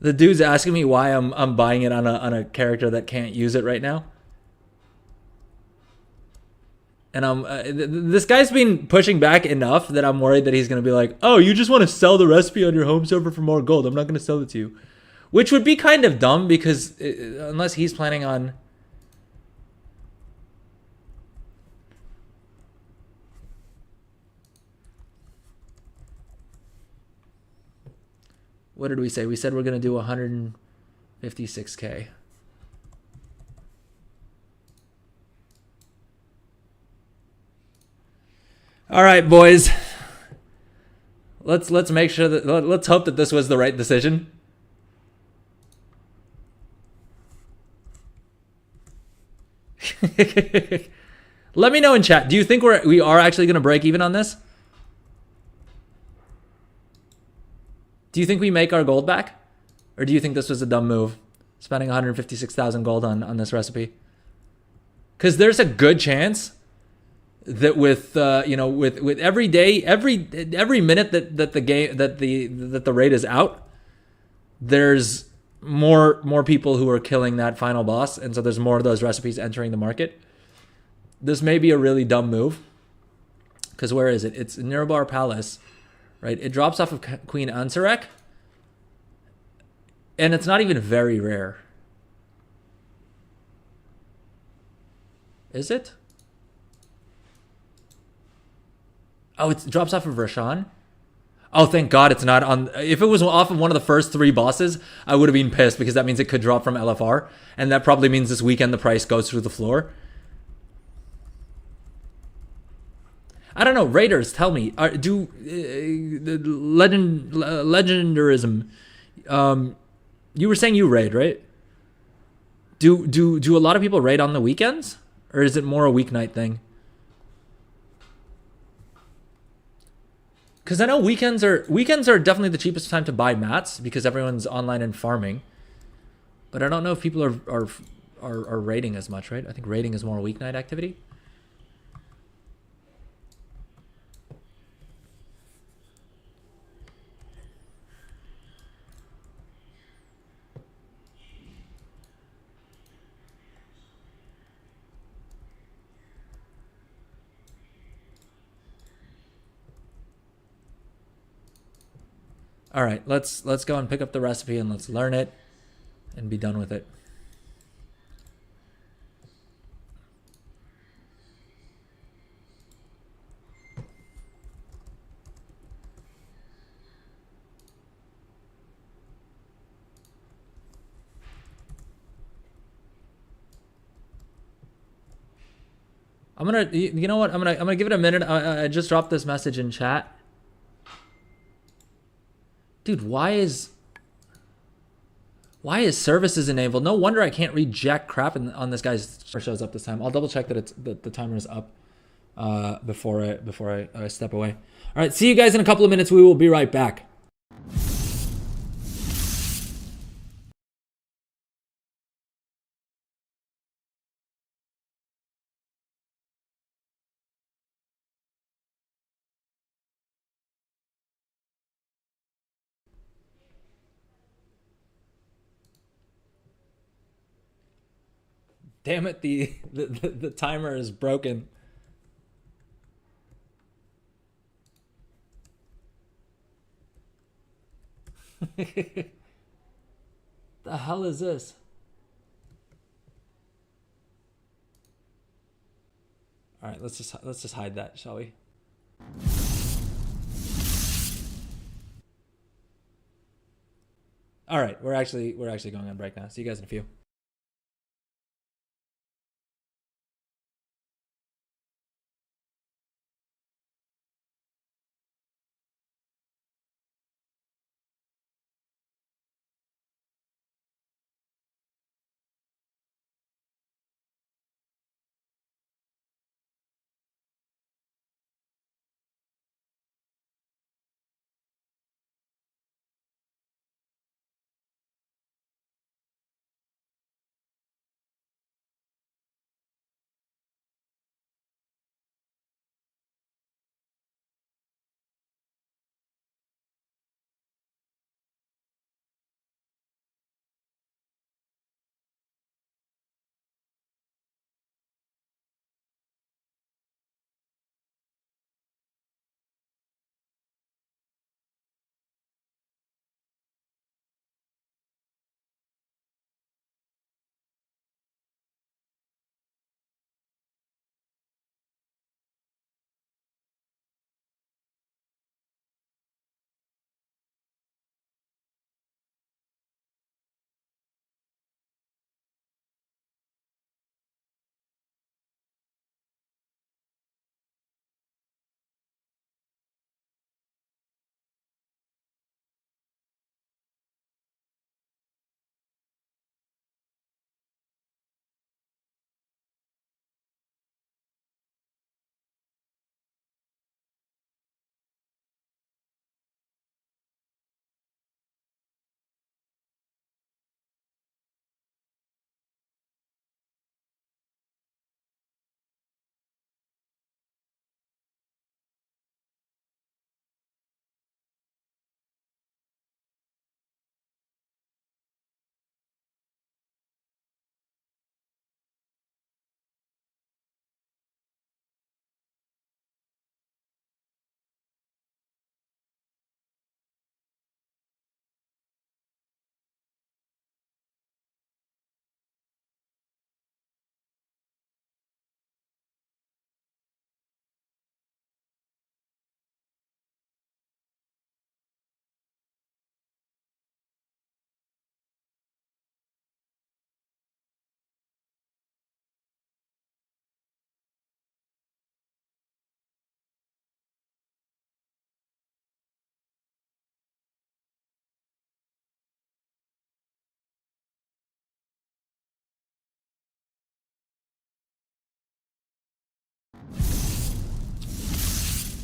The dude's asking me why I'm buying it on a character that can't use it right now. And this guy's been pushing back enough that I'm worried that he's going to be like, oh, you just want to sell the recipe on your home server for more gold. I'm not going to sell it to you. Which would be kind of dumb, because unless he's planning on... What did we say? We said we're going to do 156K. All right, boys. Let's make sure that, let's hope that this was the right decision. Let me know in chat. Do you think we are actually going to break even on this? Do you think we make our gold back? Or do you think this was a dumb move? Spending 156,000 gold on this recipe? Because there's a good chance that with you know, with every day, every minute that the game, that the raid is out, there's more people who are killing that final boss, and so there's more of those recipes entering the market. This may be a really dumb move. Because where is it? It's Nirbar Palace. Right, it drops off of Queen Ansarek, and it's not even very rare. Is it? Oh, it drops off of Rashan? Oh, thank God it's not on... If it was off of one of the first 3 bosses, I would have been pissed, because that means it could drop from LFR, and that probably means this weekend the price goes through the floor. I don't know, Raiders, tell me, do legendarism, you were saying you raid, right? Do a lot of people raid on the weekends, or is it more a weeknight thing? Because I know weekends are definitely the cheapest time to buy mats, because everyone's online and farming. But I don't know if people are raiding as much, right? I think raiding is more a weeknight activity. All right, let's go and pick up the recipe, and let's learn it and be done with it. I'm gonna, you know what? I'm gonna give it a minute. I just dropped this message in chat. Dude, why is services enabled? No wonder I can't read jack crap on this guy's shows up this time. I'll double check that the timer is up. before I step away. All right, see you guys in a couple of minutes. We will be right back. Damn it, the timer is broken. The hell is this? All right, let's just hide that, shall we? All right, we're actually going on break now. See you guys in a few.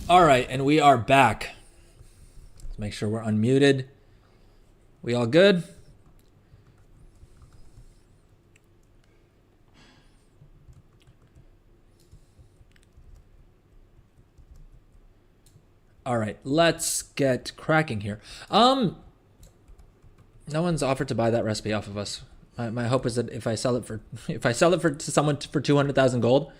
All right, and we are back. Let's make sure we're unmuted. We all good? All right, let's get cracking here. No one's offered to buy that recipe off of us. My hope is that if I sell it to someone for 200,000 gold,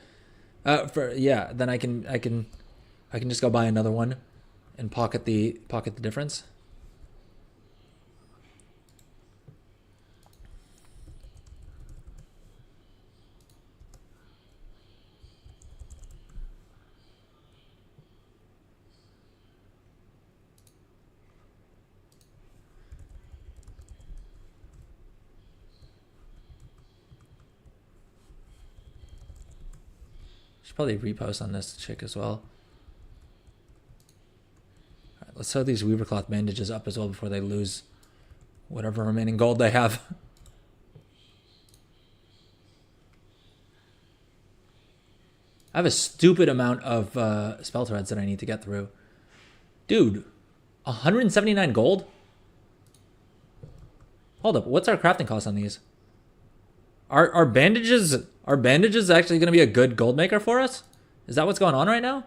then I can just go buy another one and pocket the difference. Should probably repost on this chick as well. All right, let's sew these Weaver cloth bandages up as well before they lose whatever remaining gold they have. I have a stupid amount of spell threads that I need to get through. Dude, 179 gold? Hold up, what's our crafting cost on these? Are bandages actually going to be a good gold maker for us? Is that what's going on right now?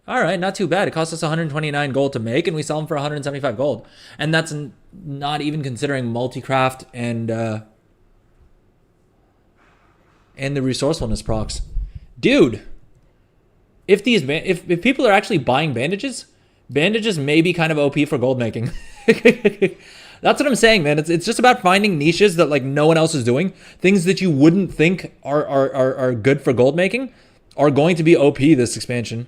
All right, not too bad. It cost us 129 gold to make, and we sell them for 175 gold. And that's not even considering multi-craft and the resourcefulness procs. Dude, if people are actually buying bandages may be kind of OP for gold making. That's what I'm saying, man. It's just about finding niches that like no one else is doing. Things that you wouldn't think are good for gold making are going to be OP this expansion.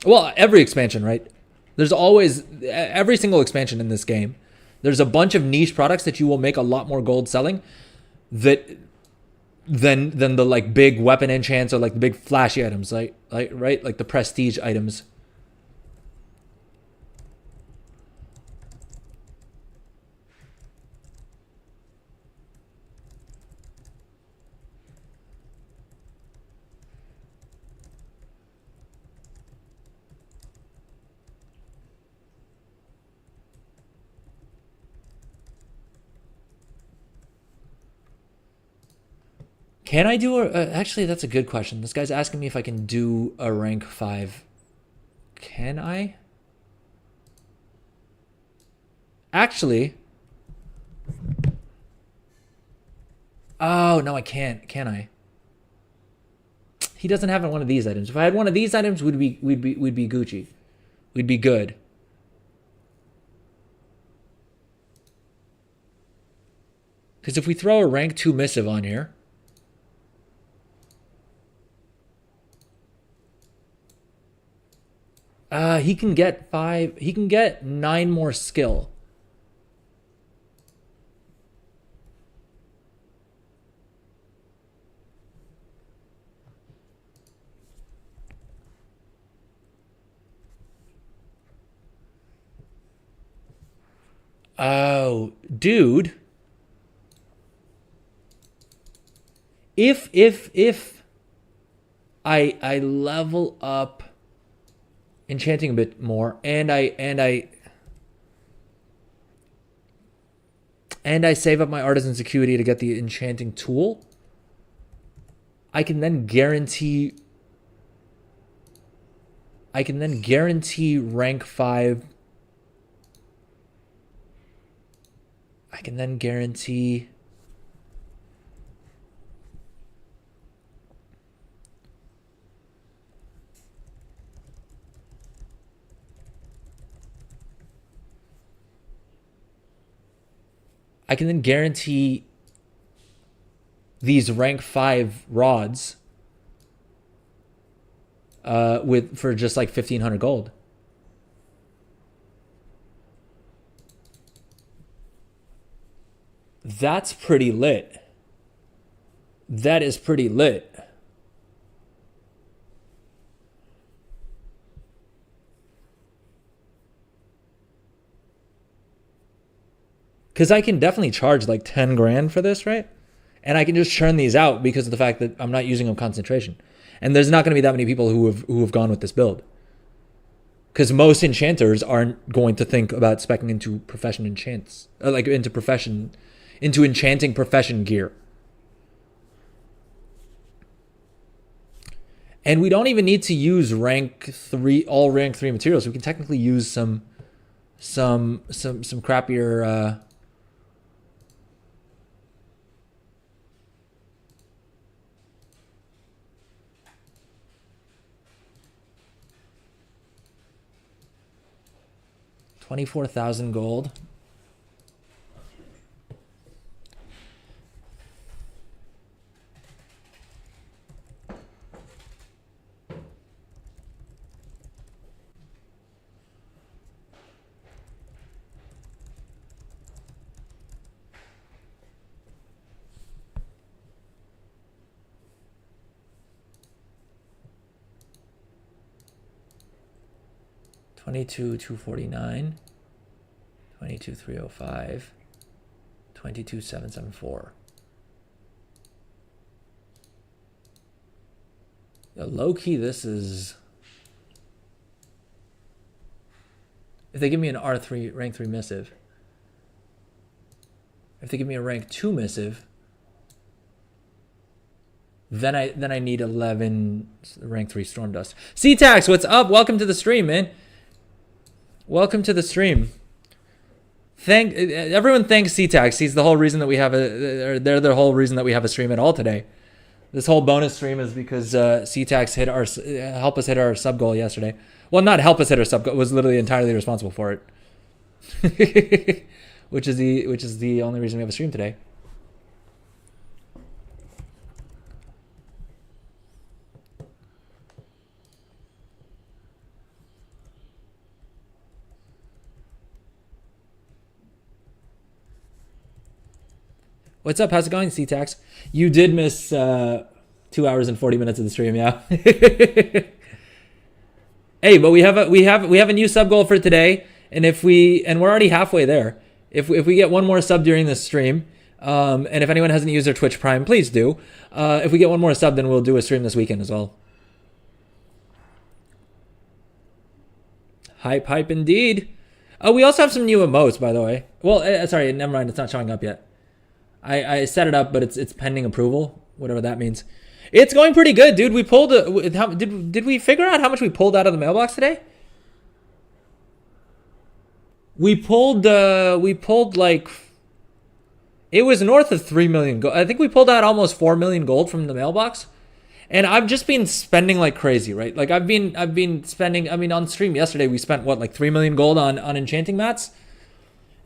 Well, every expansion, right? There's always, every single expansion in this game, there's a bunch of niche products that you will make a lot more gold selling than the like big weapon enchants or like the big flashy items, right? Like the prestige items. Can I do actually, that's a good question. This guy's asking me if I can do a rank 5. Can I? Actually. Oh, no, I can't. Can I? He doesn't have one of these items. If I had one of these items, we'd be Gucci. We'd be good. Because if we throw a rank 2 missive on here, he can get 5. He can get 9 more skill. Oh, dude. If I level up enchanting a bit more and I save up my artisan's acuity to get the enchanting tool, I can then guarantee rank 5. I can then guarantee these rank 5 rods for just like 1,500 gold. That's pretty lit. That is pretty lit. Because I can definitely charge like 10 grand for this, right? And I can just churn these out because of the fact that I'm not using them concentration. And there's not going to be that many people who have gone with this build. Because most enchanters aren't going to think about speccing into profession enchants, into enchanting profession gear. And we don't even need to use all rank 3 materials. We can technically use some crappier 24,000 gold. $22,249, $22,305, 22,774. Low key, this is. If they give me an R3 rank 3 missive, if they give me a rank 2 missive, then I need 11 rank 3 storm dust. C-Tax, what's up? Welcome to the stream, man. Welcome to the stream. Everyone thanks C-Tax. He's the whole reason that we have they're the whole reason that we have a stream at all today. This whole bonus stream is because C-Tax helped us hit our sub goal yesterday. Well, not help us hit our sub goal, was literally entirely responsible for it. which is the only reason we have a stream today. What's up? How's it going, C-Tax? You did miss 2 hours and 40 minutes of the stream, yeah. Hey, but we have a new sub goal for today, and we're already halfway there. If we get one more sub during this stream, and if anyone hasn't used their Twitch Prime, please do. If we get one more sub, then we'll do a stream this weekend as well. Hype indeed. Oh, we also have some new emotes, by the way. Well, sorry, never mind. It's not showing up yet. I set it up, but it's pending approval, whatever that means. It's going pretty good, dude. We pulled did we figure out how much we pulled out of the mailbox today? We pulled like, it was north of 3 million gold. I think we pulled out almost 4 million gold from the mailbox. And I've just been spending like crazy, right? Like I've been spending, I mean, on stream yesterday we spent what, like 3 million gold on enchanting mats.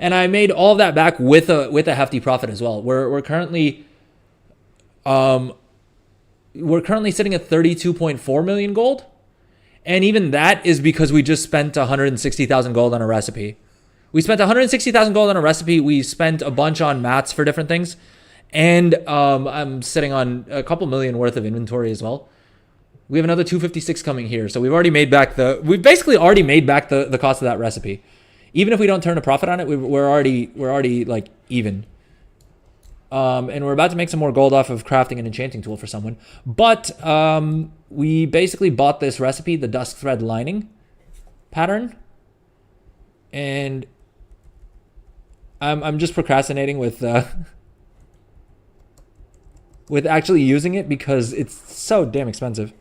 And I made all of that back with a hefty profit as well. We're currently sitting at 32.4 million gold. And even that is because we just spent 160,000 gold on a recipe. We spent 160,000 gold on a recipe. We spent a bunch on mats for different things. And I'm sitting on a couple million worth of inventory as well. We have another 256 coming here. So we've basically already made back the cost of that recipe. Even if we don't turn a profit on it, we're already like even. And we're about to make some more gold off of crafting an enchanting tool for someone. But we basically bought this recipe, the dusk thread lining pattern. And I'm just procrastinating with actually using it because it's so damn expensive.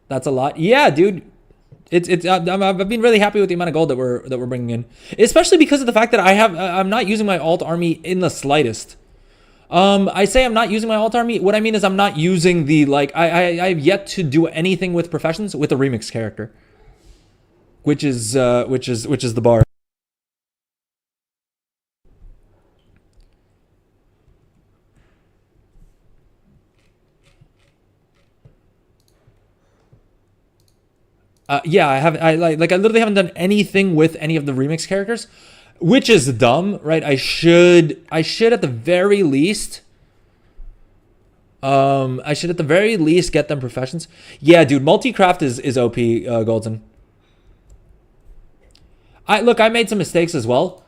That's a lot. Yeah, dude. I've been really happy with the amount of gold that we're bringing in, especially because of the fact that I'm not using my alt army in the slightest. I say I'm not using my alt army. What I mean is I'm not using the I have yet to do anything with professions with a remix character, which is the bar. Yeah, I literally haven't done anything with any of the remix characters, which is dumb, right? I should at the very least get them professions. Yeah, dude, multi-craft is OP, Goldson. I made some mistakes as well.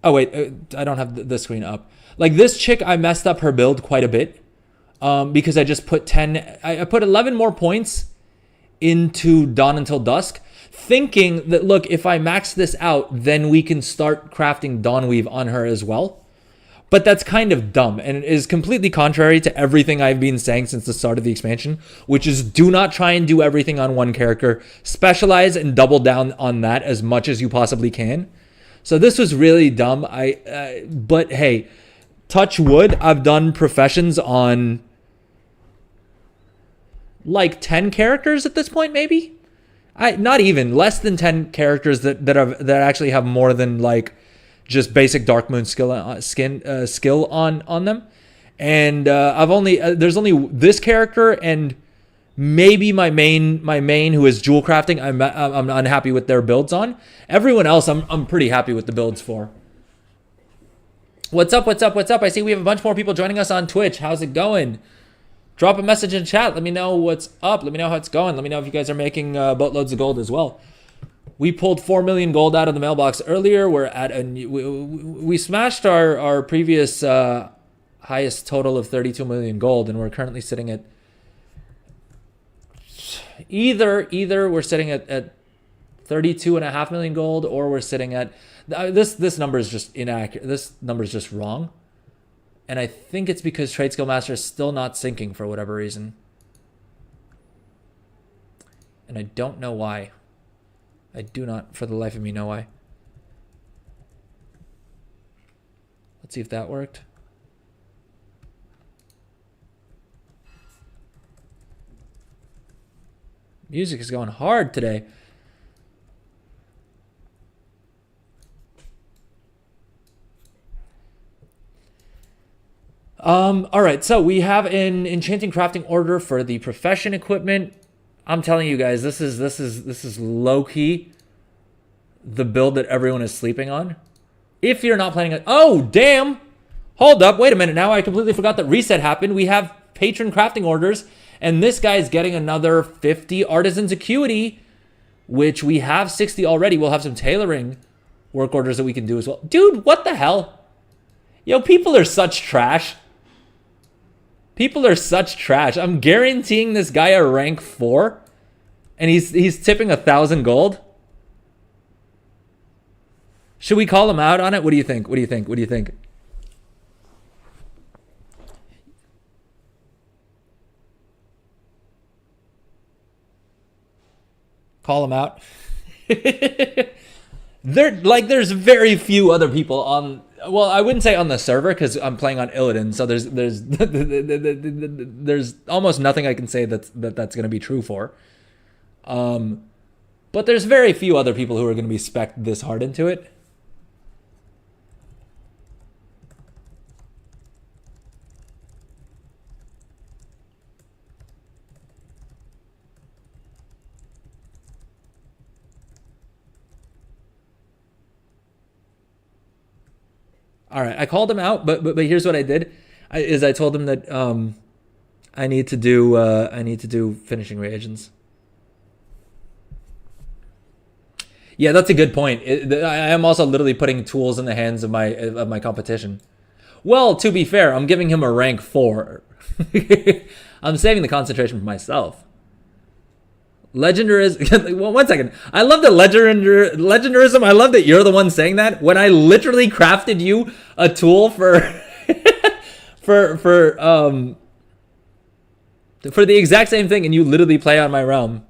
Oh wait, I don't have the screen up. Like this chick, I messed up her build quite a bit, because I just put I put 11 more points into Dawn Until Dusk, thinking that, look, if I max this out, then we can start crafting Dawn Weave on her as well. But that's kind of dumb, and it is completely contrary to everything I've been saying since the start of the expansion, which is do not try and do everything on one character. Specialize and double down on that as much as you possibly can. So this was really dumb. But hey, touch wood, I've done professions on like 10 characters at this point, maybe. Not even, less than 10 characters that actually have more than like just basic Dark Moon skill on them. And there's only this character and maybe my main who is jewel crafting. I'm unhappy with their builds on. Everyone else I'm pretty happy with the builds for. What's up? I see we have a bunch more people joining us on Twitch. How's it going? Drop a message in chat. Let me know what's up. Let me know how it's going. Let me know if you guys are making boatloads of gold as well. We pulled 4 million gold out of the mailbox earlier. We're at we smashed our previous highest total of 32 million gold, and we're currently sitting at either we're sitting at 32.5 million gold, or we're sitting at this number is just inaccurate. This number is just wrong, and I think it's because Trade Skill Master is still not syncing for whatever reason, and I don't know why. I do not, for the life of me, know why. Let's see if that worked. Music is going hard today. All right, so we have an enchanting crafting order for the profession equipment. I'm telling you guys, this is low key the build that everyone is sleeping on. If you're not planning on, oh damn, hold up, wait a minute. Now I completely forgot that reset happened. We have patron crafting orders, and this guy's getting another 50 artisans acuity, which we have 60 already. We'll have some tailoring work orders that we can do as well. Dude, what the hell? Yo, people are such trash. People are such trash. I'm guaranteeing this guy a rank 4, and he's tipping 1,000 gold. Should we call him out on it? What do you think? What do you think? What do you think? Call him out. There's very few other people on. Well, I wouldn't say on the server because I'm playing on Illidan, so there's almost nothing I can say that's going to be true for. But there's very few other people who are going to be spec'd this hard into it. All right, I called him out, but here's what I did: I told him that I need to do finishing reagents. Yeah, that's a good point. I am also literally putting tools in the hands of my competition. Well, to be fair, I'm giving him a rank 4. I'm saving the concentration for myself. Legendarism. Well, 1 second. I love the legendarism. I love that you're the one saying that when I literally crafted you a tool for for the exact same thing, and you literally play on my realm.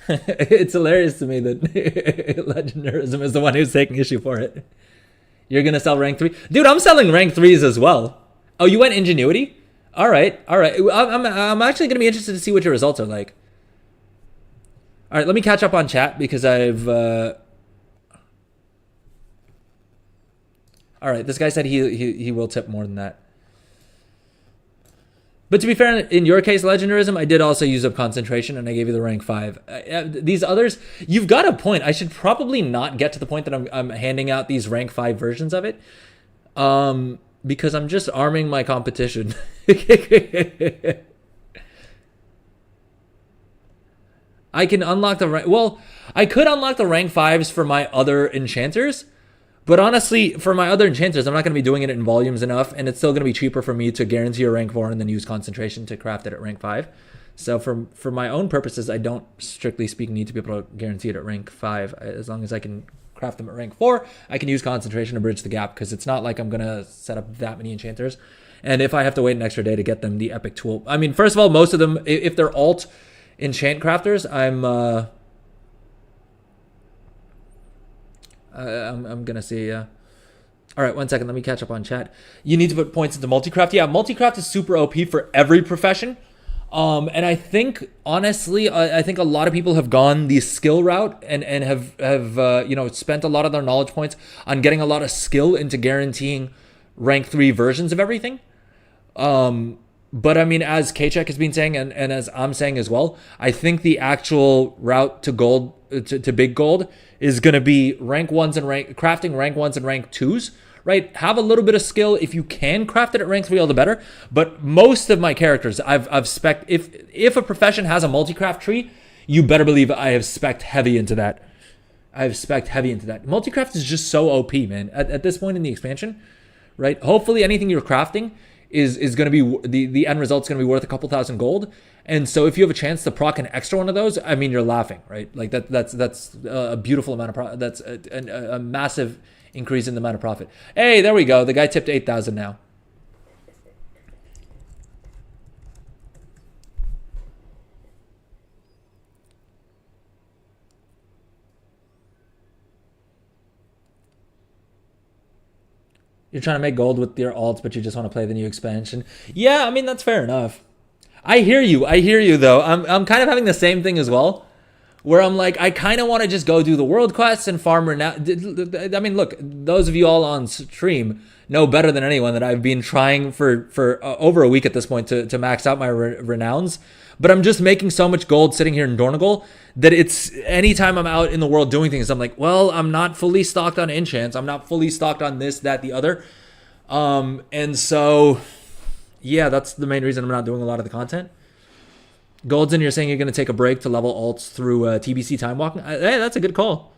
It's hilarious to me that legendarism is the one who's taking issue for it. You're gonna sell rank 3, dude. I'm selling rank 3s as well. Oh, you went ingenuity? All right. I'm actually gonna be interested to see what your results are like. All right, let me catch up on chat because I've. All right, this guy said he will tip more than that. But to be fair, in your case, legendarism, I did also use up concentration, and I gave you the rank 5. These others, you've got a point. I should probably not get to the point that I'm handing out these rank 5 versions of it, because I'm just arming my competition. I can unlock the rank. Well, I could unlock the rank 5s for my other enchanters. But honestly, for my other enchanters, I'm not going to be doing it in volumes enough, and it's still going to be cheaper for me to guarantee a rank 4 and then use concentration to craft it at rank 5. So for my own purposes, I don't, strictly speaking, need to be able to guarantee it at rank 5. As long as I can craft them at rank 4, I can use concentration to bridge the gap, because it's not like I'm going to set up that many enchanters. And if I have to wait an extra day to get them the epic tool. I mean, first of all, most of them, if they're alt enchant crafters, I'm gonna see. All right, 1 second. Let me catch up on chat. You need to put points into multicraft. Yeah, multicraft is super OP for every profession. And I think, honestly, I think a lot of people have gone the skill route and have spent a lot of their knowledge points on getting a lot of skill into guaranteeing rank 3 versions of everything. But I mean, as K-Check has been saying, and as I'm saying as well, I think the actual route to gold, to big gold, is going to be rank 1s and crafting rank 1s and rank 2s, right? Have a little bit of skill. If you can craft it at rank 3, all the better. But most of my characters, I've spec, if a profession has a multi-craft tree, you better believe I have spec'd heavy into that. Multi-craft is just so OP, man. At this point in the expansion, right? Hopefully anything you're crafting is going to be, the end result's going to be worth a couple thousand gold. And so if you have a chance to proc an extra one of those, I mean, you're laughing, right? Like that's a beautiful amount of profit. That's a massive increase in the amount of profit. Hey, there we go. The guy tipped 8,000 now. You're trying to make gold with your alts, but you just want to play the new expansion. Yeah, I mean, that's fair enough. I hear you though. I'm kind of having the same thing as well, where I'm like, I kind of want to just go do the world quests and farm renown. I mean, look, those of you all on stream know better than anyone that I've been trying for over a week at this point to max out my renowns. But I'm just making so much gold sitting here in Dornagal that it's anytime I'm out in the world doing things, I'm like, well, I'm not fully stocked on enchants. I'm not fully stocked on this, that, the other. And so, yeah, that's the main reason I'm not doing a lot of the content. Golden, you're saying you're going to take a break to level alts through TBC time walking. Hey, that's a good call.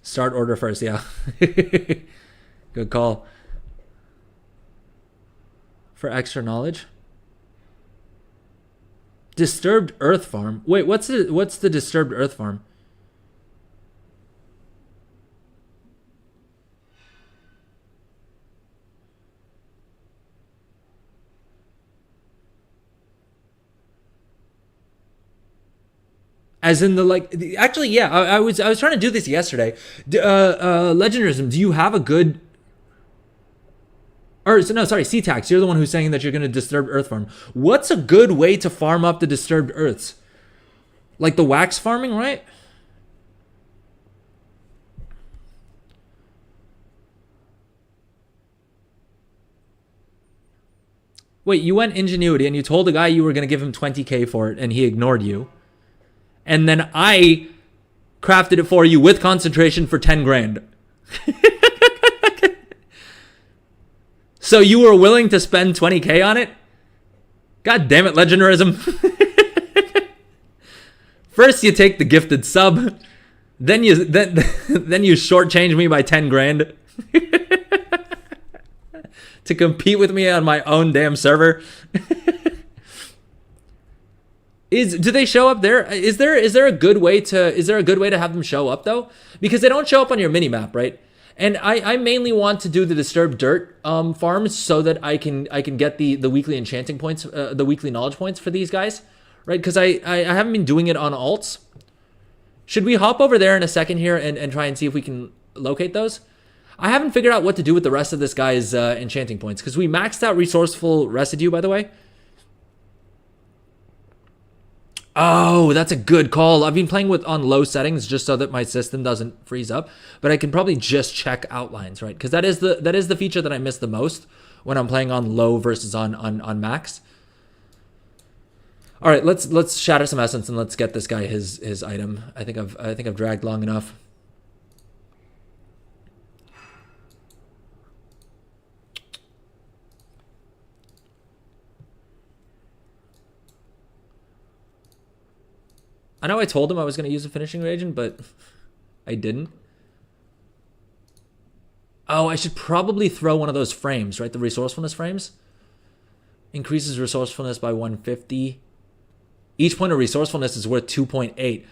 Start order first, yeah. Good call. For extra knowledge. Disturbed Earth Farm. Wait, what's the Disturbed Earth Farm? As in the, like, actually, yeah, I was trying to do this yesterday. Legendarism, do you have a good, or so, no, sorry, C-Tax, you're the one who's saying that you're going to disturb Earth farm. What's a good way to farm up the disturbed Earths? Like the wax farming, right? Wait, you went Ingenuity and you told the guy you were going to give him 20k for it and he ignored you. And then I crafted it for you with concentration for 10 grand. So you were willing to spend 20k on it? God damn it, Legendarism. First you take the gifted sub, then you shortchange me by 10 grand to compete with me on my own damn server. Do they show up there? Is there a good way to have them show up though? Because they don't show up on your mini map, right? And I mainly want to do the disturbed dirt farms so that I can get the weekly enchanting points, the weekly knowledge points for these guys, right? Because I haven't been doing it on alts. Should we hop over there in a second here and try and see if we can locate those? I haven't figured out what to do with the rest of this guy's enchanting points because we maxed out resourceful residue, by the way. Oh, that's a good call. I've been playing on low settings just so that my system doesn't freeze up, but I can probably just check outlines, right? Because that is the feature that I miss the most when I'm playing on low versus on max. All right, let's shatter some essence and let's get this guy his item. I think I've dragged long enough. I know I told him I was going to use a finishing reagent, but I didn't. Oh, I should probably throw one of those frames, right? The resourcefulness frames. Increases resourcefulness by 150. Each point of resourcefulness is worth 2.8.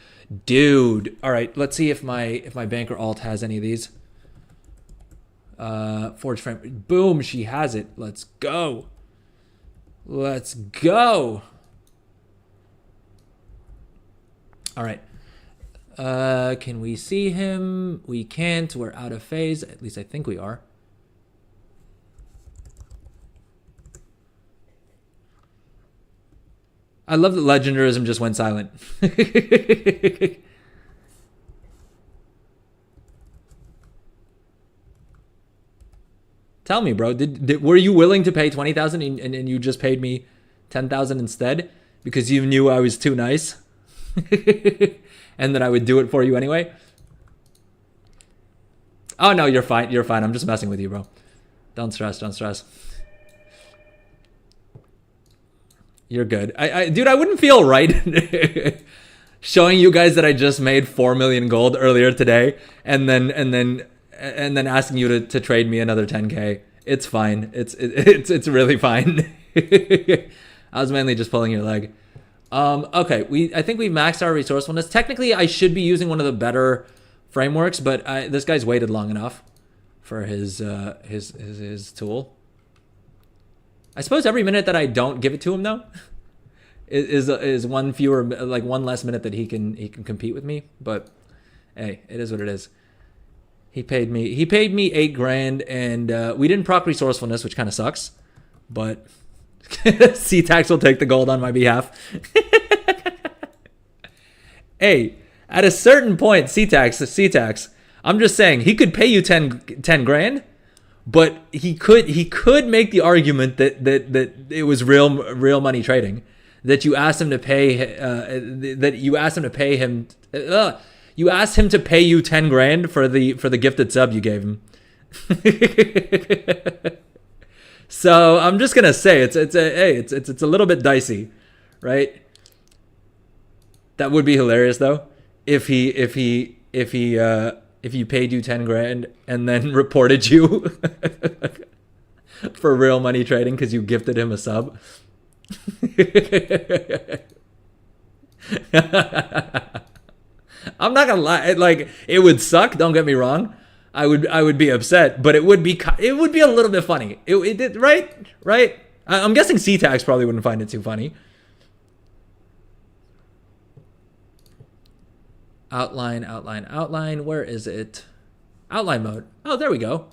Dude. All right, let's see if my banker alt has any of these. Forge frame. Boom, she has it. Let's go. Let's go. All right. Can we see him? We can't. We're out of phase. At least I think we are. I love that Legendarism just went silent. Tell me, bro. Were you willing to pay 20,000 and you just paid me 10,000 instead because you knew I was too nice, and that I would do it for you anyway? Oh no, you're fine. You're fine. I'm just messing with you, bro. Don't stress. Don't stress. You're good. Dude, I wouldn't feel right showing you guys that I just made 4 million gold earlier today, and then asking you to trade me another 10k. It's fine. It's really fine. I was mainly just pulling your leg. Okay, I think we've maxed our resourcefulness. Technically, I should be using one of the better frameworks, but this guy's waited long enough for his tool. I suppose every minute that I don't give it to him though is one fewer, like one less minute that he can compete with me. But hey, it is what it is. He paid me 8 grand, and we didn't proc resourcefulness, which kind of sucks. But C-Tax will take the gold on my behalf. Hey, at a certain point, C-Tax. I'm just saying he could pay you 10 grand. But he could make the argument that it was real money trading, that you asked him to pay you asked him to pay you 10 grand for the gifted sub you gave him. So I'm just gonna say it's a little bit dicey, right? That would be hilarious though if you paid you 10 grand and then reported you for real money trading because you gifted him a sub. I'm not gonna lie, like, it would suck, don't get me wrong. I would be upset, but it would be a little bit funny. It did, right? I'm guessing C-Tax probably wouldn't find it too funny. Outline. Where is it? Outline mode. Oh, there we go.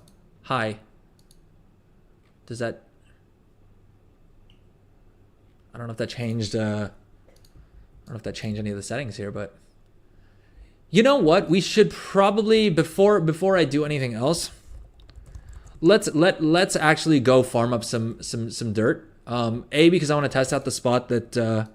Hi. Does that... I don't know if that changed... I don't know if that changed any of the settings here, but... You know what? We should probably, before I do anything else, let's actually go farm up some dirt. Because I want to test out the spot that...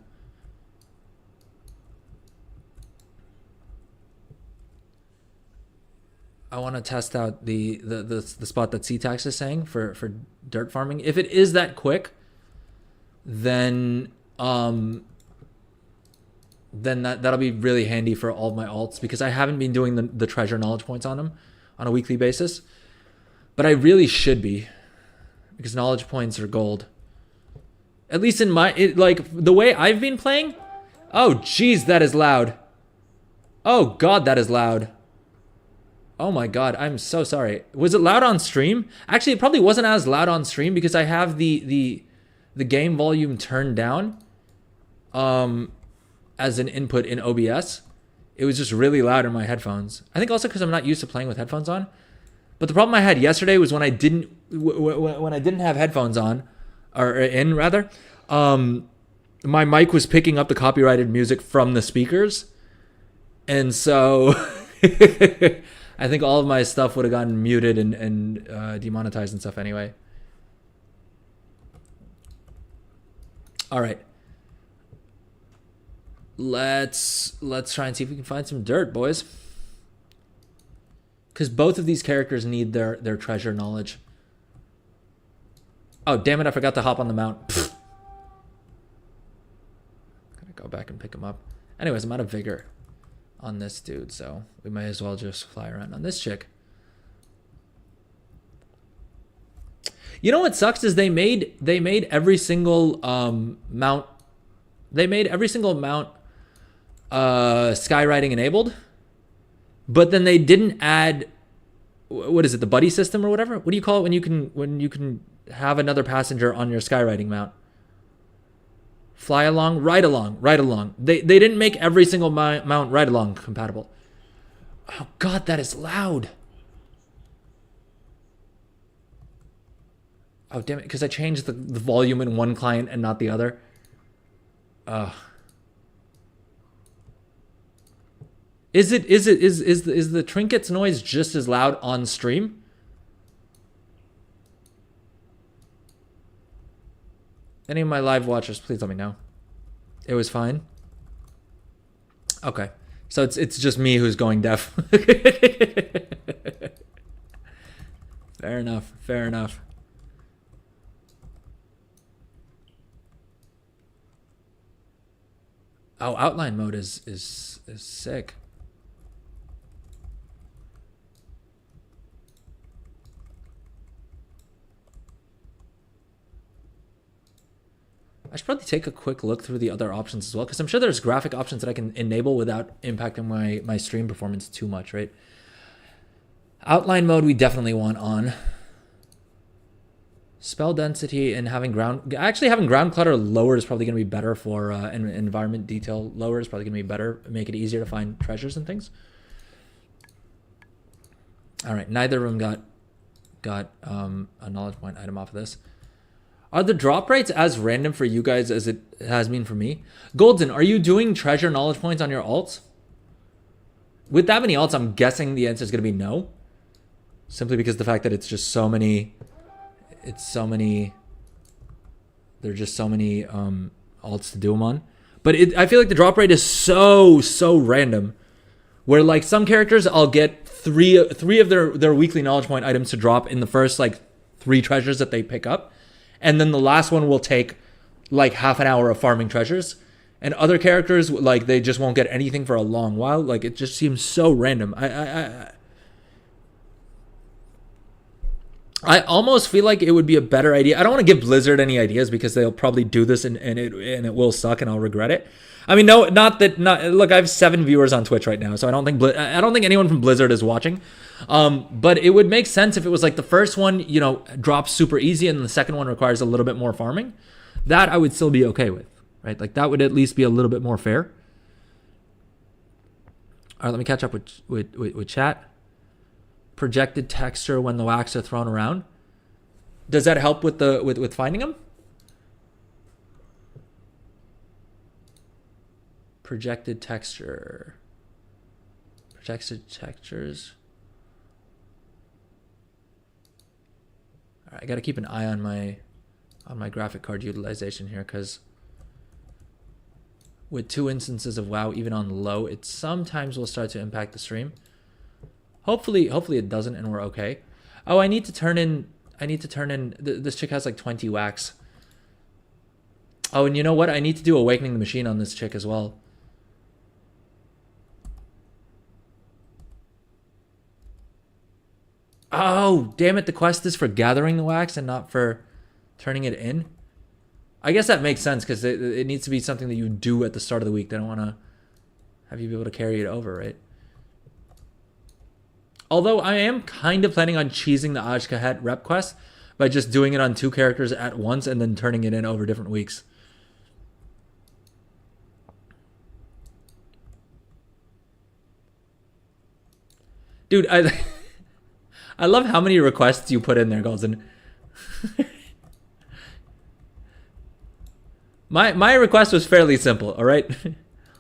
I want to test out the spot that C-Tax is saying for dirt farming. If it is that quick, then that'll be really handy for all of my alts, because I haven't been doing the treasure knowledge points on them on a weekly basis, but I really should be, because knowledge points are gold. At least in like the way I've been playing. Oh geez, that is loud. Oh god, that is loud. Oh my god, I'm so sorry. Was it loud on stream? Actually, it probably wasn't as loud on stream because I have the game volume turned down as an input in OBS. It was just really loud in my headphones. I think also because I'm not used to playing with headphones on. But the problem I had yesterday was when I didn't have headphones on, or in rather, my mic was picking up the copyrighted music from the speakers, and so I think all of my stuff would have gotten muted and demonetized and stuff anyway. All right. Let's try and see if we can find some dirt, boys. Because both of these characters need their treasure knowledge. Oh, damn it, I forgot to hop on the mount. Gotta go back and pick him up. Anyways, I'm out of vigor on this dude, so we might as well just fly around on this chick. You know what sucks is they made every single mount. They made every single mount skywriting enabled, but then they didn't add, what is it, the buddy system or whatever? What do you call it when you can have another passenger on your skywriting mount? Fly along, ride along. They didn't make every single mount ride along compatible. Oh god, that is loud. Oh damn it, because I changed the volume in one client and not the other. Is the trinkets noise just as loud on stream? Any of my live watchers, please let me know. It was fine. Okay. So it's just me who's going deaf. Fair enough. Fair enough. Oh, outline mode is sick. I should probably take a quick look through the other options as well, because I'm sure there's graphic options that I can enable without impacting my stream performance too much, right? Outline mode we definitely want on. Spell density and having ground clutter lower is probably going to be better for environment detail lower is probably going to be better, make it easier to find treasures and things. All right, neither of them got a knowledge point item off of this. Are the drop rates as random for you guys as it has been for me? Golden, are you doing treasure knowledge points on your alts? With that many alts, I'm guessing the answer is going to be no. Simply because the fact that it's just so many... There are just so many alts to do them on. But I feel like the drop rate is so random. Where like some characters, I'll get three of their weekly knowledge point items to drop in the first like 3 treasures that they pick up. And then the last one will take like half an hour of farming treasures. And other characters, like, they just won't get anything for a long while. Like, it just seems so random. I almost feel like it would be a better idea. I don't want to give Blizzard any ideas because they'll probably do this and it will suck and I'll regret it. I mean, no, look, I have 7 viewers on Twitch right now, so I don't think anyone from Blizzard is watching. But it would make sense if it was like the first one, you know, drops super easy and the second one requires a little bit more farming. That I would still be okay with, right? Like that would at least be a little bit more fair. All right, let me catch up with chat. Projected texture when the wax are thrown around. Does that help with with finding them? Projected texture. Projected textures. All right, I got to keep an eye on my graphic card utilization here, because with 2 instances of WoW, even on low, it sometimes will start to impact the stream. Hopefully it doesn't, and we're okay. Oh, I need to turn in. This chick has like 20 wax. Oh, and you know what? I need to do Awakening the Machine on this chick as well. Oh, damn it. The quest is for gathering the wax and not for turning it in. I guess that makes sense, because it needs to be something that you do at the start of the week. They don't want to have you be able to carry it over, right? Although I am kind of planning on cheesing the Ajkahet rep quest by just doing it on 2 characters at once and then turning it in over different weeks. Dude, I love how many requests you put in there, Golden. My request was fairly simple, all right?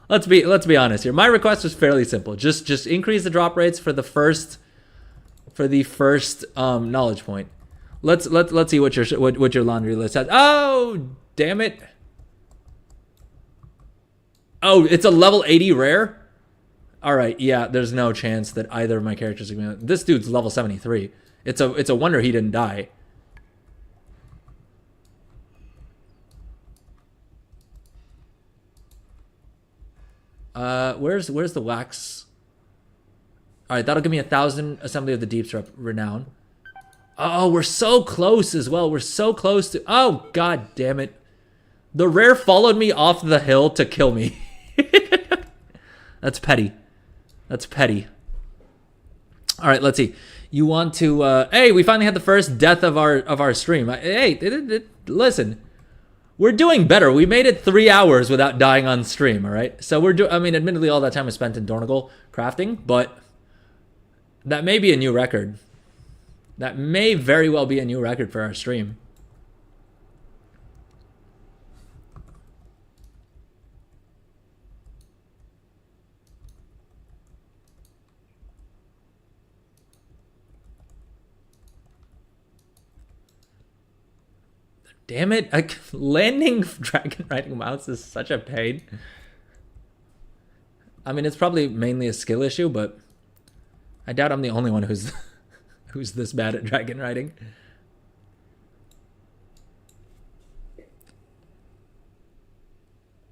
Let's be honest here. My request was fairly simple. Just increase the drop rates for the first knowledge point. Let's see what your laundry list has. Oh, damn it. Oh, it's a level 80 rare? All right, yeah, there's no chance that either of my characters are going to... This dude's level 73. It's a wonder he didn't die. Where's the wax? All right, that'll give me 1,000 Assembly of the Deep's renown. Oh, we're so close as well. We're so close to... Oh, god damn it. The rare followed me off the hill to kill me. That's petty. That's petty. All right, let's see. You want to... hey, we finally had the first death of our stream. Hey, listen. We're doing better. We made it 3 hours without dying on stream, all right? So we're doing... I mean, admittedly, all that time was spent in Dornagle crafting, but that may be a new record. That may very well be a new record for our stream. Damn it. Landing dragon riding mounts is such a pain. I mean, it's probably mainly a skill issue, but I doubt I'm the only one who's who's this bad at dragon riding.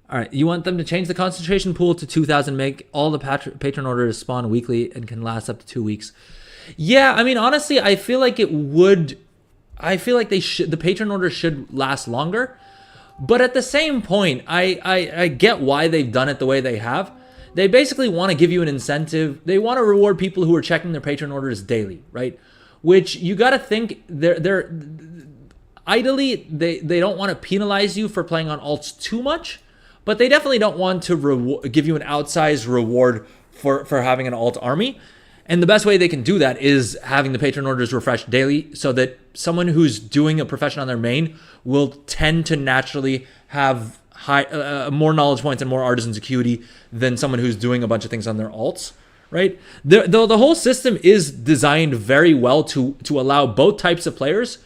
All right, you want them to change the concentration pool to 2,000, make all the patron orders spawn weekly and can last up to 2 weeks. Yeah, I mean, honestly, I feel like it would. I feel like the patron orders should last longer. But at the same point, I get why they've done it the way they have. They basically want to give you an incentive. They want to reward people who are checking their patron orders daily, right? Which you got to think they're ideally they don't want to penalize you for playing on alts too much. But they definitely don't want to give you an outsized reward for having an alt army. And the best way they can do that is having the patron orders refreshed daily so that someone who's doing a profession on their main will tend to naturally have more knowledge points and more artisans acuity than someone who's doing a bunch of things on their alts, right? The whole system is designed very well to allow both types of players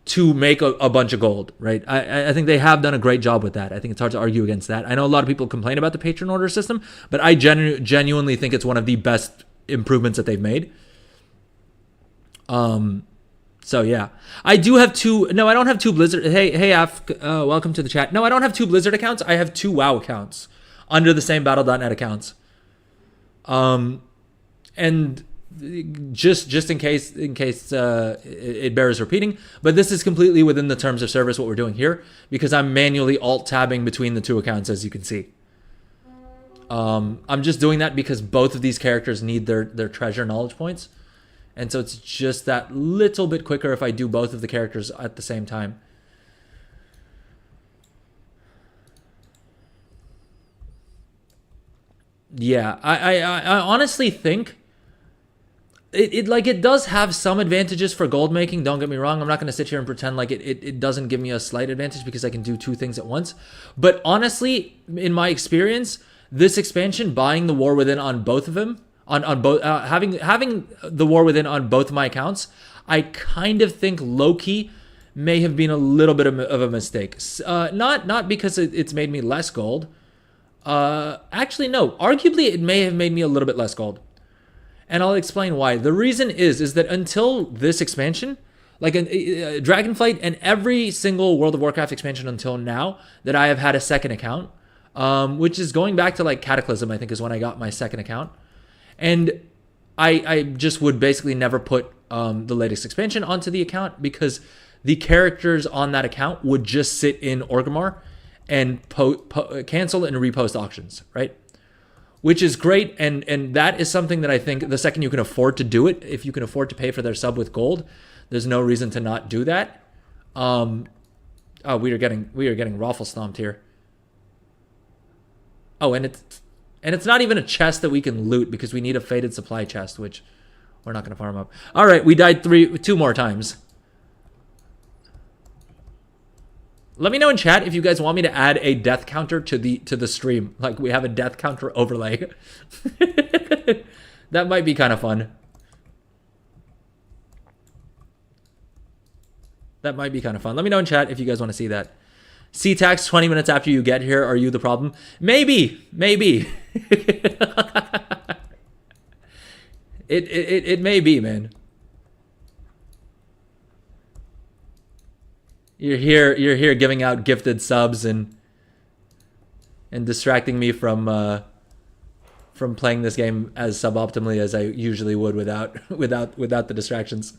to make a bunch of gold, right? I think they have done a great job with that. I think it's hard to argue against that. I know a lot of people complain about the patron order system, but I genuinely think it's one of the best improvements that they've made. So yeah, I do have two. No, I don't have two Blizzard. Hey, Af, welcome to the chat. No, I don't have two Blizzard accounts. I have two WoW accounts under the same Battle.net accounts. And just in case it bears repeating, but this is completely within the terms of service what we're doing here because I'm manually alt tabbing between the two accounts, as you can see. I'm just doing that because both of these characters need their treasure knowledge points, and so it's just that little bit quicker if I do both of the characters at the same time. Yeah, I honestly think it does have some advantages for gold making. Don't get me wrong. I'm not going to sit here and pretend like it doesn't give me a slight advantage because I can do two things at once. But honestly, in my experience, this expansion, buying the War Within on both of them, on both having the War Within on both my accounts, I kind of think low-key may have been a little bit of a mistake. Not because it's made me less gold. Actually, no. Arguably, it may have made me a little bit less gold. And I'll explain why. The reason is that until this expansion, like Dragonflight and every single World of Warcraft expansion until now that I have had a second account, which is going back to like Cataclysm, I think is when I got my second account. And I just would basically never put the latest expansion onto the account because the characters on that account would just sit in Orgrimmar and cancel and repost auctions, right? Which is great, and that is something that I think the second you can afford to do it, if you can afford to pay for their sub with gold, there's no reason to not do that. Oh, we are getting raffle stomped here. Oh, and it's not even a chest that we can loot because we need a faded supply chest, which we're not going to farm up. All right, we died two more times. Let me know in chat if you guys want me to add a death counter to the stream. Like we have a death counter overlay. That might be kind of fun. That might be kind of fun. Let me know in chat if you guys want to see that. C-Tax 20 minutes after you get here. Are you the problem? Maybe. It may be, man. You're here giving out gifted subs and distracting me from playing this game as suboptimally as I usually would without the distractions.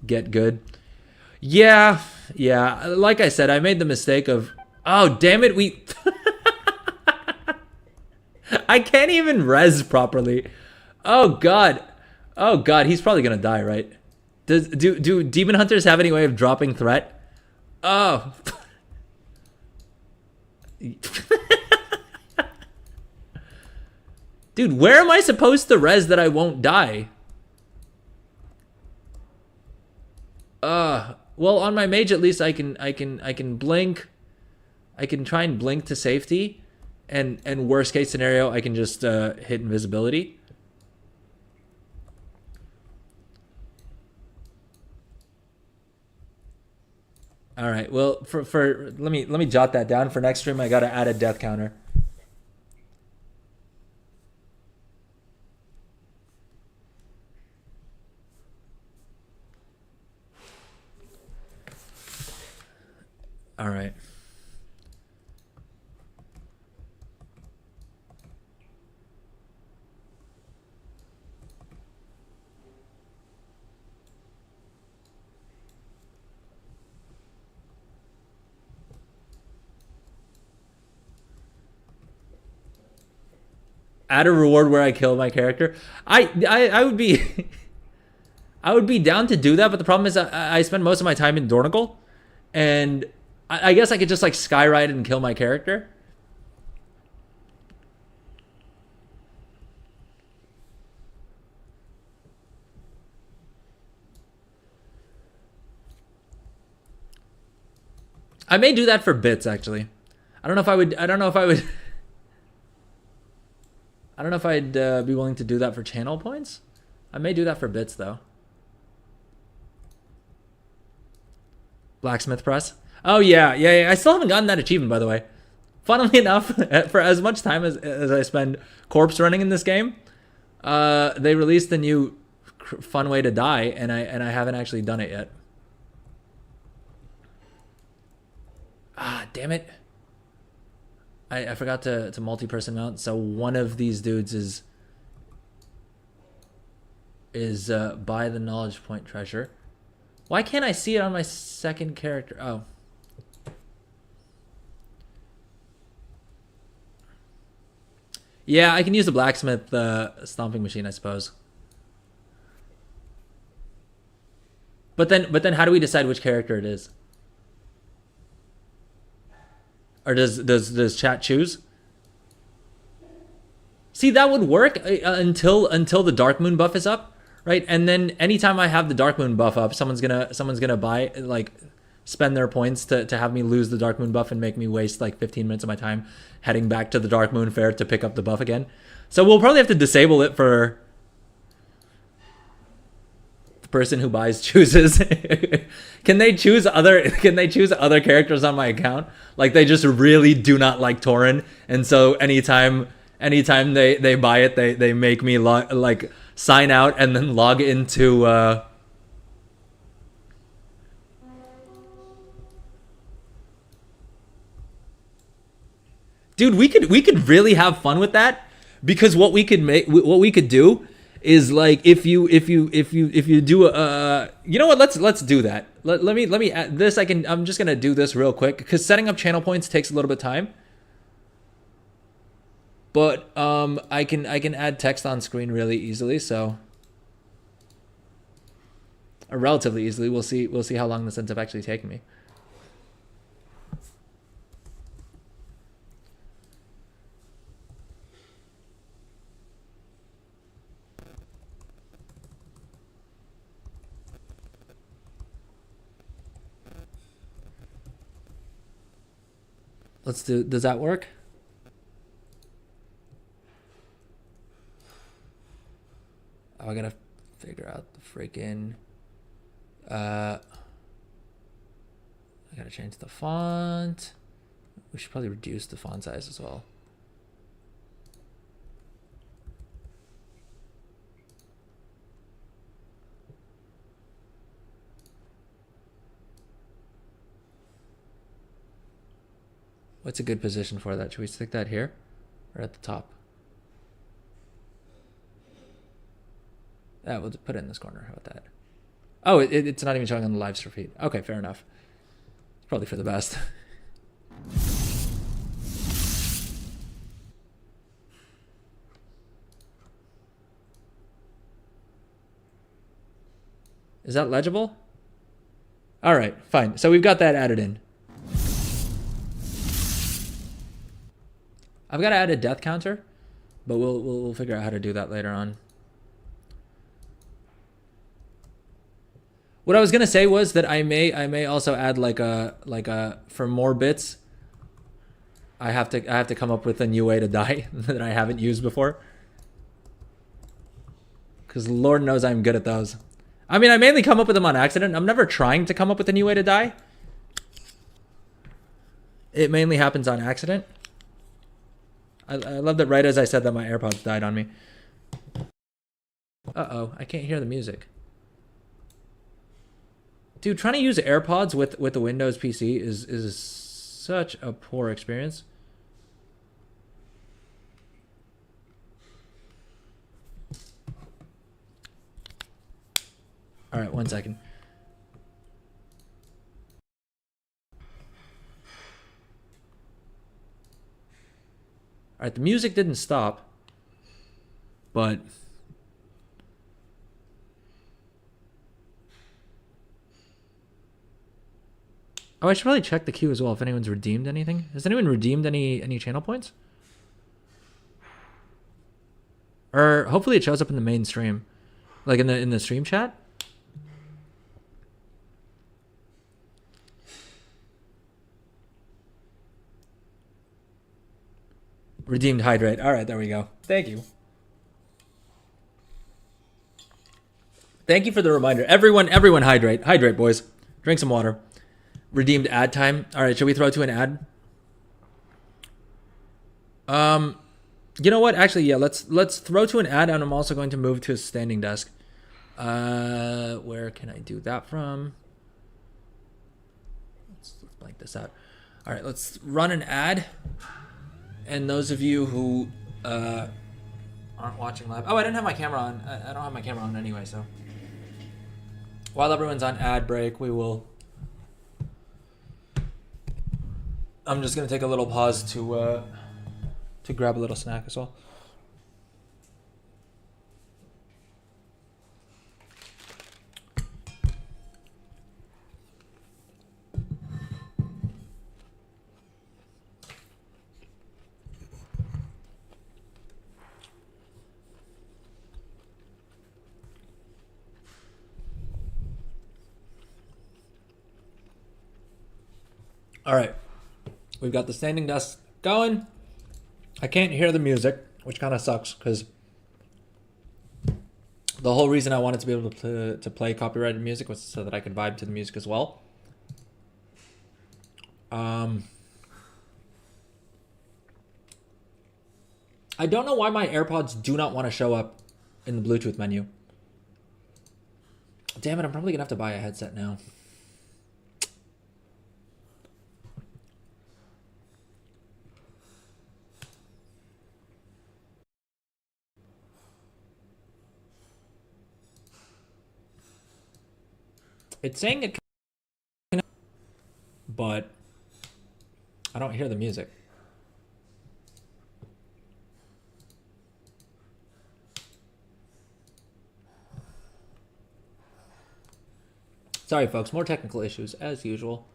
Get good. Yeah. Like I said, I made the mistake of, oh damn it, I can't even res properly. Oh god, he's probably gonna die, right? Do demon hunters have any way of dropping threat? Oh. Dude, where am I supposed to res that I won't die? Well, on my mage at least I can blink. I can try and blink to safety, and worst case scenario I can just hit invisibility. All right. Well, for let me jot that down for next stream. I gotta add a death counter. All right. Add a reward where I kill my character. I would be I would be down to do that, but the problem is I spend most of my time in Dornigal, and I guess I could just like skyride and kill my character. I may do that for bits actually. I don't know if I would. I don't know if I would. I don't know if I'd be willing to do that for channel points. I may do that for bits though. Blacksmith press. Oh yeah. I still haven't gotten that achievement, by the way. Funnily enough, for as much time as I spend corpse running in this game, they released a new fun way to die, and I haven't actually done it yet. Ah, damn it. I forgot to multi-person mount, so one of these dudes is buy the knowledge point treasure. Why can't I see it on my second character? Oh. Yeah, I can use the blacksmith stomping machine, I suppose. But then how do we decide which character it is? Or does chat choose? See, that would work until the Dark Moon buff is up, right? And then anytime I have the Dark Moon buff up, someone's gonna buy, like, spend their points to have me lose the Dark Moon buff and make me waste like 15 minutes of my time heading back to the Dark Moon Fair to pick up the buff again. So we'll probably have to disable it for the person who buys chooses. Can they choose other characters on my account? Like, they just really do not like Tauren, and so anytime they buy it, they make me like sign out and then log into Dude, we could really have fun with that, because what we could do is, like, if you do you know what, let's do that. Let me add this. I'm just gonna do this real quick, because setting up channel points takes a little bit of time. But I can add text on screen really easily, so relatively easily. We'll see how long this ends up actually taking me. Does that work? Oh, I gotta figure out the freaking, I gotta change the font. We should probably reduce the font size as well. What's a good position for that? Should we stick that here or at the top? We'll put it in this corner. How about that? Oh, it's not even showing on the live stream feed. Okay, fair enough. It's probably for the best. Is that legible? All right, fine. So we've got that added in. I've got to add a death counter, but we'll figure out how to do that later on. What I was gonna say was that I may also add like a for more bits. I have to come up with a new way to die that I haven't used before, because Lord knows I'm good at those. I mean, I mainly come up with them on accident. I'm never trying to come up with a new way to die. It mainly happens on accident. I love that right as I said that my AirPods died on me. Uh-oh, I can't hear the music. Dude, trying to use AirPods with the Windows PC is such a poor experience. All right, 1 second. All right, the music didn't stop, but oh, I should probably check the queue as well if anyone's redeemed anything. Has anyone redeemed any channel points? Or hopefully it shows up in the main stream, like in the stream chat. Redeemed hydrate. All right, there we go. Thank you. Thank you for the reminder. Everyone hydrate. Hydrate, boys. Drink some water. Redeemed ad time. All right, should we throw to an ad? You know what? Actually, yeah, let's throw to an ad, and I'm also going to move to a standing desk. Where can I do that from? Let's blank this out. All right, let's run an ad. And those of you who aren't watching live, oh, I didn't have my camera on. I don't have my camera on anyway, so while everyone's on ad break, we will. I'm just gonna take a little pause to grab a little snack as well. All right, we've got the standing desk going. I can't hear the music, which kind of sucks because the whole reason I wanted to be able to play copyrighted music was so that I could vibe to the music as well. I don't know why my AirPods do not want to show up in the Bluetooth menu. Damn it, I'm probably gonna have to buy a headset now. It's saying it can, but I don't hear the music. Sorry, folks, more technical issues as usual.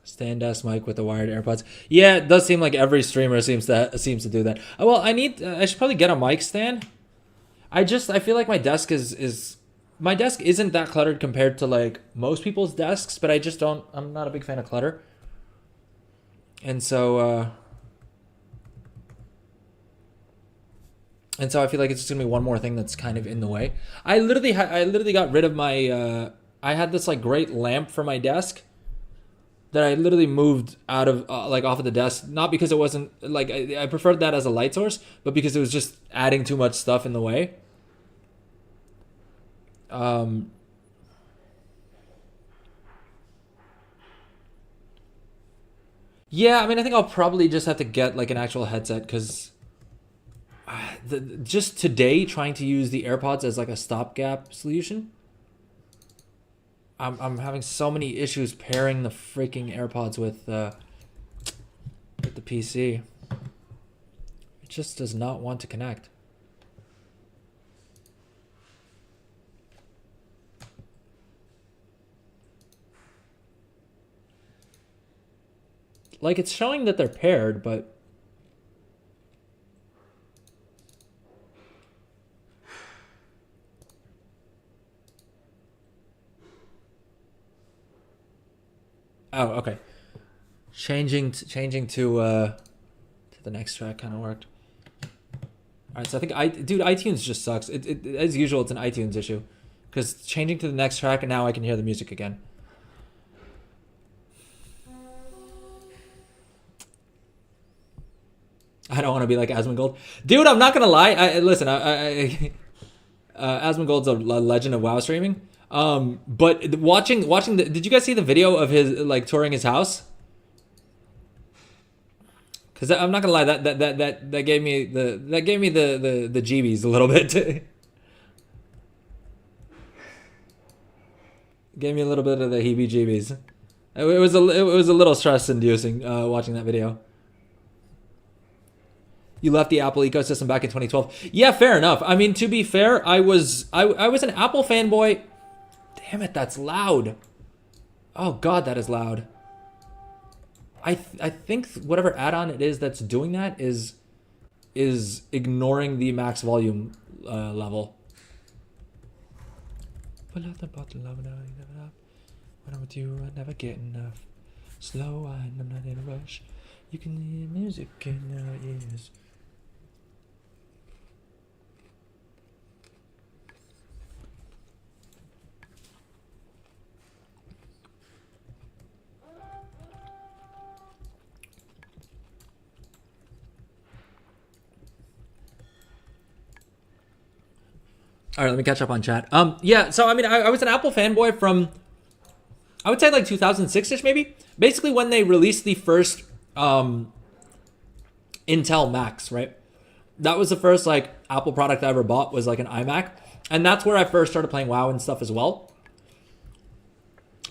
Stand desk mic with the wired AirPods. Yeah, it does seem like every streamer seems to do that. Oh, well, I should probably get a mic stand. I feel like my desk my desk isn't that cluttered compared to like most people's desks, but I'm not a big fan of clutter. And so I feel like it's just gonna be one more thing that's kind of in the way. I literally got rid of my I had this like great lamp for my desk that I literally moved out of like off of the desk, not because it wasn't like I preferred that as a light source, but because it was just adding too much stuff in the way. Yeah, I mean, I think I'll probably just have to get like an actual headset because just today trying to use the AirPods as like a stopgap solution. I'm having so many issues pairing the freaking AirPods with the PC. It just does not want to connect. Like it's showing that they're paired, but oh, okay. Changing to The next track kind of worked. All right, so I think iTunes just sucks. As usual, it's an iTunes issue, because changing to the next track and now I can hear the music again. I don't want to be like Asmongold, dude. I'm not gonna lie. Listen. Asmongold's a legend of WoW streaming. But watching did you guys see the video of his like touring his house? Because I'm not gonna lie, that gave me the jeebies a little bit. Gave me a little bit of the heebie-jeebies. It was a little stress-inducing watching that video. You left the Apple ecosystem back in 2012. Yeah, fair enough. I mean, to be fair, I was an Apple fanboy. Damn it, that's loud. Oh God, that is loud. I think whatever add-on it is that's doing that is ignoring the max volume level. Pull out the bottle of love, when I'm with you, I never get enough. Slow wine, I'm not in a rush. You can hear music in our ears. All right, let me catch up on chat. Yeah, so I mean, I was an Apple fanboy from, I would say like 2006-ish maybe. Basically when they released the first Intel Macs, right? That was the first like Apple product I ever bought, was like an iMac, and that's where I first started playing WoW and stuff as well.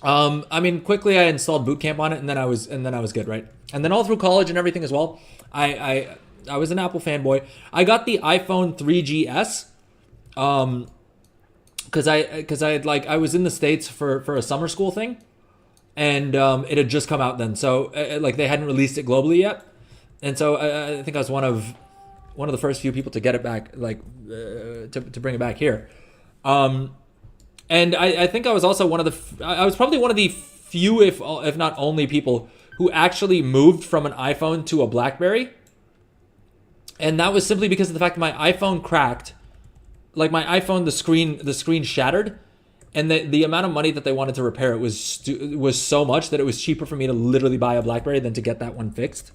I mean, quickly I installed Boot Camp on it, and then I was good, right? And then all through college and everything as well, I was an Apple fanboy. I got the iPhone 3GS. Cause I was in the States for a summer school thing, and it had just come out then, so like they hadn't released it globally yet, and so I think I was one of the first few people to get it back, like to bring it back here, and I think I was also I was probably one of the few, if not only, people who actually moved from an iPhone to a BlackBerry, and that was simply because of the fact that my iPhone cracked. Like my iPhone, the screen shattered, and the amount of money that they wanted to repair it was so much that it was cheaper for me to literally buy a BlackBerry than to get that one fixed.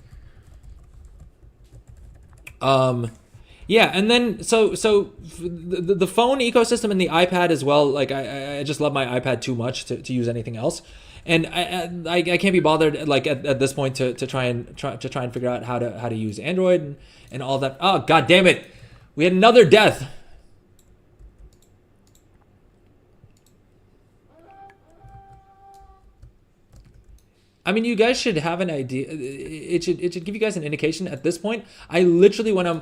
Yeah, and then so the phone ecosystem and the iPad as well. Like I just love my iPad too much to use anything else, and I can't be bothered like at this point to try and figure out how to use Android and all that. Oh God damn it, we had another death. I mean, you guys should have an idea. It should give you guys an indication at this point. I literally, when I'm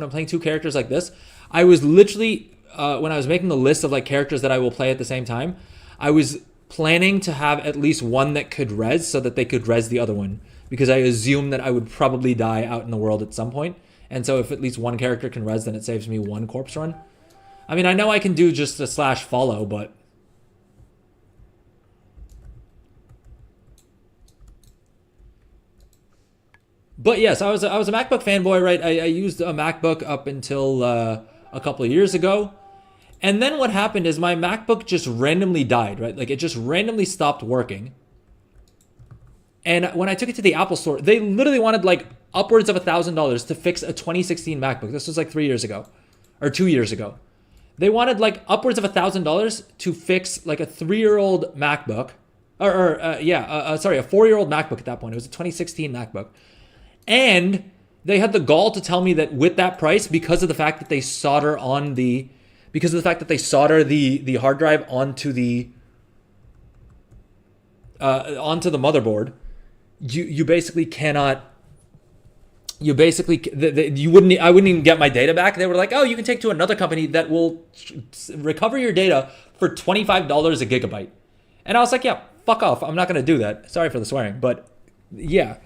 playing two characters like this, I was literally when I was making the list of like characters that I will play at the same time, I was planning to have at least one that could res, so that they could res the other one, because I assume that I would probably die out in the world at some point. And so if at least one character can res, then it saves me one corpse run. I mean, I know I can do just a /follow, but. But yes, I was a MacBook fanboy, right? I used a MacBook up until a couple of years ago. And then what happened is my MacBook just randomly died, right? Like it just randomly stopped working. And when I took it to the Apple store, they literally wanted like upwards of $1,000 to fix a 2016 MacBook. This was like 3 years ago or 2 years ago. They wanted like upwards of $1,000 to fix like a 3-year-old MacBook sorry, a 4-year-old MacBook at that point. It was a 2016 MacBook. And they had the gall to tell me that with that price, because of the fact that they solder the hard drive onto the motherboard, you basically cannot. I wouldn't even get my data back. They were like, oh, you can take to another company that will recover your data for $25 a gigabyte. And I was like, yeah, fuck off. I'm not going to do that. Sorry for the swearing, but yeah.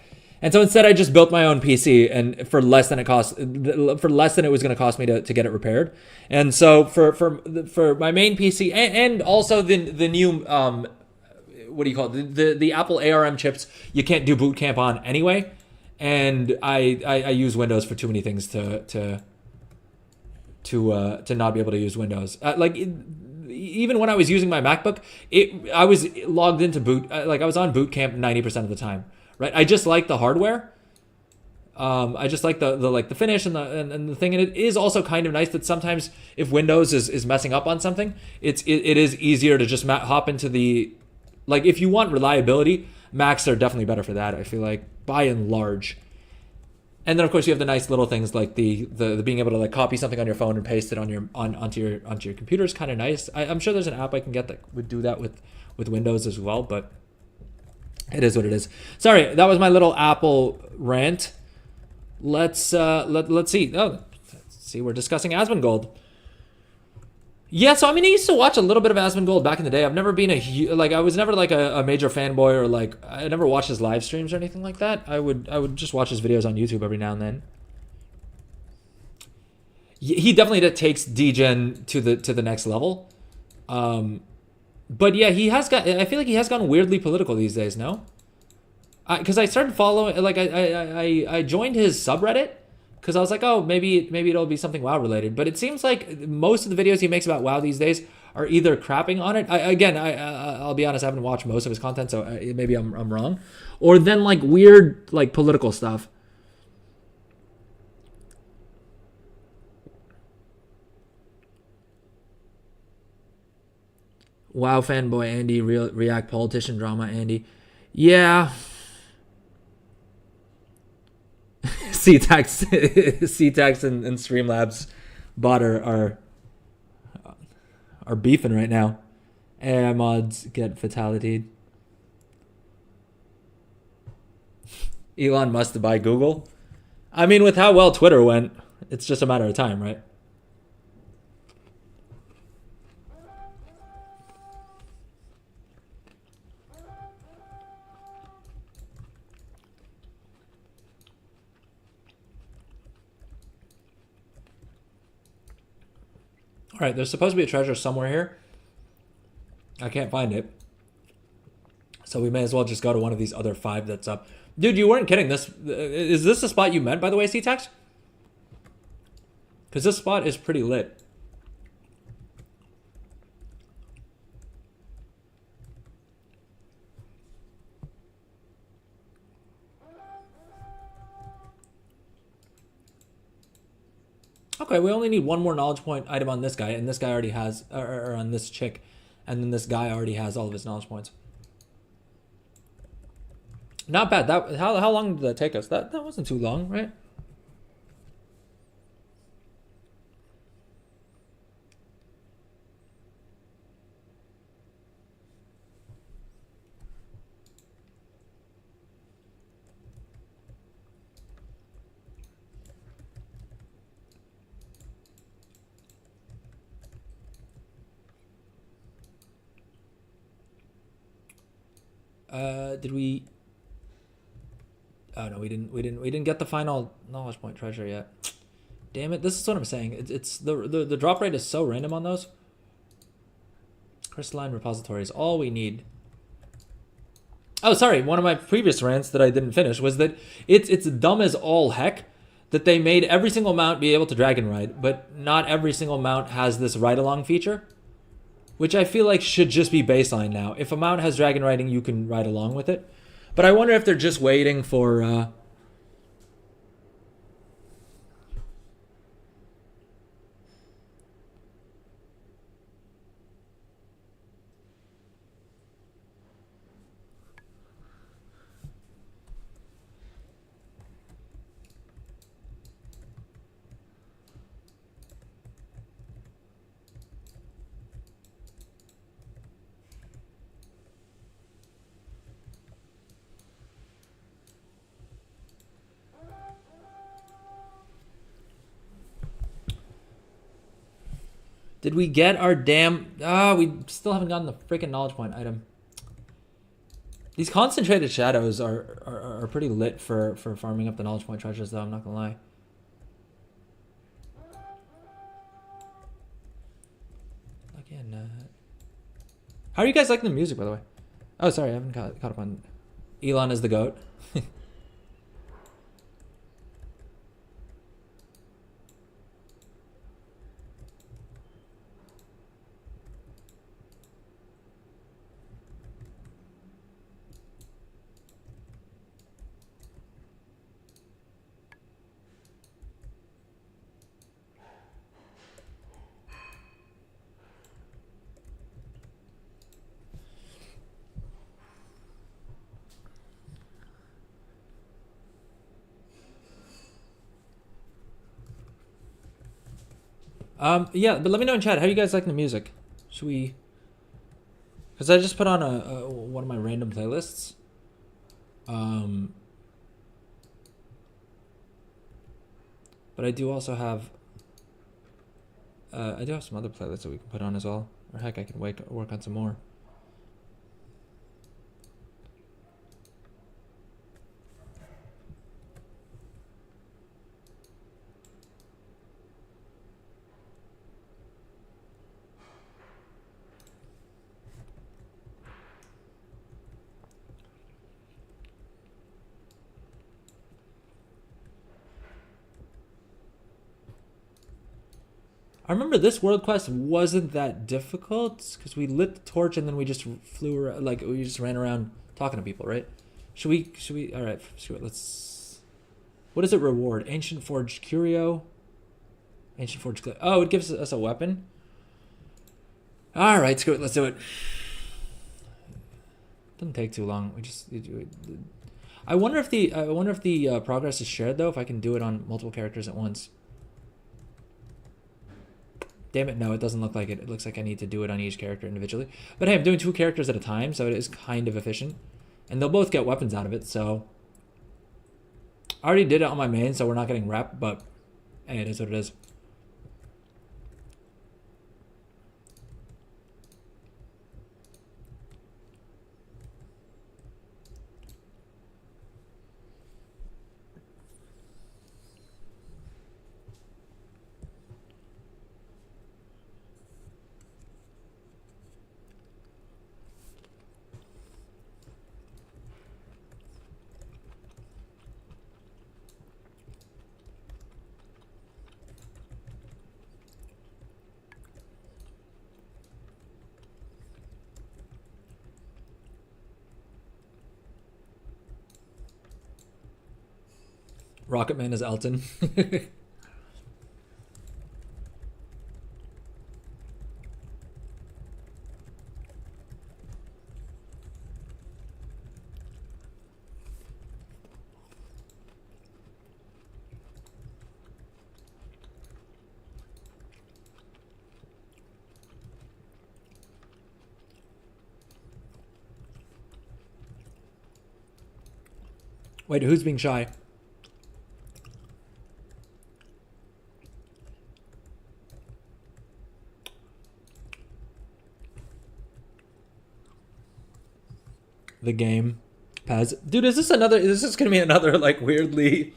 And so instead I just built my own PC, and for less than it was going to cost me to get it repaired. And so for my main PC and also the new, what do you call it? The Apple ARM chips, you can't do boot camp on anyway. and I use Windows for too many things to not be able to use Windows. Even when I was using my MacBook, I was logged into boot. Like I was on boot camp 90% of the time, right? I just like the hardware. I just like the finish and the thing, and it is also kind of nice that sometimes if Windows is messing up on something, it is easier to just hop into the, like if you want reliability, Macs are definitely better for that. I feel like by and large. And then of course you have the nice little things like the being able to like copy something on your phone and paste it onto your computer is kind of nice. I'm sure there's an app I can get that would do that with Windows as well, but it is what it is. Sorry, that was my little Apple rant. Let's see. Oh, let's see. We're discussing Asmongold. Yeah, so I mean, I used to watch a little bit of Asmongold back in the day. I've never been I was never like a major fanboy, or like I never watched his live streams or anything like that. I would just watch his videos on YouTube every now and then. He definitely takes DGen to the next level. But yeah, I feel like he has gone weirdly political these days. No, because I started following, like I joined his subreddit. Because I was like, oh, maybe it'll be something WoW related. But it seems like most of the videos he makes about WoW these days are either crapping on it. I'll be honest, I haven't watched most of his content, so maybe I'm wrong. Or then like weird like political stuff. WoW fanboy Andy, react politician drama Andy. Yeah. CTAX and Streamlabs bot are beefing right now. AI mods get fatality. Elon must buy Google. I mean, with how well Twitter went, it's just a matter of time, right? All right, there's supposed to be a treasure somewhere here. I can't find it. So we may as well just go to one of these other 5 that's up. Dude, you weren't kidding. Is this the spot you meant, by the way, CTAX? Because this spot is pretty lit. Okay, we only need one more knowledge point item on this guy, and this guy already has, or on this chick, and then this guy already has all of his knowledge points. Not bad. How long did that take us? That wasn't too long, right? Did we? Oh no, we didn't get the final knowledge point treasure yet. Damn it! This is what I'm saying. It's the drop rate is so random on those. Crystalline repository is all we need. Oh, sorry. One of my previous rants that I didn't finish was that it's dumb as all heck that they made every single mount be able to dragon ride, but not every single mount has this ride along feature. Which I feel like should just be baseline now. If a mount has dragon riding, you can ride along with it. But I wonder if they're just waiting for... Did we get our damn... we still haven't gotten the freaking knowledge point item. These concentrated shadows are pretty lit for farming up the knowledge point treasures, though, I'm not gonna lie. Again, how are you guys liking the music, by the way? Oh, sorry, I haven't caught up on... Elon is the GOAT. Yeah, but let me know in chat how you guys like the music. Should we? Because I just put on a one of my random playlists. But I do also have. I do have some other playlists that we can put on as well. Or heck, I can work on some more. I remember this world quest wasn't that difficult because we lit the torch and then we just flew around, like we just ran around talking to people, right? Should we? All right, screw it. Let's. What does it reward? Ancient Forged Curio. Ancient Forged. Oh, it gives us a weapon. All right, screw it. Let's do it. Doesn't take too long. We just. I wonder if the progress is shared though. If I can do it on multiple characters at once. Damn it, no, it doesn't look like it. It looks like I need to do it on each character individually. But hey, I'm doing 2 characters at a time, so it is kind of efficient. And they'll both get weapons out of it, so... I already did it on my main, so we're not getting rep, but... Hey, it is what it is. Rocketman is Elton. Wait, who's being shy? The game. Paz. Dude, is this gonna be another, like, weirdly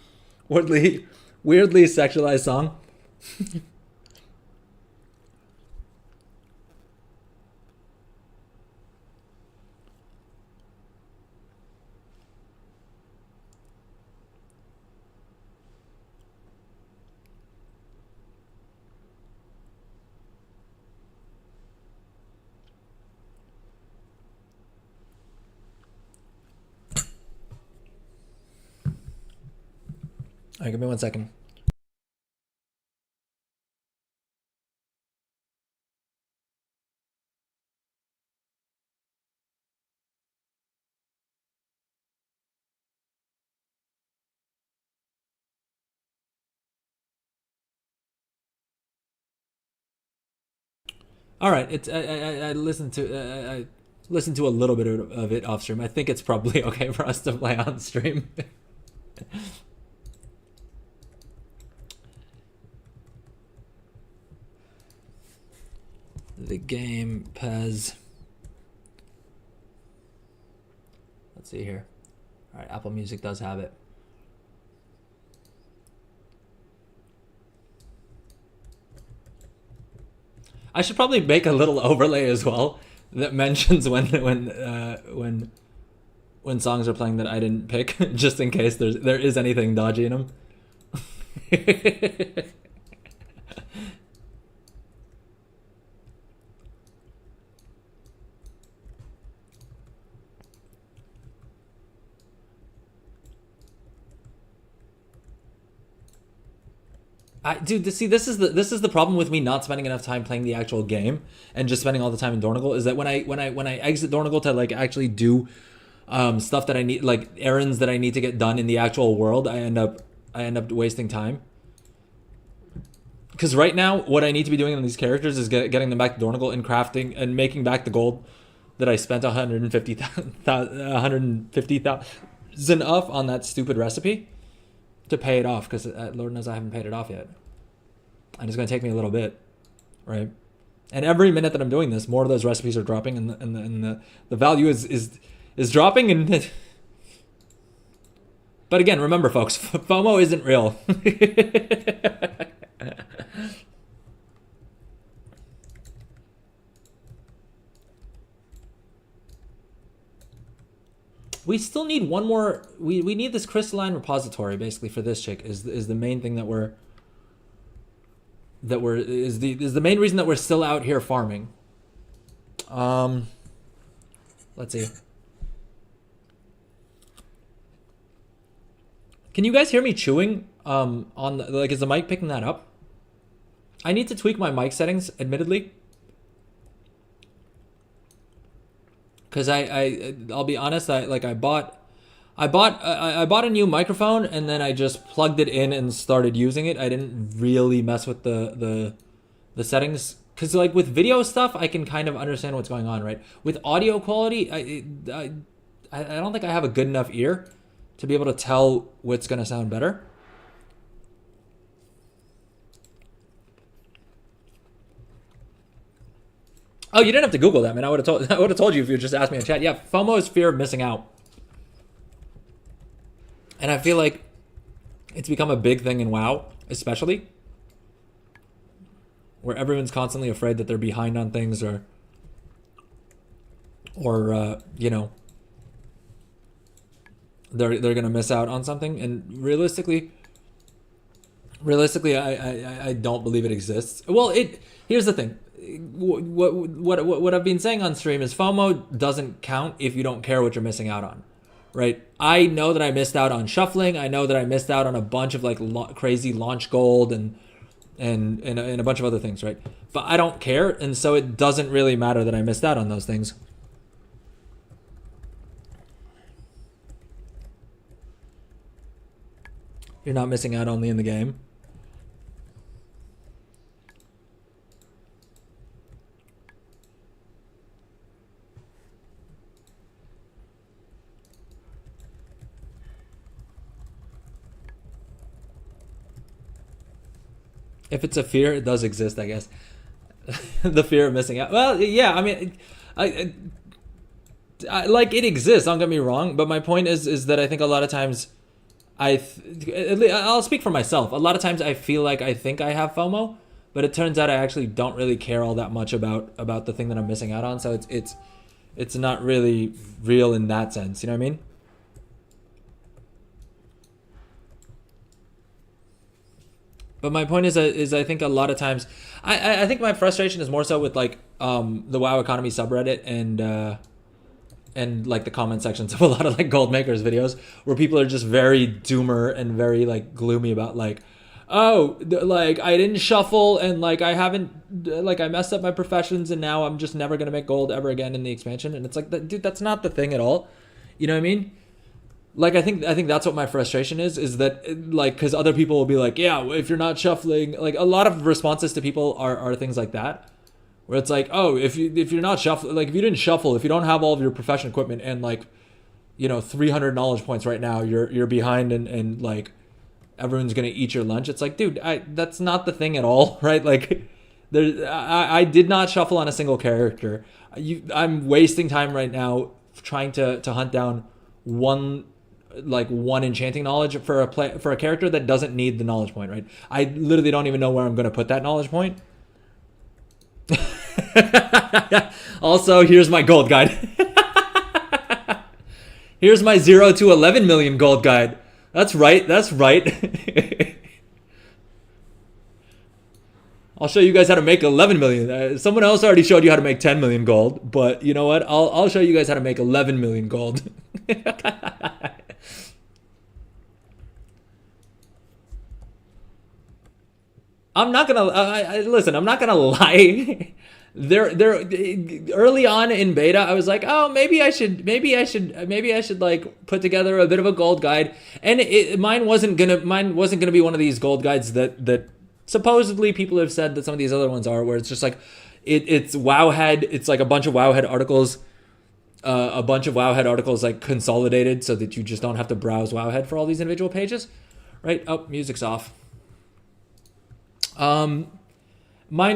sexualized song? Alright, give me 1 second. All right, it's I listened to I listened to a little bit of it off stream. I think it's probably okay for us to play on stream. The game Pez. Let's see here. All right, Apple Music does have it. I should probably make a little overlay as well that mentions when songs are playing that I didn't pick, just in case there is anything dodgy in them. Dude, see, this is the problem with me not spending enough time playing the actual game and just spending all the time in Dornigal, is that when I exit Dornigal to, like, actually do stuff that I need, like errands that I need to get done in the actual world, I end up wasting time. Because right now, what I need to be doing on these characters is getting them back to Dornigal and crafting and making back the gold that I spent 150,000 off on that stupid recipe to pay it off. Because Lord knows I haven't paid it off yet, and it's going to take me a little bit, right? And every minute that I'm doing this, more of those recipes are dropping, and the value is dropping. And but again, remember, folks, FOMO isn't real. We still need one more. We need this crystalline repository basically for this chick. Is the main thing is the main reason that we're still out here farming. Let's see. Can you guys hear me chewing? Is the mic picking that up? I need to tweak my mic settings, admittedly. Because I'll be honest, I bought a new microphone and then I just plugged it in and started using it. I didn't really mess with the settings, because like with video stuff I can kind of understand what's going on, right? With audio quality, I don't think I have a good enough ear to be able to tell what's gonna sound better. Oh, you didn't have to Google that, man. I would have told you if you just asked me in chat. Yeah, FOMO is fear of missing out. And I feel like it's become a big thing in WoW, especially, where everyone's constantly afraid that they're behind on things or you know, they're gonna miss out on something. And realistically, I don't believe it exists. Well, here's the thing. What I've been saying on stream is FOMO doesn't count if you don't care what you're missing out on, right? I know that I missed out on shuffling. I know that I missed out on a bunch of like crazy launch gold and a bunch of other things, right? But I don't care, and so it doesn't really matter that I missed out on those things. You're not missing out only in the game. If it's a fear, it does exist, I guess. The fear of missing out. Well, yeah, I mean, I like, it exists, don't get me wrong, but my point is that I think a lot of times I'll speak for myself. A lot of times I feel like I think I have FOMO, but it turns out I actually don't really care all that much about the thing that I'm missing out on. So it's not really real in that sense. You know what I mean? But my point is I think a lot of times I think my frustration is more so with like the WoW economy subreddit and like the comment sections of a lot of like gold makers videos, where people are just very doomer and very like gloomy about like, oh, like I didn't shuffle and like I haven't, like I messed up my professions and now I'm just never gonna make gold ever again in the expansion. And it's like, dude, that's not the thing at all. You know what I mean? Like I think that's what my frustration is that like, because other people will be like, yeah, if you're not shuffling, like a lot of responses to people are things like that, where it's like, oh, if you're not shuffling, like if you didn't shuffle, if you don't have all of your profession equipment and like, you know, 300 knowledge points right now, you're behind and like everyone's gonna eat your lunch. It's like, dude, that's not the thing at all, right? Like I did not shuffle on a single character. I'm wasting time right now trying to hunt down one enchanting knowledge for a character that doesn't need the knowledge point, right? I literally don't even know where I'm going to put that knowledge point. Also, here's my gold guide. Here's my 0 to 11 million gold guide. That's right. I'll show you guys how to make 11 million. Someone else already showed you how to make 10 million gold, but you know what? I'll show you guys how to make 11 million gold. I'm not gonna listen. I'm not gonna lie. There early on in beta, I was like, oh, maybe I should like put together a bit of a gold guide, and mine wasn't gonna be one of these gold guides that supposedly people have said that some of these other ones are, where it's just like it's Wowhead. It's like a bunch of Wowhead articles. Like consolidated so that you just don't have to browse Wowhead for all these individual pages, right? Oh, music's off. My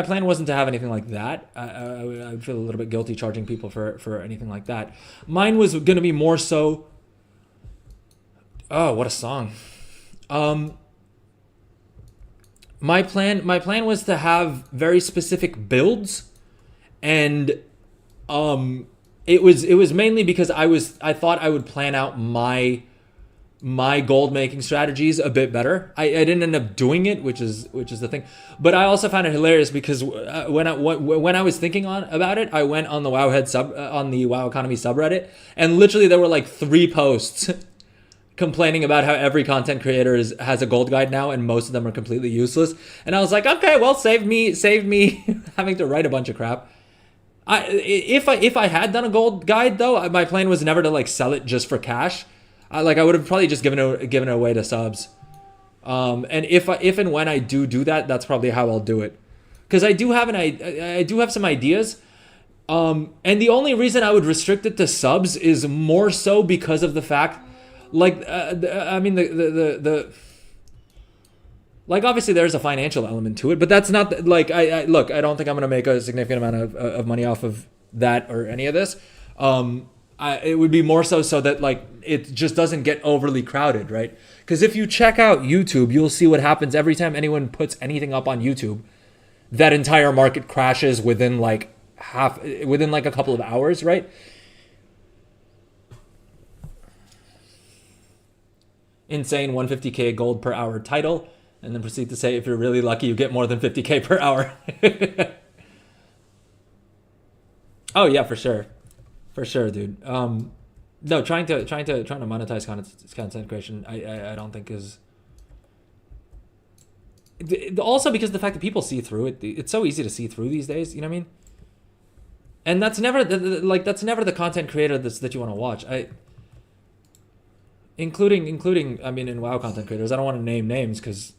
plan wasn't to have anything like that. I would feel a little bit guilty charging people for anything like that. Mine was going to be more so. Oh, what a song. My plan was to have very specific builds, and it was mainly because I thought I would plan out my gold making strategies a bit better. I didn't end up doing it, which is the thing. But I also found it hilarious because when I was thinking about it, I went on the Wowhead on the WoW Economy subreddit, and literally there were like 3 posts complaining about how every content creator has a gold guide now, and most of them are completely useless. And I was like, okay, well, save me having to write a bunch of crap. If I had done a gold guide though, my plan was never to like sell it just for cash. I would have probably just given it away to subs. And if and when I do that, that's probably how I'll do it. Because I do have some ideas. And the only reason I would restrict it to subs is more so because of the fact, like, I mean, like, obviously there's a financial element to it, but that's not like, look, I don't think I'm going to make a significant amount of money off of that or any of this. It would be more so that like it just doesn't get overly crowded, right? Because if you check out YouTube, you'll see what happens every time anyone puts anything up on YouTube. That entire market crashes within like a couple of hours, right? Insane 150k gold per hour title, and then proceed to say if you're really lucky you get more than 50k per hour. Oh yeah, for sure, dude. No, trying to monetize content creation, I don't think is. Also because the fact that people see through it, it's so easy to see through these days. You know what I mean? And that's never the content creator that you want to watch. Including I mean, in WoW content creators, I don't want to name names because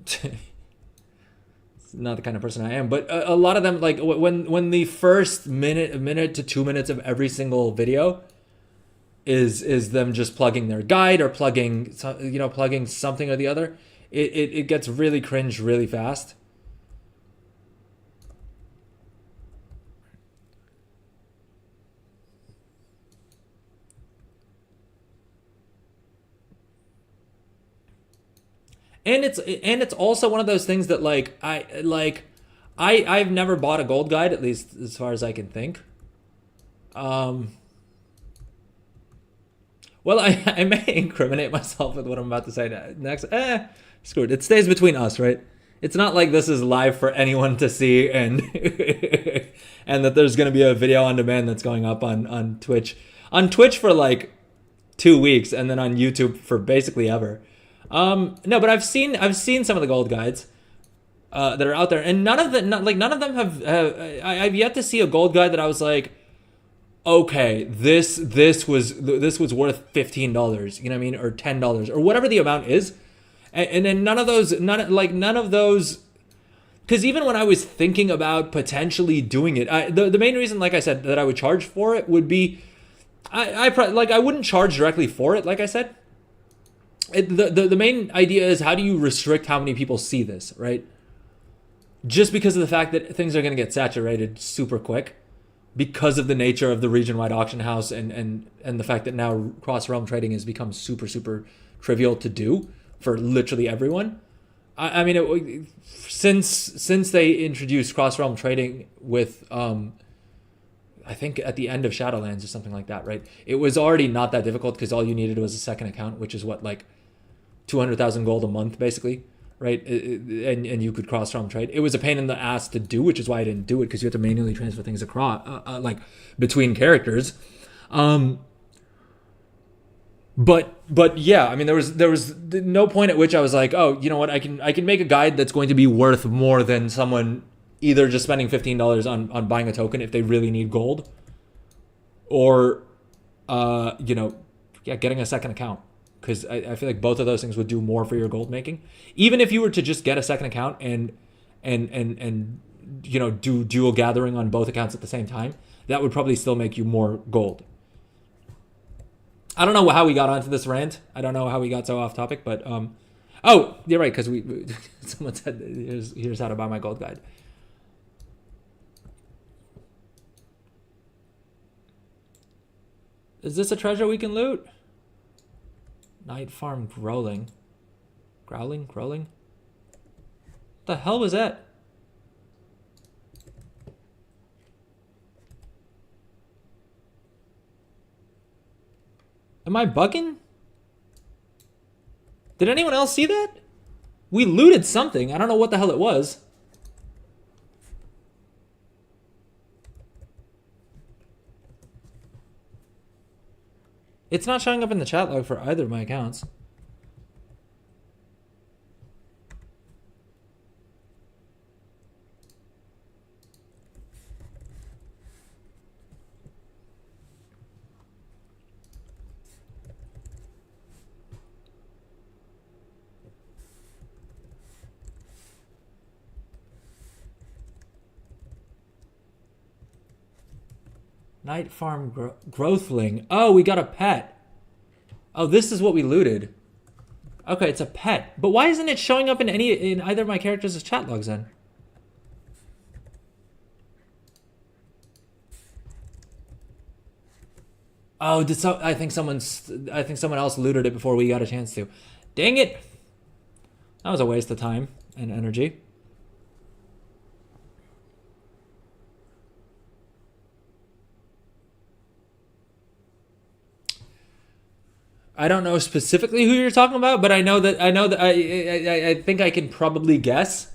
it's not the kind of person I am. But a lot of them, like when the first minute to 2 minutes of every single video is them just plugging their guide or plugging something or the other, it gets really cringe really fast. And it's also one of those things that I've never bought a gold guide, at least as far as I can think. Well, I may incriminate myself with what I'm about to say next. Screw it. It stays between us, right? It's not like this is live for anyone to see, and and that there's gonna be a video on demand that's going up on Twitch. On Twitch for like 2 weeks, and then on YouTube for basically ever. No, but I've seen some of the gold guides that are out there, and none of them have. I've yet to see a gold guide that I was like, okay, this was worth $15, you know what I mean, or $10 or whatever the amount is, and then none of those, because even when I was thinking about potentially doing it, the main reason, like I said, that I would charge for it would be, I wouldn't charge directly for it, like I said. The main idea is, how do you restrict how many people see this, right? Just because of the fact that things are going to get saturated super quick because of the nature of the region-wide auction house and the fact that now cross-realm trading has become super, super trivial to do for literally everyone. I mean, since they introduced cross-realm trading with, I think at the end of Shadowlands or something like that, right? It was already not that difficult because all you needed was a second account, which is what, like 200,000 gold a month, basically, right? And you could cross-realm trade. It was a pain in the ass to do, which is why I didn't do it, because you have to manually transfer things across, like between characters. But yeah, I mean, there was no point at which I was like, oh, you know what? I can make a guide that's going to be worth more than someone either just spending $15 on buying a token if they really need gold, or getting a second account. because I feel like both of those things would do more for your gold making. Even if you were to just get a second account and do dual gathering on both accounts at the same time, that would probably still make you more gold. I don't know how we got onto this rant. I don't know how we got so off topic, but oh, you're right, because someone said here's how to buy my gold guide. Is this a treasure we can loot? Night farm growling. Growling? What the hell was that? Am I bugging? Did anyone else see that? We looted something. I don't know what the hell it was. It's not showing up in the chat log for either of my accounts. Night farm growthling. Oh, we got a pet. Oh, this is what we looted. Okay, it's a pet. But why isn't it showing up in either of my characters' chat logs then? Oh, I think someone else looted it before we got a chance to. Dang it. That was a waste of time and energy. I don't know specifically who you're talking about, but I know that I think I can probably guess.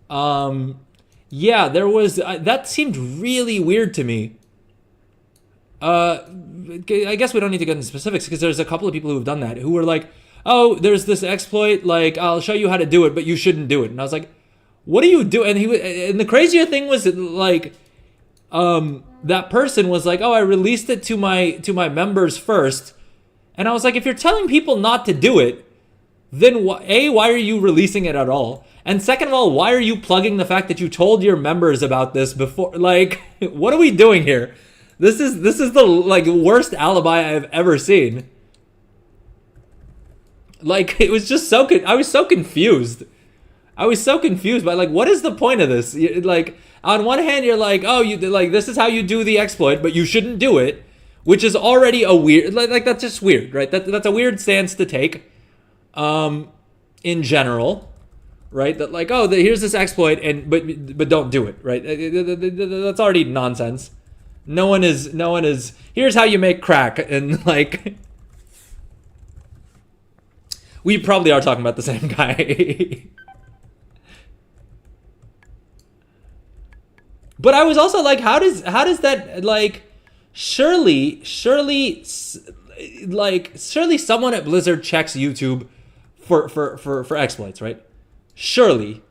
Yeah, there was that seemed really weird to me. I guess we don't need to get into specifics because there's a couple of people who have done that who were like, "Oh, there's this exploit, like I'll show you how to do it, but you shouldn't do it." And I was like, "What do you do?" And the crazier thing was that, like, that person was like, "Oh, I released it to my members first." And I was like, if you're telling people not to do it, then why are you releasing it at all? And second of all, why are you plugging the fact that you told your members about this before? Like, what are we doing here? This is the like worst alibi I've ever seen. Like, it was just I was so confused. I was so confused by, like, what is the point of this? Like, on one hand, you're like, oh, this is how you do the exploit, but you shouldn't do it. Which is already a weird, like that's just weird, right? That's a weird stance to take, in general, right? That like, oh, here's this exploit, but don't do it, right? That's already nonsense. No one is. Here's how you make crack, and like, we probably are talking about the same guy. But I was also like, how does that, like? Surely someone at Blizzard checks YouTube for exploits, right? Surely.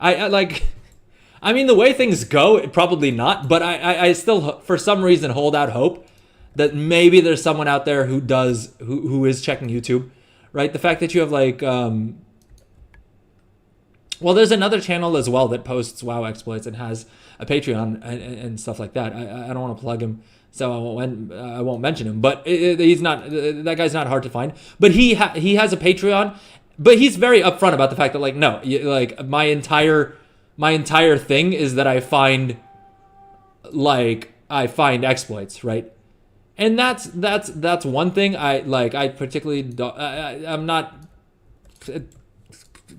I mean, the way things go, probably not, but I still, for some reason, hold out hope that maybe there's someone out there who is checking YouTube, right? The fact that you have, like, well, there's another channel as well that posts WoW exploits and has a Patreon and stuff like that. I don't want to plug him, so I won't mention him. But he's not, that guy's not hard to find. But he has a Patreon, but he's very upfront about the fact that, like, no, like my entire thing is that I find exploits, right? And that's one thing I particularly don't, I'm not.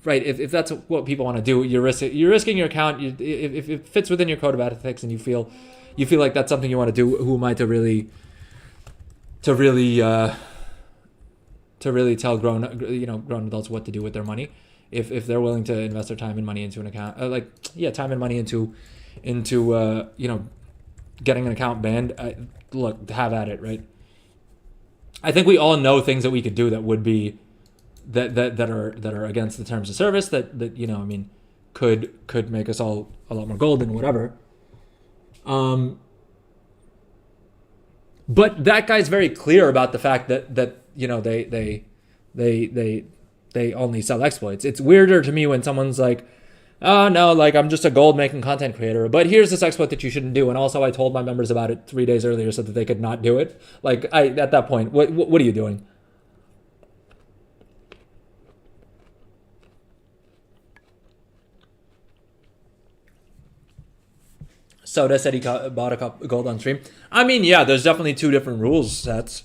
Right, if that's what people want to do, you're risking your account. If it fits within your code of ethics and you feel like that's something you want to do, who am I to really tell grown adults what to do with their money? If they're willing to invest their time and money into an account, time and money into getting an account banned, look, have at it, right? I think we all know things that we could do that would be that are against the terms of service that I mean could make us all a lot more golden, whatever. But that guy's very clear about the fact that They only sell exploits. It's weirder to me when someone's like, oh no, like I'm just a gold making content creator, but here's this exploit that you shouldn't do, and also I told my members about it 3 days earlier so that they could not do it. Like at that point, what are you doing? Soda said he bought a cup of gold on stream. I mean, yeah, there's definitely two different rules sets.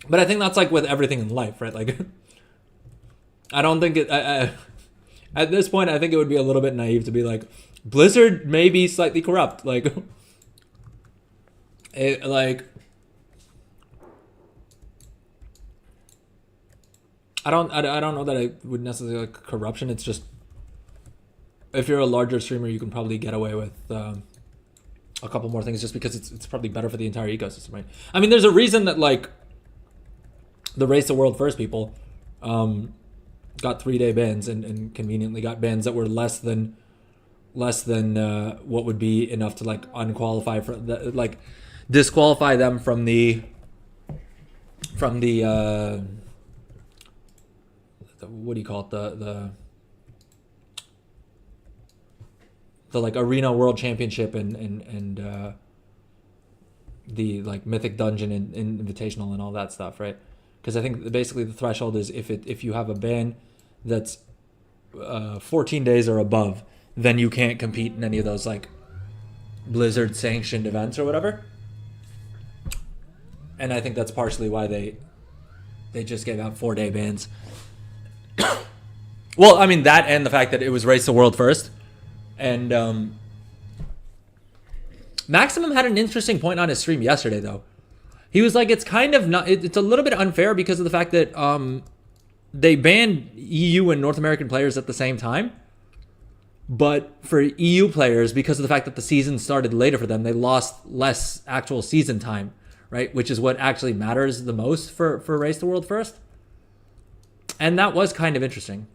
But I think that's like with everything in life, right? Like, I don't think it. At this point, I think it would be a little bit naive to be like, Blizzard may be slightly corrupt. Like, it like. I don't know that I would necessarily like corruption. It's just if you're a larger streamer, you can probably get away with a couple more things just because it's probably better for the entire ecosystem, right? I mean, there's a reason that like the Race the World First people got 3-day bans and conveniently got bans that were less than what would be enough to like unqualify for the, like disqualify them from the what do you call it, the like Arena World Championship and the like Mythic Dungeon and Invitational and all that stuff, right? Because I think basically the threshold is if you have a ban that's 14 days or above, then you can't compete in any of those like Blizzard sanctioned events or whatever. And I think that's partially why they just gave out 4-day bans. Well, I mean that and the fact that it was Race the World First. And Maximum had an interesting point on his stream yesterday though. He was like, it's kind of not, it's a little bit unfair because of the fact that they banned EU and North American players at the same time. But for EU players, because of the fact that the season started later for them, they lost less actual season time, right? Which is what actually matters the most for Race the World First. And that was kind of interesting.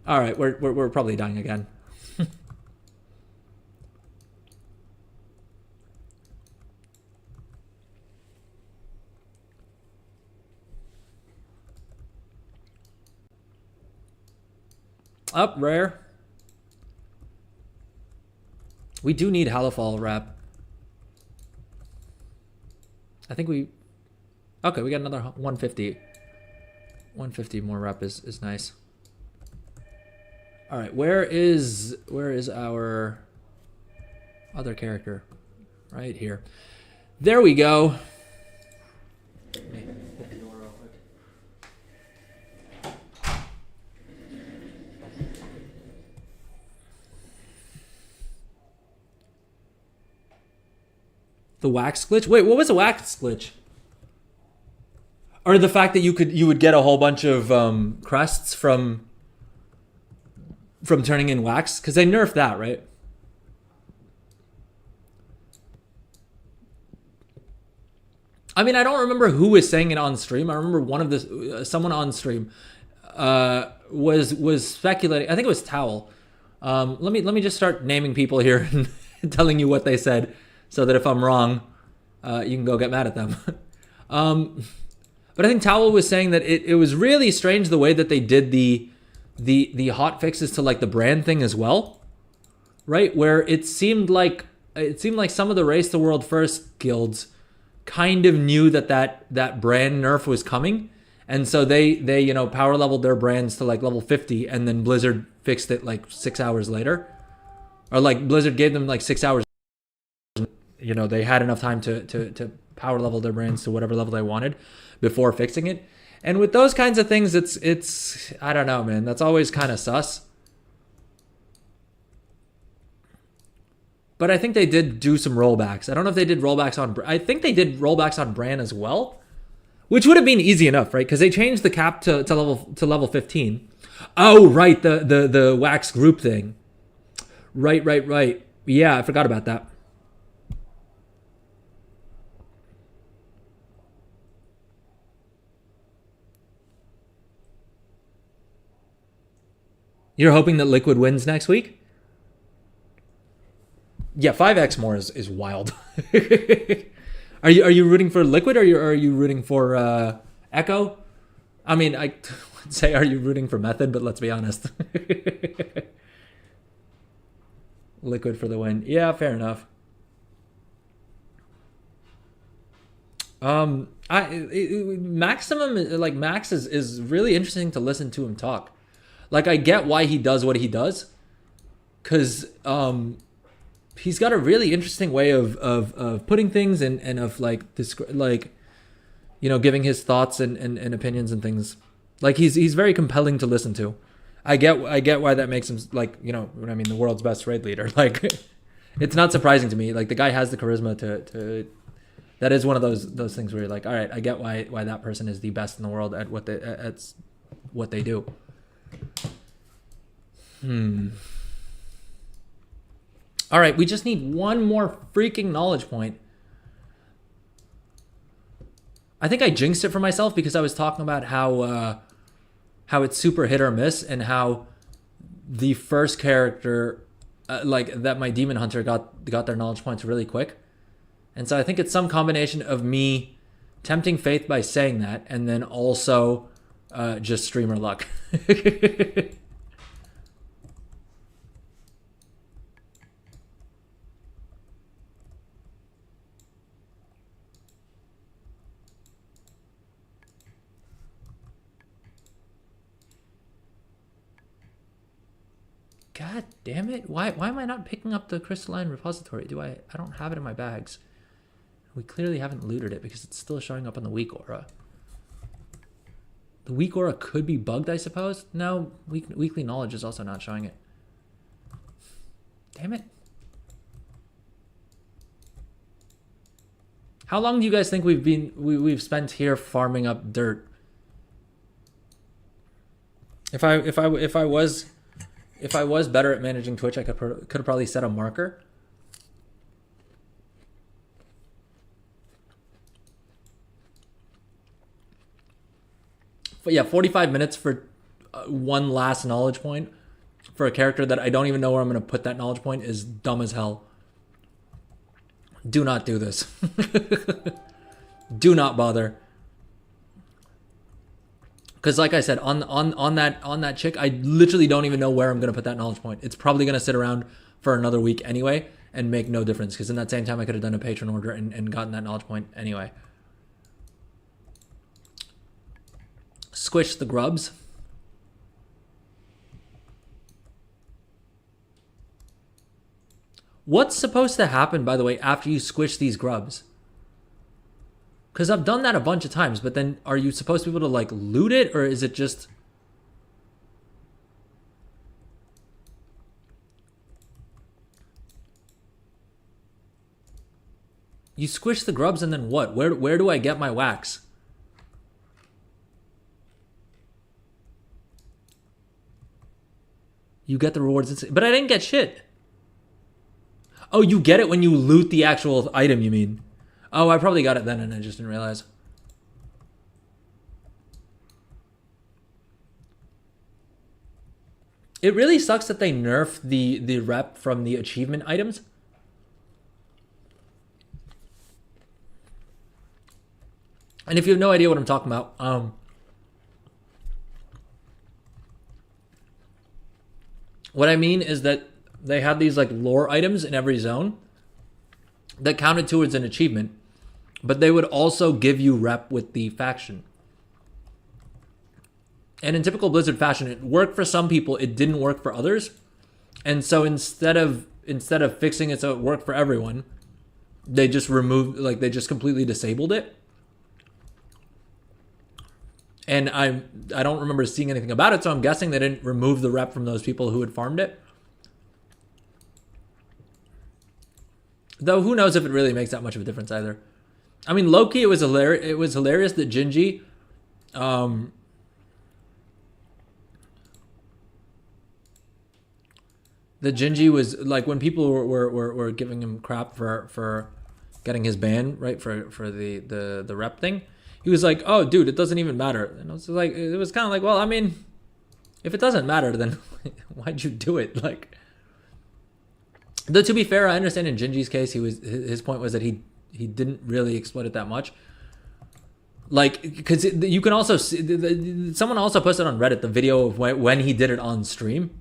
All right, we're probably dying again. Up rare. We do need Halifal wrap. I think we. Okay, we got another 150. 150 more rep is nice. All right, where is our other character? Right here. There we go. The wax glitch? Wait, what was the wax glitch? Or the fact that you would get a whole bunch of crests from turning in wax? Because they nerfed that, right? I mean, I don't remember who was saying it on stream. I remember someone on stream was speculating. I think it was Towel. Let me just start naming people here and telling you what they said, so that if I'm wrong, you can go get mad at them. But I think Towel was saying that it was really strange the way that they did the hot fixes to like the brand thing as well, right? Where it seemed like some of the Race the World First guilds kind of knew that brand nerf was coming, and so they power leveled their brands to like level 50, and then Blizzard fixed it like 6 hours later, or like Blizzard gave them like 6 hours. They had enough time to power level their brands to whatever level they wanted before fixing it. And with those kinds of things, it's I don't know, man. That's always kind of sus. But I think they did do some rollbacks. I don't know if they did rollbacks on. I think they did rollbacks on Bran as well, which would have been easy enough, right? Because they changed the cap to level 15. Oh, right, the wax group thing. Right. Yeah, I forgot about that. You're hoping that Liquid wins next week? Yeah, 5x more is wild. Are you rooting for Liquid, or are you rooting for Echo? I mean, I would say, are you rooting for Method? But let's be honest. Liquid for the win. Yeah, fair enough. Maximum, like Max is really interesting to listen to him talk. Like, I get why he does what he does, because he's got a really interesting way of putting things, and of like giving his thoughts and opinions and things. Like, he's very compelling to listen to. I get why that makes him, like, what I mean, the world's best raid leader. Like, it's not surprising to me. Like, the guy has the charisma to that is one of those things where you're like, all right, I get why that person is the best in the world at what they do. All right, we just need one more freaking knowledge point. I think I jinxed it for myself because I was talking about how it's super hit or miss, and how the first character, like that my demon hunter got their knowledge points really quick. And so I think it's some combination of me tempting fate by saying that, and then also just streamer luck. God damn it. Why am I not picking up the crystalline repository? I don't have it in my bags. We clearly haven't looted it because it's still showing up on the weak aura. The weak aura could be bugged, I suppose. No, weekly knowledge is also not showing it. Damn it. How long do you guys think we've spent here farming up dirt? If I was better at managing Twitch, I could have probably set a marker. But yeah, 45 minutes for one last knowledge point for a character that I don't even know where I'm going to put that knowledge point is dumb as hell. Do not do this. Do not bother. Because like I said, on that chick, I literally don't even know where I'm going to put that knowledge point. It's probably going to sit around for another week anyway and make no difference. Because in that same time, I could have done a patron order and gotten that knowledge point anyway. Squish the grubs. What's supposed to happen, by the way, after you squish these grubs? Because I've done that a bunch of times, but then are you supposed to be able to, like, loot it? Or is it just... You squish the grubs and then what? Where do I get my wax? You get the rewards, but I didn't get shit. Oh, you get it when you loot the actual item, you mean? Oh, I probably got it then and I just didn't realize. It really sucks that they nerfed the rep from the achievement items. And if you have no idea what I'm talking about, what I mean is that they had these like lore items in every zone that counted towards an achievement, but they would also give you rep with the faction. And in typical Blizzard fashion, it worked for some people, it didn't work for others. And so instead of fixing it so it worked for everyone, they just removed, like they just completely disabled it. And I don't remember seeing anything about it, so I'm guessing they didn't remove the rep from those people who had farmed it. Though who knows if it really makes that much of a difference either. I mean, low-key, it was hilarious that Gingy, was like, when people were giving him crap for getting his ban, right, for the rep thing, he was like, oh dude, it doesn't even matter. And I was like, it was kind of like, well, I mean, if it doesn't matter, then why'd you do it? Like, Though to be fair, I understand in Gingy's case, his point was that he didn't really exploit it that much. Like, because you can also see, someone also posted on Reddit the video of when he did it on stream,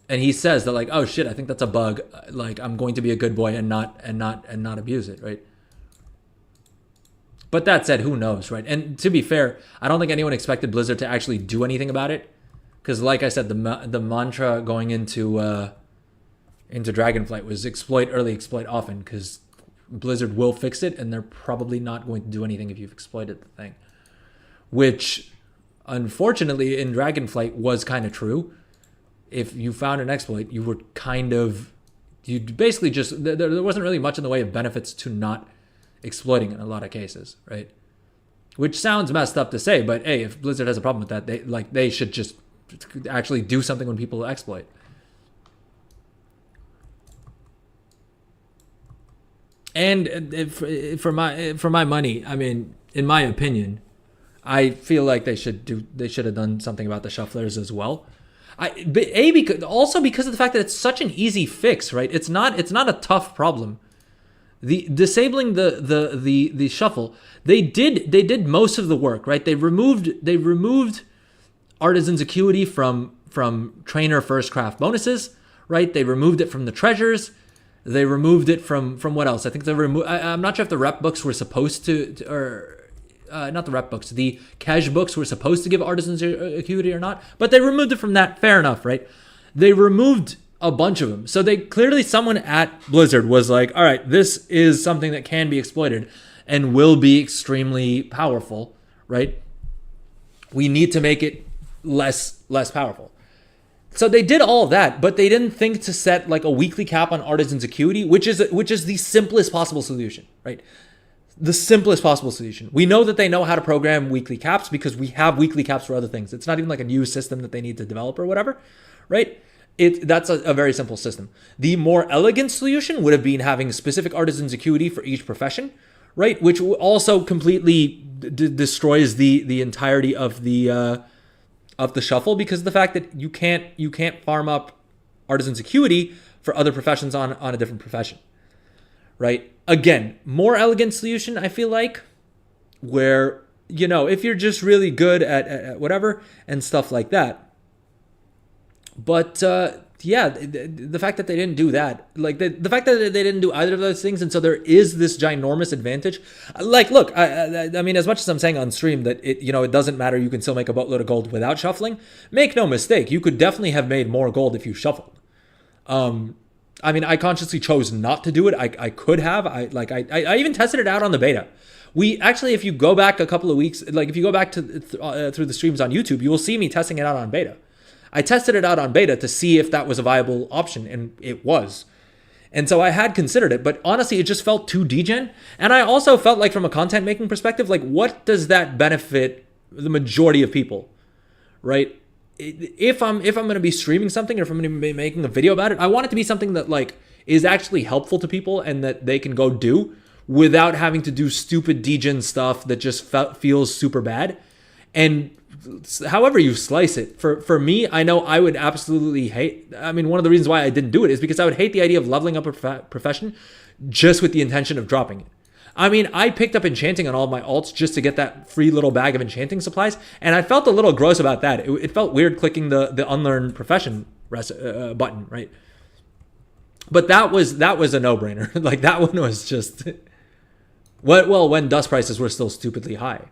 and he says that like, oh shit, I think that's a bug. Like, I'm going to be a good boy and not abuse it, right? But that said, who knows, right? And to be fair, I don't think anyone expected Blizzard to actually do anything about it, because like I said, the mantra going into Dragonflight was exploit early, exploit often, because Blizzard will fix it, and they're probably not going to do anything if you've exploited the thing. Which, unfortunately, in Dragonflight was kind of true. If you found an exploit, you basically just, there wasn't really much in the way of benefits to not exploiting in a lot of cases, right? Which sounds messed up to say, but hey, if Blizzard has a problem with that, they should just actually do something when people exploit. And for my money, I mean, in my opinion, I feel like they should have done something about the shufflers as well. Also because of the fact that it's such an easy fix, right? It's not a tough problem. The disabling the shuffle, they did most of the work, right? They removed Artisan's Acuity from trainer first craft bonuses, right? They removed it from the treasures. They removed it from what else? I think they removed. I'm not sure if the rep books were supposed to, not the rep books. The cash books were supposed to give Artisan's Acuity or not, but they removed it from that. Fair enough, right? They removed a bunch of them, so they clearly, someone at Blizzard was like, all right, this is something that can be exploited and will be extremely powerful, right? We need to make it less powerful. So they did all that, but they didn't think to set like a weekly cap on Artisan's Acuity, which is the simplest possible solution, right? The simplest possible solution. We know that they know how to program weekly caps because we have weekly caps for other things. It's not even like a new system that they need to develop or whatever, right? That's a very simple system. The more elegant solution would have been having specific Artisan's Acuity for each profession, right? Which also completely destroys the entirety of the shuffle, because of the fact that you can't farm up Artisan's Acuity for other professions on a different profession, right? Again, more elegant solution, I feel like, where, you know, if you're just really good at whatever and stuff like that. But yeah, the fact that they didn't do that, like the fact that they didn't do either of those things, and so there is this ginormous advantage. Like, look, I mean, as much as I'm saying on stream that it doesn't matter, you can still make a boatload of gold without shuffling. Make no mistake, you could definitely have made more gold if you shuffled. I mean, I consciously chose not to do it. I could have. I even tested it out on the beta. We actually, if you go back a couple of weeks, like if you go back to through the streams on YouTube, you will see me testing it out on beta. I tested it out on beta to see if that was a viable option, and it was. And so I had considered it, but honestly, it just felt too degen. And I also felt like, from a content making perspective, like, what does that benefit the majority of people, right? If I'm going to be streaming something, or if I'm going to be making a video about it, I want it to be something that like is actually helpful to people and that they can go do without having to do stupid degen stuff that just feels super bad. And however you slice it, for me, I know I would absolutely hate. I mean, one of the reasons why I didn't do it is because I would hate the idea of leveling up a profession just with the intention of dropping it. I mean, I picked up enchanting on all of my alts just to get that free little bag of enchanting supplies, and I felt a little gross about that. It felt weird clicking the unlearn profession button, right? But that was a no-brainer. Like, that one was just when dust prices were still stupidly high.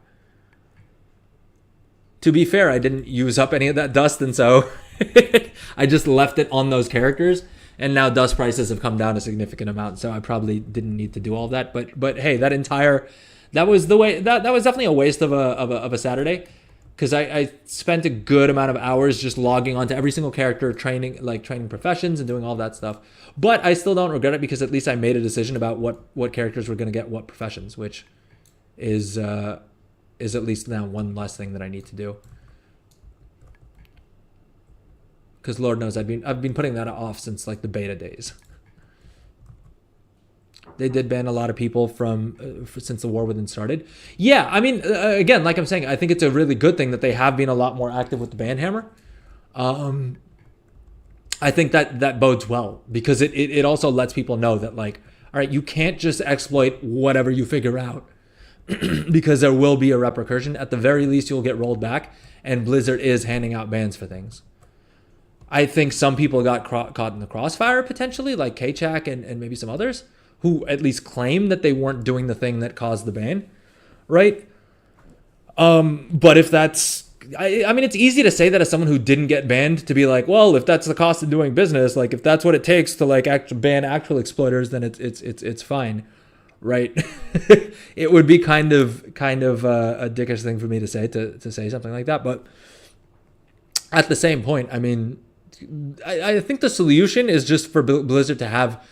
To be fair, I didn't use up any of that dust, and so I just left it on those characters. And now dust prices have come down a significant amount, so I probably didn't need to do all that. But hey, that was definitely a waste of a Saturday, because I spent a good amount of hours just logging onto every single character, training professions and doing all that stuff. But I still don't regret it, because at least I made a decision about what characters were going to get what professions, which is at least now one less thing that I need to do. Because Lord knows I've been putting that off since like the beta days. They did ban a lot of people since the war within started. Yeah, I mean, again, like I'm saying, I think it's a really good thing that they have been a lot more active with the ban hammer. I think that bodes well, because it also lets people know that, like, all right, you can't just exploit whatever you figure out, because there will be a repercussion. At the very least, you'll get rolled back, and Blizzard is handing out bans for things. I think some people got caught in the crossfire potentially, like K-Chak and maybe some others, who at least claim that they weren't doing the thing that caused the ban, right? But if that's, I mean, it's easy to say that as someone who didn't get banned, to be like, well, if that's the cost of doing business, like if that's what it takes to like ban actual exploiters, then it's fine, right? It would be kind of a dickish thing for me to say something like that, but at the same point, I mean, I think the solution is just for Blizzard to have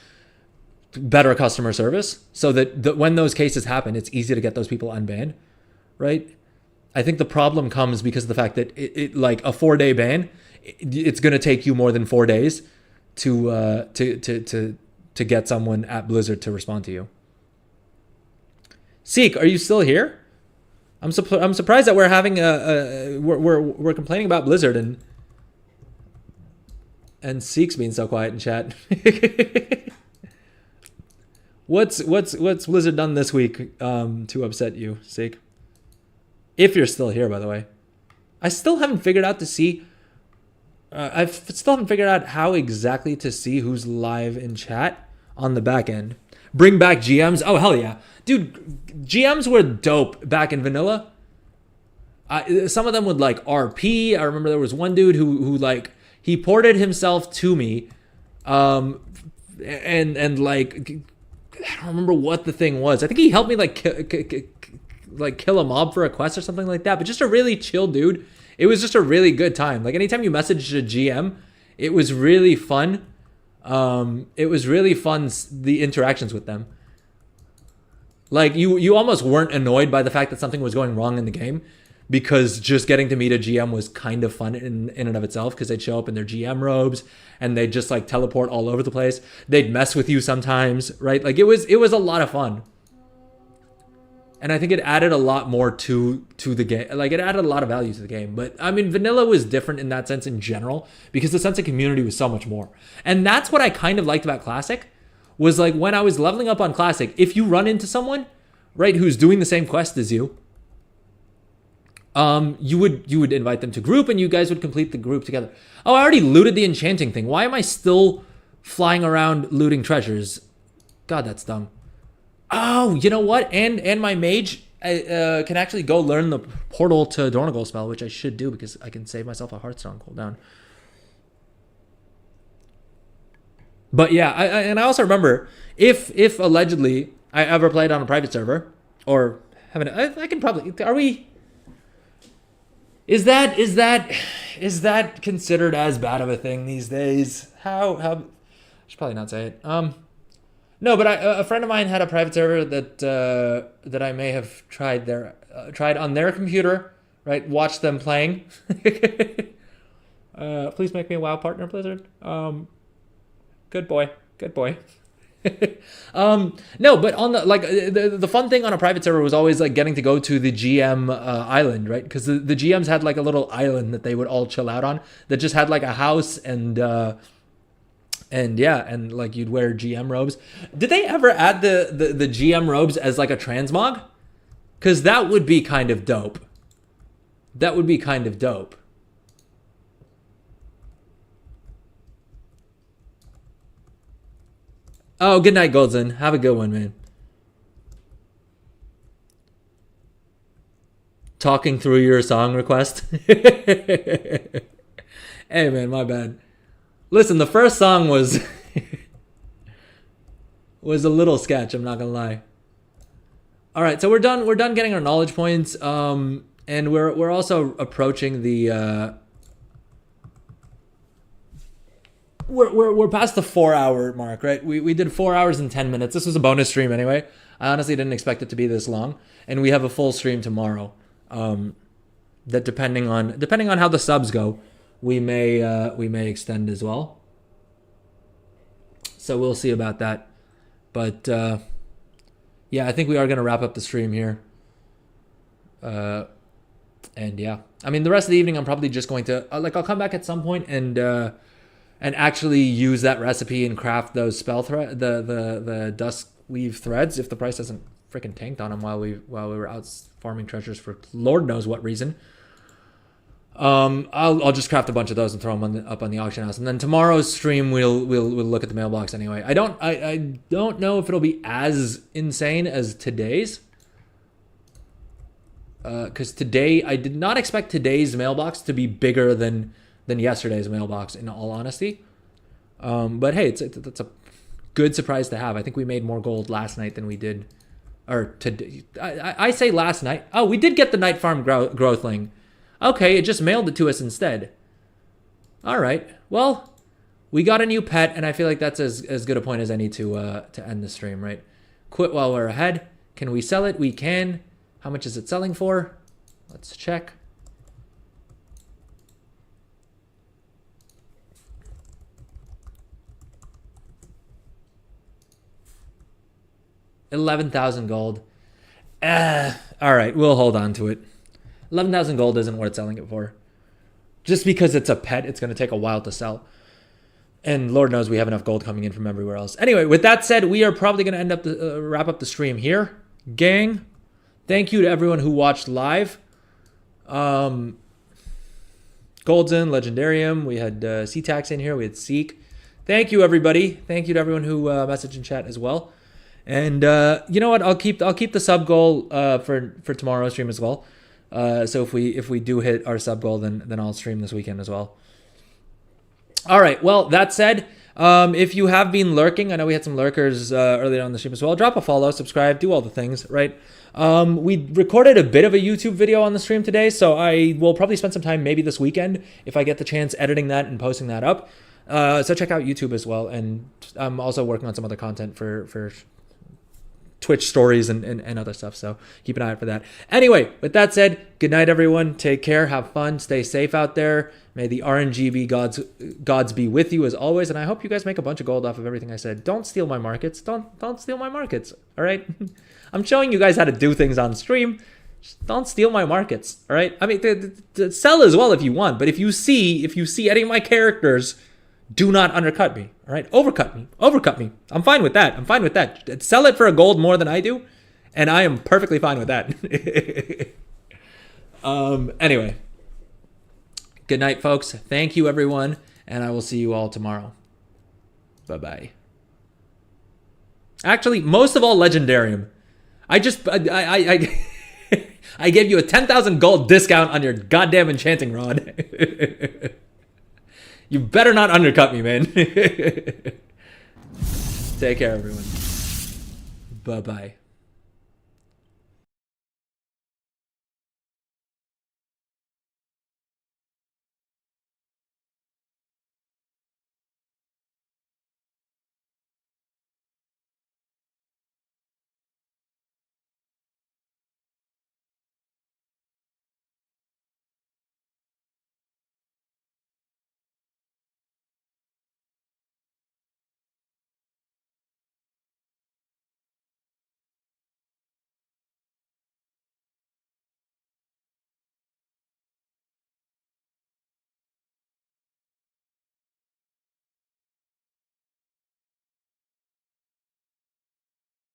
better customer service, so that when those cases happen, it's easy to get those people unbanned, right? I think the problem comes because of the fact that it like a 4-day ban, it's going to take you more than 4 days to get someone at Blizzard to respond to you. Seek, are you still here? I'm surprised that we're having we're complaining about Blizzard and Seek's being so quiet in chat. What's Blizzard done this week to upset you, Seek? If you're still here, by the way. I still haven't figured out I still haven't figured out how exactly to see who's live in chat on the back end. Bring back GMs. Oh, hell yeah. Dude, GMs were dope back in vanilla. Some of them would like RP. I remember there was one dude who like, he ported himself to me. And like, I don't remember what the thing was. I think he helped me like kill a mob for a quest or something like that, but just a really chill dude. It was just a really good time. Like anytime you messaged a GM, it was really fun. It was really fun, the interactions with them. Like you almost weren't annoyed by the fact that something was going wrong in the game, because just getting to meet a GM was kind of fun in and of itself, because they'd show up in their GM robes and they'd just like teleport all over the place. They'd mess with you sometimes, right? Like it was a lot of fun. And I think it added a lot more to the game. Like it added a lot of value to the game. But I mean, vanilla was different in that sense in general, because the sense of community was so much more. And that's what I kind of liked about Classic, was like when I was leveling up on Classic, if you run into someone, right, who's doing the same quest as you, you would invite them to group and you guys would complete the group together. Oh, I already looted the enchanting thing. Why am I still flying around looting treasures? God, that's dumb. Oh, you know what? And my mage can actually go learn the portal to Dornagol spell, which I should do because I can save myself a Hearthstone cooldown. But yeah, I also remember if allegedly I ever played on a private server, or haven't, I can probably, are we? Is that considered as bad of a thing these days? How I should probably not say it. No, but a friend of mine had a private server that I may have tried on their computer, right? Watched them playing. Please make me a WoW partner, Blizzard. Good boy. No, but on the fun thing on a private server was always like getting to go to the GM island, right? Because the GMs had like a little island that they would all chill out on, that just had like a house and yeah, and like you'd wear GM robes. Did they ever add the GM robes as like a transmog? Because that would be kind of dope. Oh, good night, Goldzin. Have a good one, man. Talking through your song request. Hey, man, my bad. Listen, the first song was a little sketch, I'm not gonna lie. All right, so we're done getting our knowledge points, and we're also approaching the we're past the 4-hour mark, right? We did 4 hours and 10 minutes. This was a bonus stream anyway. I honestly didn't expect it to be this long, and we have a full stream tomorrow. That depending on how the subs go, we may extend as well. So we'll see about that. But yeah, I think we are going to wrap up the stream here. And yeah, I mean, the rest of the evening, I'm probably just going to I'll come back at some point and and actually use that recipe and craft those spell the dusk weave threads if the price hasn't freaking tanked on them while we were out farming treasures for Lord knows what reason. I'll just craft a bunch of those and throw them up on the auction house, and then tomorrow's stream we'll look at the mailbox anyway. I don't know if it'll be as insane as today's, because today I did not expect today's mailbox to be bigger than yesterday's mailbox, in all honesty. But hey, it's a good surprise to have. I think we made more gold last night than we did, or today. I say last night. Oh, we did get the night farm growthling. Okay, it just mailed it to us instead. All right. Well, we got a new pet, and I feel like that's as good a point as any to end the stream, right? Quit while we're ahead. Can we sell it? We can. How much is it selling for? Let's check. $11,000 gold. All right, we'll hold on to it. 11,000 gold isn't worth selling it for. Just because it's a pet, it's going to take a while to sell. And Lord knows we have enough gold coming in from everywhere else. Anyway, with that said, we are probably going to end up wrap up the stream here. Gang, thank you to everyone who watched live. Gold's in, Legendarium. We had C-Tax in here. We had Seek. Thank you, everybody. Thank you to everyone who messaged in chat as well. And you know what? I'll keep the sub goal for tomorrow's stream as well. So if we do hit our sub goal, then I'll stream this weekend as well. All right. Well, that said, if you have been lurking, I know we had some lurkers earlier on the stream as well. Drop a follow, subscribe, do all the things, right? We recorded a bit of a YouTube video on the stream today, so I will probably spend some time maybe this weekend if I get the chance editing that and posting that up. So check out YouTube as well, and I'm also working on some other content for Twitch stories and other stuff, so keep an eye out for that. Anyway, with that said, good night, everyone. Take care, have fun, stay safe out there. May the RNGB gods be with you as always, and I hope you guys make a bunch of gold off of everything I said. Don't steal my markets. Don't steal my markets. All right, I'm showing you guys how to do things on stream. Just don't steal my markets. All right, I mean, sell as well if you want, but if you see any of my characters, do not undercut me, all right? Overcut me. I'm fine with that. Sell it for a gold more than I do, and I am perfectly fine with that. Anyway, good night, folks. Thank you, everyone, and I will see you all tomorrow. Bye-bye. Actually, most of all, Legendarium. I gave you a 10,000 gold discount on your goddamn enchanting rod. You better not undercut me, man. Take care, everyone. Bye-bye.